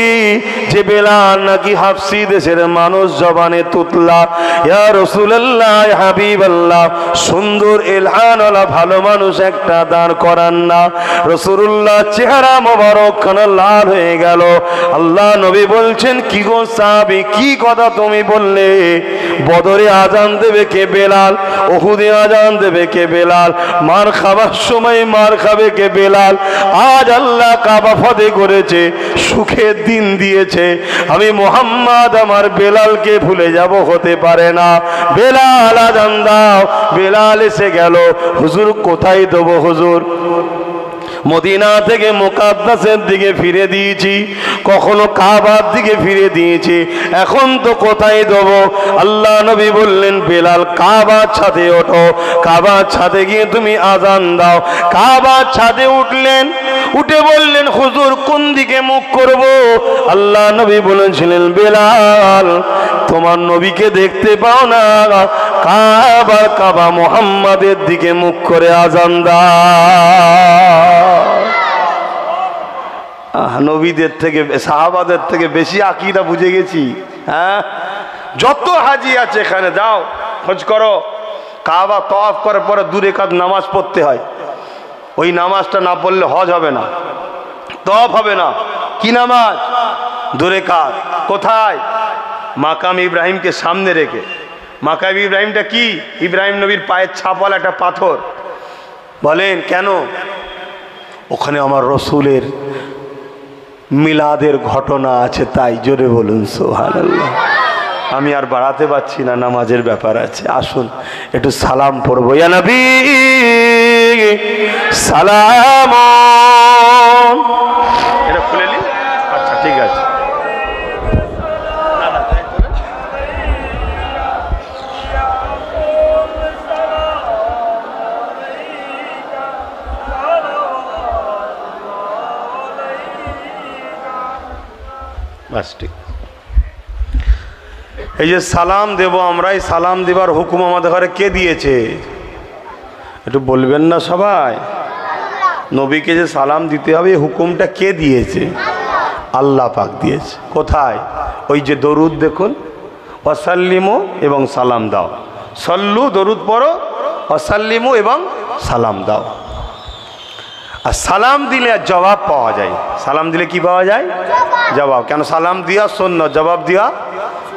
যে বেলাল নাকি হাফসি দেশের মানুষ জবানে তুতলা। ইয়া রাসূলুল্লাহ, হাবিবাল্লাহ, সুন্দর এলহানওয়ালা ভালো মানুষ একটা দাঁড় করান না। রাসূলুল্লাহ চেহারা মোবারক খানা লাল হয়ে গেল। আল্লাহ নবী বলছেন, কি গো সাহাবী, কি কথা তুমি বললে? বদরে আযান দেবে কে? বেলাল। উহুদে আযান দেবে কে? বেলাল। মার খাবার সময় মার খাবে কে? বেলাল। আজ আল্লাহ কাবা ফতে করেছে, সুখের দিন দিয়েছে, আমি মুহাম্মদ আমার বেলালকে ভুলে যাব? হতে পারে না। বেলাল আযান দাও। বেলাল এসে গেল। হুজুর কোথায় দেবো হুজুর? মদিনা থেকে মুকাদ্দাসের দিকে ফিরে দিয়েছি, কখনো কাবার দিকে ফিরে দিয়েছি, এখন তো কোথায় দেব? আল্লাহ নবী বললেন, বেলাল কাবার ছাদে ওঠো, কাবার ছাদে গিয়ে তুমি আযান দাও। কাবার ছাদে উঠলেন, উঠে বললেন, হুজুর কোন দিকে মুখ করব? আল্লাহ নবী বলেছিলেন, বেলাল তোমার নবীকে দেখতে পাও না? কাবা মুহাম্মাদের দিকে মুখ করে আযান দাও। নবীদের থেকে, সাহাবাদের থেকে বেশি আকীদা বুঝে গেছি। হ্যাঁ, যত হাজি আছে এখানে যাও, খোঁজ করো, কাবা তওয়াফ করার পরে 2 রাকাত নামাজ পড়তে হয়। ওই নামাজটা না পড়লে হজ হবে না, তওয়াফ হবে না। কি নামাজ? 2 রাকাত। কোথায়? মাকাম ইব্রাহিমকে সামনে রেখে। মাকাম ইব্রাহিমটা কি? ইব্রাহিম নবীর পায়ের ছাপওয়ালা একটা পাথর। বলেন কেন? ওখানে আমার রসুলের মিলাদের ঘটনা আছে, তাই। জোরে বলুন সুবহানাল্লাহ। আমি আর বাড়াতে পারছি না, নামাজের ব্যাপার আছে। আসুন একটু সালাম পড়বো। ইয়া নবী সালাম। এটা খুলে নি? আচ্ছা ঠিক আছে। এই যে সালাম দেব আমরা, এই সালাম দেবার হুকুম আমাদের ঘরে কে দিয়েছে? একটু বলবেন না সবাই? নবীকে যে সালাম দিতে হবে এই হুকুমটা কে দিয়েছে? আল্লাহ পাক দিয়েছে। কোথায়? ওই যে দরুদ দেখুন, ওয়াসাল্লিমু এবং সালাম দাও। সল্লু দরুদ পড়ো, ওয়াসাল্লিমু এবং সালাম দাও। আর সালাম দিলে জবাব পাওয়া যায়। সালাম দিলে কি পাওয়া যায়? জবাব। কেন? সালাম দিয়া সুন্নাত, জবাব দিয়া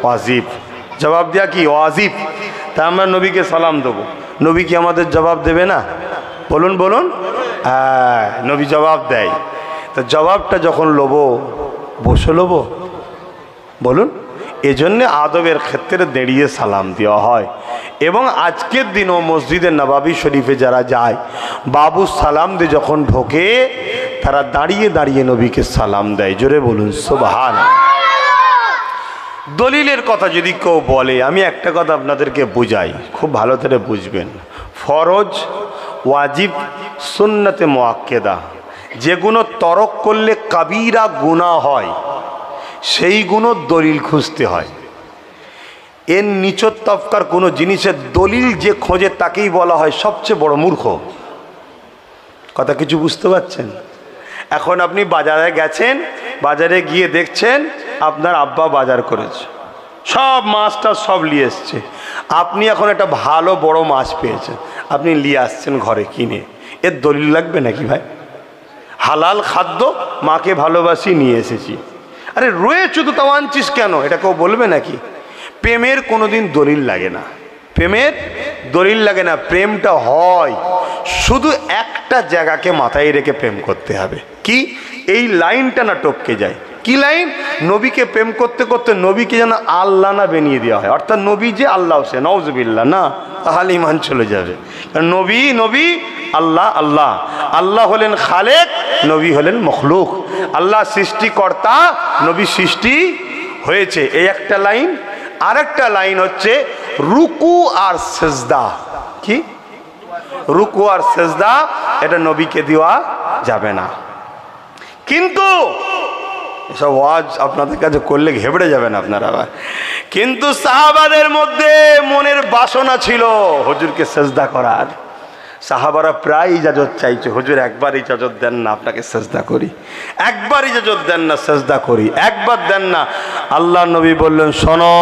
ওয়াজিব। জবাব দিয়া কি? ওয়াজিব। তা আমরা নবীকে সালাম দেবো, নবী কি আমাদের জবাব দেবে না? বলুন বলুন। হ্যাঁ, নবী জবাব দেয়। তো জবাবটা যখন লোবো, বসে লোবো, বলুন। এজন্যে আদবের ক্ষেত্রে দাঁড়িয়ে সালাম দেওয়া হয়। এবং আজকের দিনও মসজিদে নবাবী শরীফে যারা যায়, বাবু সালাম দিয়ে যখন ঢোকে, তারা দাঁড়িয়ে দাঁড়িয়ে নবীকে সালাম দেয়। জোরে বলুন সুবহানাল্লাহ। দলিলের কথা যদি কেউ বলে, আমি একটা কথা আপনাদেরকে বুঝাই, খুব ভালো করে বুঝবেন। ফরজ, ওয়াজিব, সুন্নতে মুআক্কেদা, যেগুলো তরক করলে কাবিরা গুনাহ হয়, সেইগুলো দলিল খুঁজতে হয়। এর নিচের তফকার কোনো জিনিসের দলিল যে খোঁজে তাকেই বলা হয় সবচেয়ে বড় মূর্খ। কথা কিছু বুঝতে পারছেন? এখন আপনি বাজারে গেছেন, বাজারে গিয়ে দেখছেন আপনার আব্বা বাজার করেছে, সব মাছটা সব নিয়ে এসছে। আপনি এখন একটা ভালো বড় মাছ পেয়েছেন, আপনি নিয়ে আসছেন ঘরে কিনে, এর দলিল লাগবে নাকি ভাই? হালাল খাদ্য, মাকে ভালোবাসি নিয়ে এসেছি, আরে রয়েছে তো তাও আনছিস কেন, এটা কেউ বলবে নাকি? প্রেমের কোনোদিন দলিল লাগে না, প্রেমের দলিল লাগে না। প্রেমটা হয় শুধু একটা জায়গাকে মাথায় রেখে প্রেম করতে হবে, কি? এই লাইনটা না টপকে যায়। কি লাইন? নবীকে প্রেম করতে করতে নবীকে যেন আল্লাহ না বানিয়ে দেওয়া হয়, অর্থাৎ নবী যে আল্লাহ, সে নওজুবিল্লাহ না, তাহলে ইমান চলে যাবে। নবী নবী, আল্লাহ আল্লাহ। আল্লাহ হলেন খালেক, নবী হলেন মখলুক। আল্লাহ সৃষ্টিকর্তা, নবী সৃষ্টি হয়েছে, এই একটা লাইন। আরেকটা লাইন হচ্ছে রুকু আর সেজদা। কি? রুকু আর সেজদা, এটা নবীকে দেওয়া যাবে না। কিন্তু এসব ওয়াজ আপনাদের কাছে করলে ঘেবড়ে যাবেন আপনারা। কিন্তু সাহাবাদের মধ্যে মনের বাসনা ছিল হুজুরকে সেজদা করার। সাহাবারা প্রায় ইজাজত চাইছে, হুজুর একবার ইজাজত দেন না, আপনাকে সেজদা করি, একবার ইজাজত দেন না, সেজদা করি, একবার দেন না। আল্লাহ নবী বললেন, শোনো,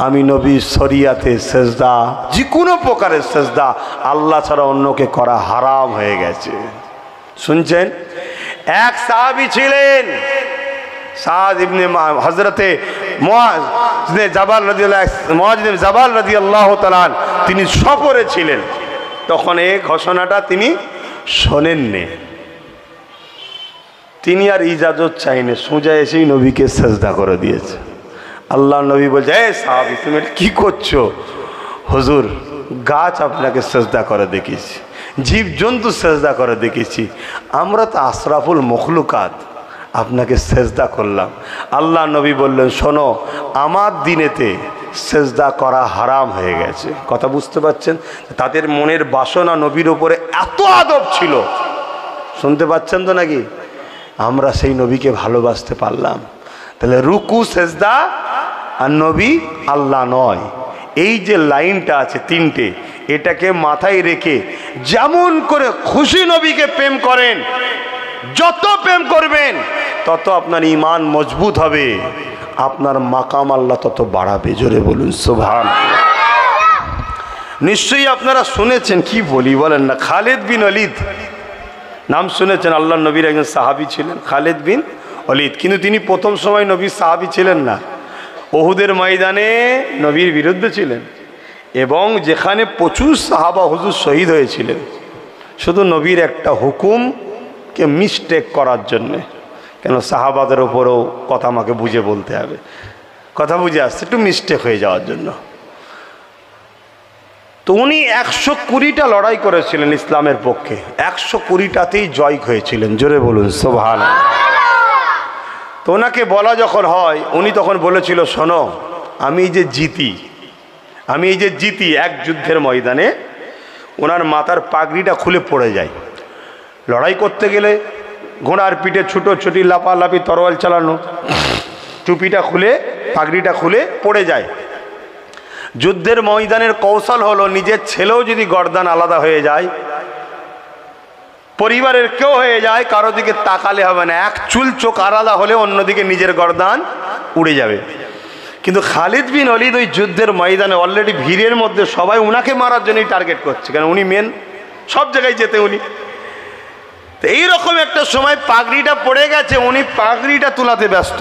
আমি নবী শরিয়াতে সেজদা, যে কোনো প্রকারের সেজদা আল্লাহ ছাড়া অন্যকে করা হারাম হয়ে গেছে। শুনছেন? এক সাহাবী ছিলেন সাদ ইবনে হযরতে মুআজ ইবনে জাবাল রাদিয়াল্লাহু তাআলা, তিনি সফরে ছিলেন, তখন এই ঘোষণাটা তিনি শোনেননি। তিনি আর ইজাজত চাইনি, সোজা এসেই নবীকে সেজদা করে দিয়েছে। আল্লাহ নবী বলছে, এ সাহাবী, তুমি এটা কি করছো? হুজুর, গাছ আপনাকে সেজদা করে দেখেছি, জীবজন্তু সেজদা করে দেখেছি, আমরা তো আশরাফুল মখলুকাত, আপনাকে সেজদা করলাম। আল্লাহ নবী বললেন, শোনো, আমার দিনেতে সেজদা করা হারাম হয়ে গেছে। কথা বুঝতে পারছেন? তাদের মনের বাসনা নবীর ওপরে এত আদব ছিল, শুনতে পাচ্ছেন তো নাকি? আমরা সেই নবীকে ভালোবাসতে পারলাম। তাহলে রুকু সেজদা আর নবী আল্লাহ নয়, এই যে লাইনটা আছে তিনটে, এটাকে মাথায় রেখে যেমন করে খুশি নবীকে প্রেম করেন, যত প্রেম করবেন তত আপনার ঈমান মজবুত হবে, আপনার মাকাম আল্লাহ তত বাড়াবে। জোরে বলুন সুবহানাল্লাহ। নিশ্চয়ই আপনারা শুনেছেন, কি বলি বলেন না, খালিদ বিন ওলীদ নাম শুনেছেন? আল্লাহ নবীর একজন সাহাবী ছিলেন খালিদ বিন ওলীদ, কিন্তু তিনি প্রথম সময় নবীর সাহাবী ছিলেন না। উহুদের ময়দানে নবীর বিরুদ্ধে ছিলেন, এবং যেখানে প্রচুর সাহাবা হুজুর শহীদ হয়েছিলেন, শুধু নবীর একটা হুকুমকে মিস্টেক করার জন্যে। কেন? সাহাবাদের ওপরও কথা আমাকে বুঝে বলতে হবে, কথা বুঝে আসছে, একটু মিস্টেক হয়ে যাওয়ার জন্য। তো উনি 120টা লড়াই করেছিলেন ইসলামের পক্ষে, 120টাতেই জয় হয়েছিলেন। জোরে বলুন সুবহানাল্লাহ। তো ওনাকে বলা যখন হয়, উনি তখন বলেছিল, শোনো, আমি এই যে জিতি এক যুদ্ধের ময়দানে, ওনার মাথার পাগড়িটা খুলে পড়ে যায়। লড়াই করতে গেলে ঘোড়ার পিঠে ছুটোছুটি, লাপালাপি, তরোয়াল চালানো, টুপিটা খুলে, পাগড়িটা খুলে পড়ে যায়। যুদ্ধের ময়দানের কৌশল হলো, নিজের ছেলেও যদি গর্দান আলাদা হয়ে যায়, পরিবারের কেউ হয়ে যায়, কারো দিকে তাকালে হবে না, এক চুল চোখ আলাদা হলে অন্যদিকে নিজের গর্দান উড়ে যাবে। কিন্তু খালিদ বিন ওলীদ ওই যুদ্ধের ময়দানে অলরেডি ভিড়ের মধ্যে সবাই উনাকে মারার জন্যই টার্গেট করছে, কারণ উনি মেন, সব জায়গায় যেতে উনি। তো এইরকম একটা সময় পাগড়িটা পড়ে গেছে, উনি পাগড়িটা তুলাতে ব্যস্ত।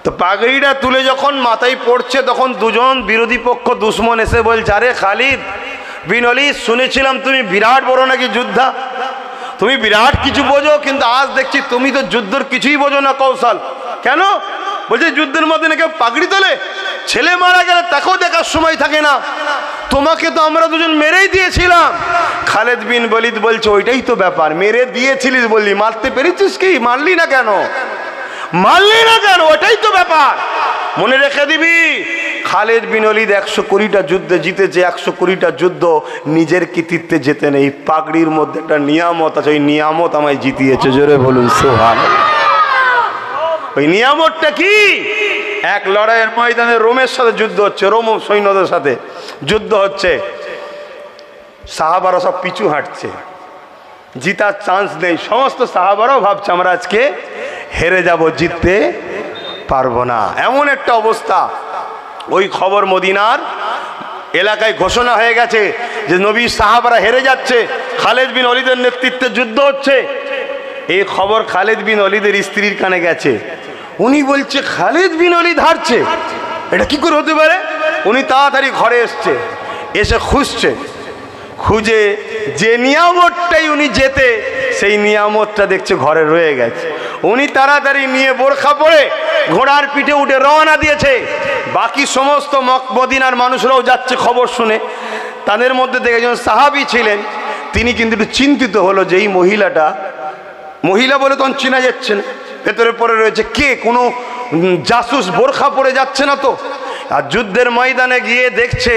তো পাগড়িটা তুলে যখন মাথায় পড়ছে, তখন দুজন বিরোধী পক্ষ দুশ্মন এসে বলছে, আরে খালিদ বিন ওলীদ, শুনেছিলাম তুমি বিরাট বড় নাকি যোদ্ধা, তুমি বিরাট কিছু বোঝো, কিন্তু আজ দেখছি তুমি তো যুদ্ধের কিছুই বোঝো না কৌশল। কেন? বলছে, যুদ্ধের মধ্যে নাকি পাগড়ি তোলে, ছেলে মারা গেলে তাকেও দেখার সময় থাকে না, তোমাকে তো আমরা দুজন মেরেই দিয়েছিলাম। খালিদ বিন ওলীদ বলছে, ওইটাই তো ব্যাপার, মেরে দিয়েছিলিস বললি, মারতে পেরেছিস কি? মারলি না কেন? ওটাই তো ব্যাপার, মনে রেখে দিবি। খালিদ বিন ওলীদ 120টা যুদ্ধে জিতেছে, 120টা যুদ্ধ নিজের কৃতিত্বে জেতে নেই, পাগড়ির মধ্যে একটা নিয়ামত আছে, ওই নিয়ামত আমায় জিতিয়েছে। জোরে বলুন সুবহানাল্লাহ। ওই নিয়ামতটা কি? এক লড়াইয়ের ময়দানে রোমের সাথে যুদ্ধ হচ্ছে, রোম সৈন্যদের সাথে যুদ্ধ হচ্ছে, সাহাবারা সব পিছু হাঁটছে, জিতার চান্স নেই। সমস্ত সাহাবারাও ভাবছে আমরা আজকে হেরে যাব, জিততে পারবো না, এমন একটা অবস্থা। ওই খবর মদিনার এলাকায় ঘোষণা হয়ে গেছে যে নবীর সাহাবারা হেরে যাচ্ছে, খালিদ বিন ওয়ালিদের নেতৃত্বে যুদ্ধ হচ্ছে। এই খবর খালিদ বিন ওয়ালিদের স্ত্রীর কানে গেছে। উনি বলছে খালিদ বিন ওয়ালিদ হারছে, এটা কি করে হতে পারে? উনি তাড়াতাড়ি ঘরে এসছে, এসে খুঁজছে, খুঁজে যে নিয়ামতটাই উনি যেতে, সেই নিয়ামতটা দেখছে ঘরে রয়ে গেছে। উনি তাড়াতাড়ি নিয়ে বোরখা পরে ঘোড়ার পিঠে উঠে রওনা দিয়েছে। বাকি সমস্ত মদিনার মানুষরাও যাচ্ছে খবর শুনে। তাদের মধ্যে থেকে একজন সাহাবী ছিলেন, তিনি কিন্তু একটু চিন্তিত হলো যে এই মহিলাটা, মহিলা বলে তখন চেনা যাচ্ছে না, ভেতরে পড়ে রয়েছে কে, কোনো জাসুস বোরখা পরে যাচ্ছে না তো। আর যুদ্ধের ময়দানে গিয়ে দেখছে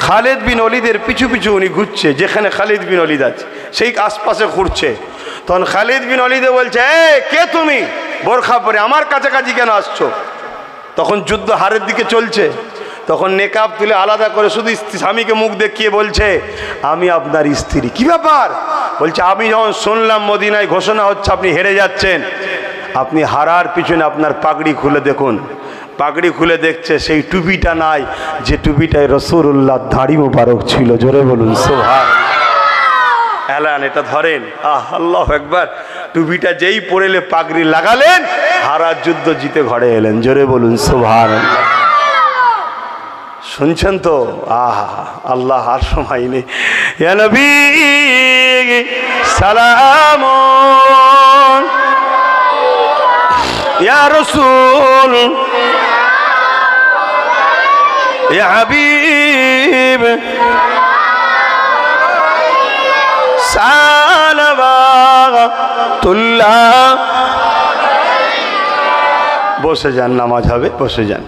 খালিদ বিন ওয়ালিদের পিছু পিছু উনি ঘুরছে, যেখানে খালিদ বিন ওয়ালিদ আছে সেই আশপাশে ঘুরছে। তখন খালিদ বিন ওয়ালিদে বলছে, কে তুমি বোরখা পরে আমার কাছাকাছি কেন আসছো? তখন যুদ্ধ হারের দিকে চলছে। তখন নেকাব তুলে আলাদা করে শুধু স্বামীকে মুখ দেখিয়ে বলছে, আমি আপনার স্ত্রী। কি ব্যাপার? বলছে, আমি যখন শুনলাম মদিনায় ঘোষণা হচ্ছে আপনি হেরে যাচ্ছেন, আপনি হারার পিছনে আপনার পাগড়ি খুলে দেখুন। পাগড়ি খুলে দেখছে সেই টুপিটা নাই, যে টুপিটায় রাসূলুল্লাহ দাড়ি মোবারক ছিল। জোরে বলুন সুবহানাল্লাহ। এলান, এটা ধরেন। আল্লাহু আকবার। টুপিটা যেই পরেলে পাগড়ি লাগালেন, হারার যুদ্ধ জিতে ঘরে এলেন। জোরে বলুন সুবহানাল্লাহ। শুনছেন তো? আল্লাহ, আর সময় নেই। ইয়া নবী সালামুন, ইয়া রাসূল, ইয়া হাবিব সালাওয়াতুল্লাহ। বসে যান, নামাজ হবে, বসে যান।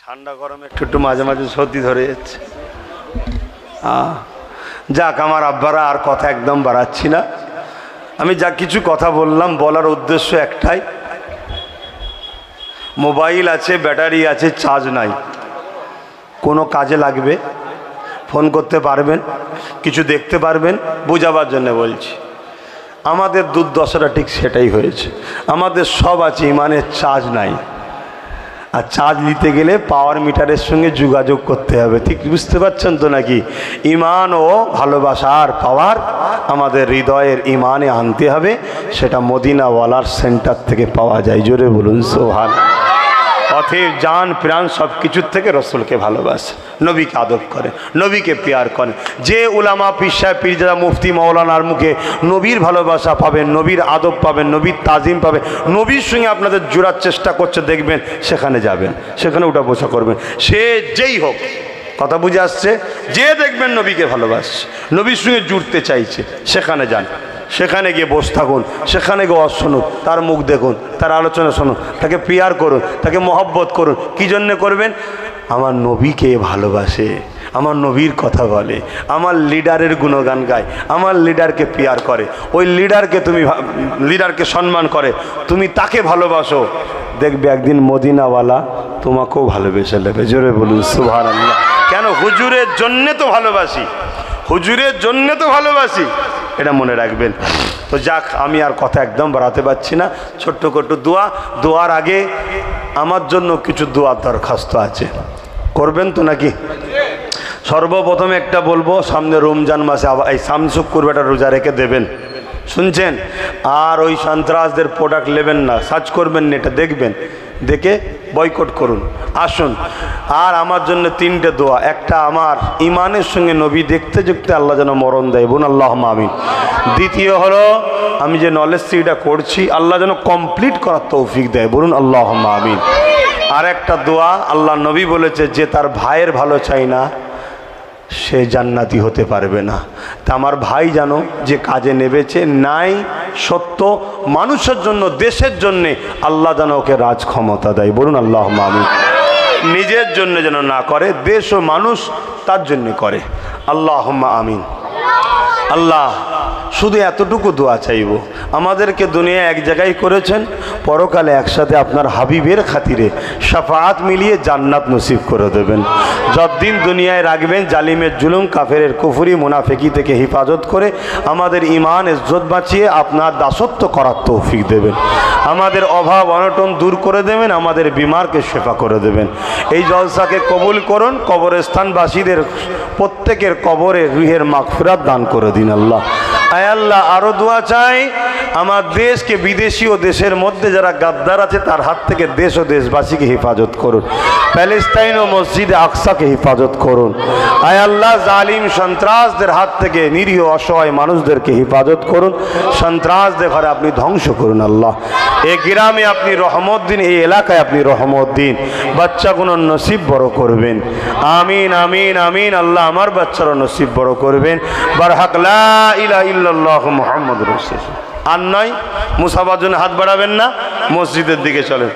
ঠান্ডা গরমে একটু মাঝে মাঝে সর্দি ধরে যাচ্ছে। যাক, আমার আব্বারা, আর কথা একদম বাড়াচ্ছি না। আমি যা কিছু কথা বললাম, বলার উদ্দেশ্য একটাই, মোবাইল আছে, ব্যাটারি আছে, চার্জ নাই, কোনো কাজে লাগবে, ফোন করতে পারবেন, কিছু দেখতে পারবেন, বোঝাবার জন্য বলছি। আমাদের দুর্দশাটা ঠিক সেটাই হয়েছে। আমাদের সব আছে, ইমানের চার্জ নাই। আর চার্জ নিতে গেলে পাওয়ার মিটারের সঙ্গে যোগাযোগ করতে হবে। ঠিক বুঝতে পারছেন তো নাকি? ইমান ও ভালোবাসার পাওয়ার আমাদের হৃদয়ের ইমানে আনতে হবে। সেটা মদিনাওয়ালার সেন্টার থেকে পাওয়া যায়। জোরে বলুন সুবহানাল্লাহ। অতএব জান প্রাণ সব কিছুর থেকে রসুলকে ভালোবাসে, নবীকে আদব করে, নবীকে পেয়ার করে। যে উলামা, পীর সাহেব, পীরজাদা, মুফতি, মাওলানার মুখে নবীর ভালোবাসা পাবেন, নবীর আদব পাবেন, নবীর তাজিম পাবেন, নবীর সঙ্গে আপনাদের জোড়ার চেষ্টা করছে, দেখবেন সেখানে যাবেন, সেখানে উঠা বসা করবেন। সে যেই হোক, কথা বুঝে আসছে? যে দেখবেন নবীকে ভালোবাসছে, নবীর সঙ্গে জুড়তে চাইছে, সেখানে যান, সেখানে গিয়ে বসে থাকুন, সেখানে গিয়ে ওয়াজ শুনুন, তার মুখ দেখুন, তার আলোচনা শুনুন, তাকে পিয়ার করুন, তাকে মহব্বত করুন। কি জন্যে করবেন? আমার নবীকে ভালোবাসে, আমার নবীর কথা বলে, আমার লিডারের গুণগান গায়, আমার লিডারকে পিয়ার করে, ওই লিডারকে তুমি লিডারকে সম্মান করে, তুমি তাকে ভালোবাসো, দেখবে একদিন মদিনাওয়ালা তোমাকেও ভালোবেসে নেবে। জোরে বলুন সুবহানাল্লাহ। কেন? হুজুরের জন্যে তো ভালোবাসি, হুজুরের জন্যে তো ভালোবাসি, এটা মনে রাখবেন। তো যাক, আমি আর কথা একদম বাড়াতে পারছি না। ছোট্ট ছোট্ট দোয়া, দোয়ার আগে আমার জন্য কিছু দোয়ার দরখাস্ত আছে, করবেন তো নাকি? সর্বপ্রথমে একটা বলবো, সামনে রমজান মাসে আবার এই শুক্রবারটা রোজা রেখে দেবেন, শুনছেন? আর ওই সন্ত্রাসদের প্রোডাক্ট নেবেন না, সার্চ করবেন না, এটা দেখবেন, দেখে বয়কট করুন, আসুন। আর আমার জন্য তিনটে দোয়া, একটা আমার ইমানের সঙ্গে নবী দেখতে দেখতে আল্লাহ যেন মরণ দেয়, বোন আল্লাহুম্মা আমিন। দ্বিতীয় হলো, আমি যে নলেজ সিটা করছি আল্লাহ যেন কমপ্লিট করার তৌফিক দেয়, বলুন আল্লাহুম্মা আমিন। আর একটা দোয়া, আল্লাহ নবী বলেছে যে তার ভাইয়ের ভালো চাই না সে জান্নাতি হতে পারবে না। তা আমার ভাই জানো যে কাজে নেবেছে, নাই সত্য, মানুষের জন্য, দেশের জন্যে, আল্লাহ যেন ওকে রাজ ক্ষমতা দেয়, বলুন আল্লাহুম্মা আমিন। নিজের জন্য যেন না করে, দেশ ও মানুষ তার জন্য করে, আল্লাহুম্মা আমিন। আল্লাহ শুধু এতটুকু দোয়া চাইব, আমাদেরকে দুনিয়া এক জায়গায় করেছেন, পরকালে একসাথে আপনার হাবিবের খাতিরে শাফাআত মিলিয়ে জান্নাত নসিব করে দেবেন। যতদিন দুনিয়ায় রাখবেন জালিমের জুলুম, কাফেরের কুফরি, মুনাফিকি থেকে হেফাজত করে আমাদের ঈমান ইজ্জত বাঁচিয়ে আপনার দাসত্ব করার তৌফিক দেবেন। আমাদের অভাব অনটন দূর করে দেবেন, আমাদের বিমারকে শেফা করে দেবেন। এই জলসাকে কবুল করুন, কবরস্থানবাসীদের প্রত্যেকের কবরে রুহের মাগফিরাত দান করে দিন আল্লাহ। আয় আল্লাহ, আরও দোয়া চাই আমার দেশকে, বিদেশি ও দেশের মধ্যে যারা গাদ্দার আছে তার হাত থেকে দেশ ও দেশবাসীকে হেফাজত করুন। প্যালেস্তাইন ও মসজিদে আকসাকে হেফাজত করুন। আয় আল্লাহ, জালিম সন্ত্রাসদের হাত থেকে নিরীহ অসহায় মানুষদেরকে হেফাজত করুন। সন্ত্রাসদের ঘরে আপনি ধ্বংস করুন আল্লাহ। এই গ্রামে আপনি রহমত দিন, এই এলাকায় আপনি রহমত দিন, বাচ্চাগুলোর নসিব বড় করবেন। আমিন আমিন আমিন। আল্লাহ আমার বাচ্চারও নসিব বড় করবেন। বারহাক লা ইলাহা ইল্লাল্লাহু মুহাম্মাদুর রাসূলুল্লাহ। আর নয় মুসাফার জন্য হাত বাড়াবেন না, মসজিদের দিকে চলেন।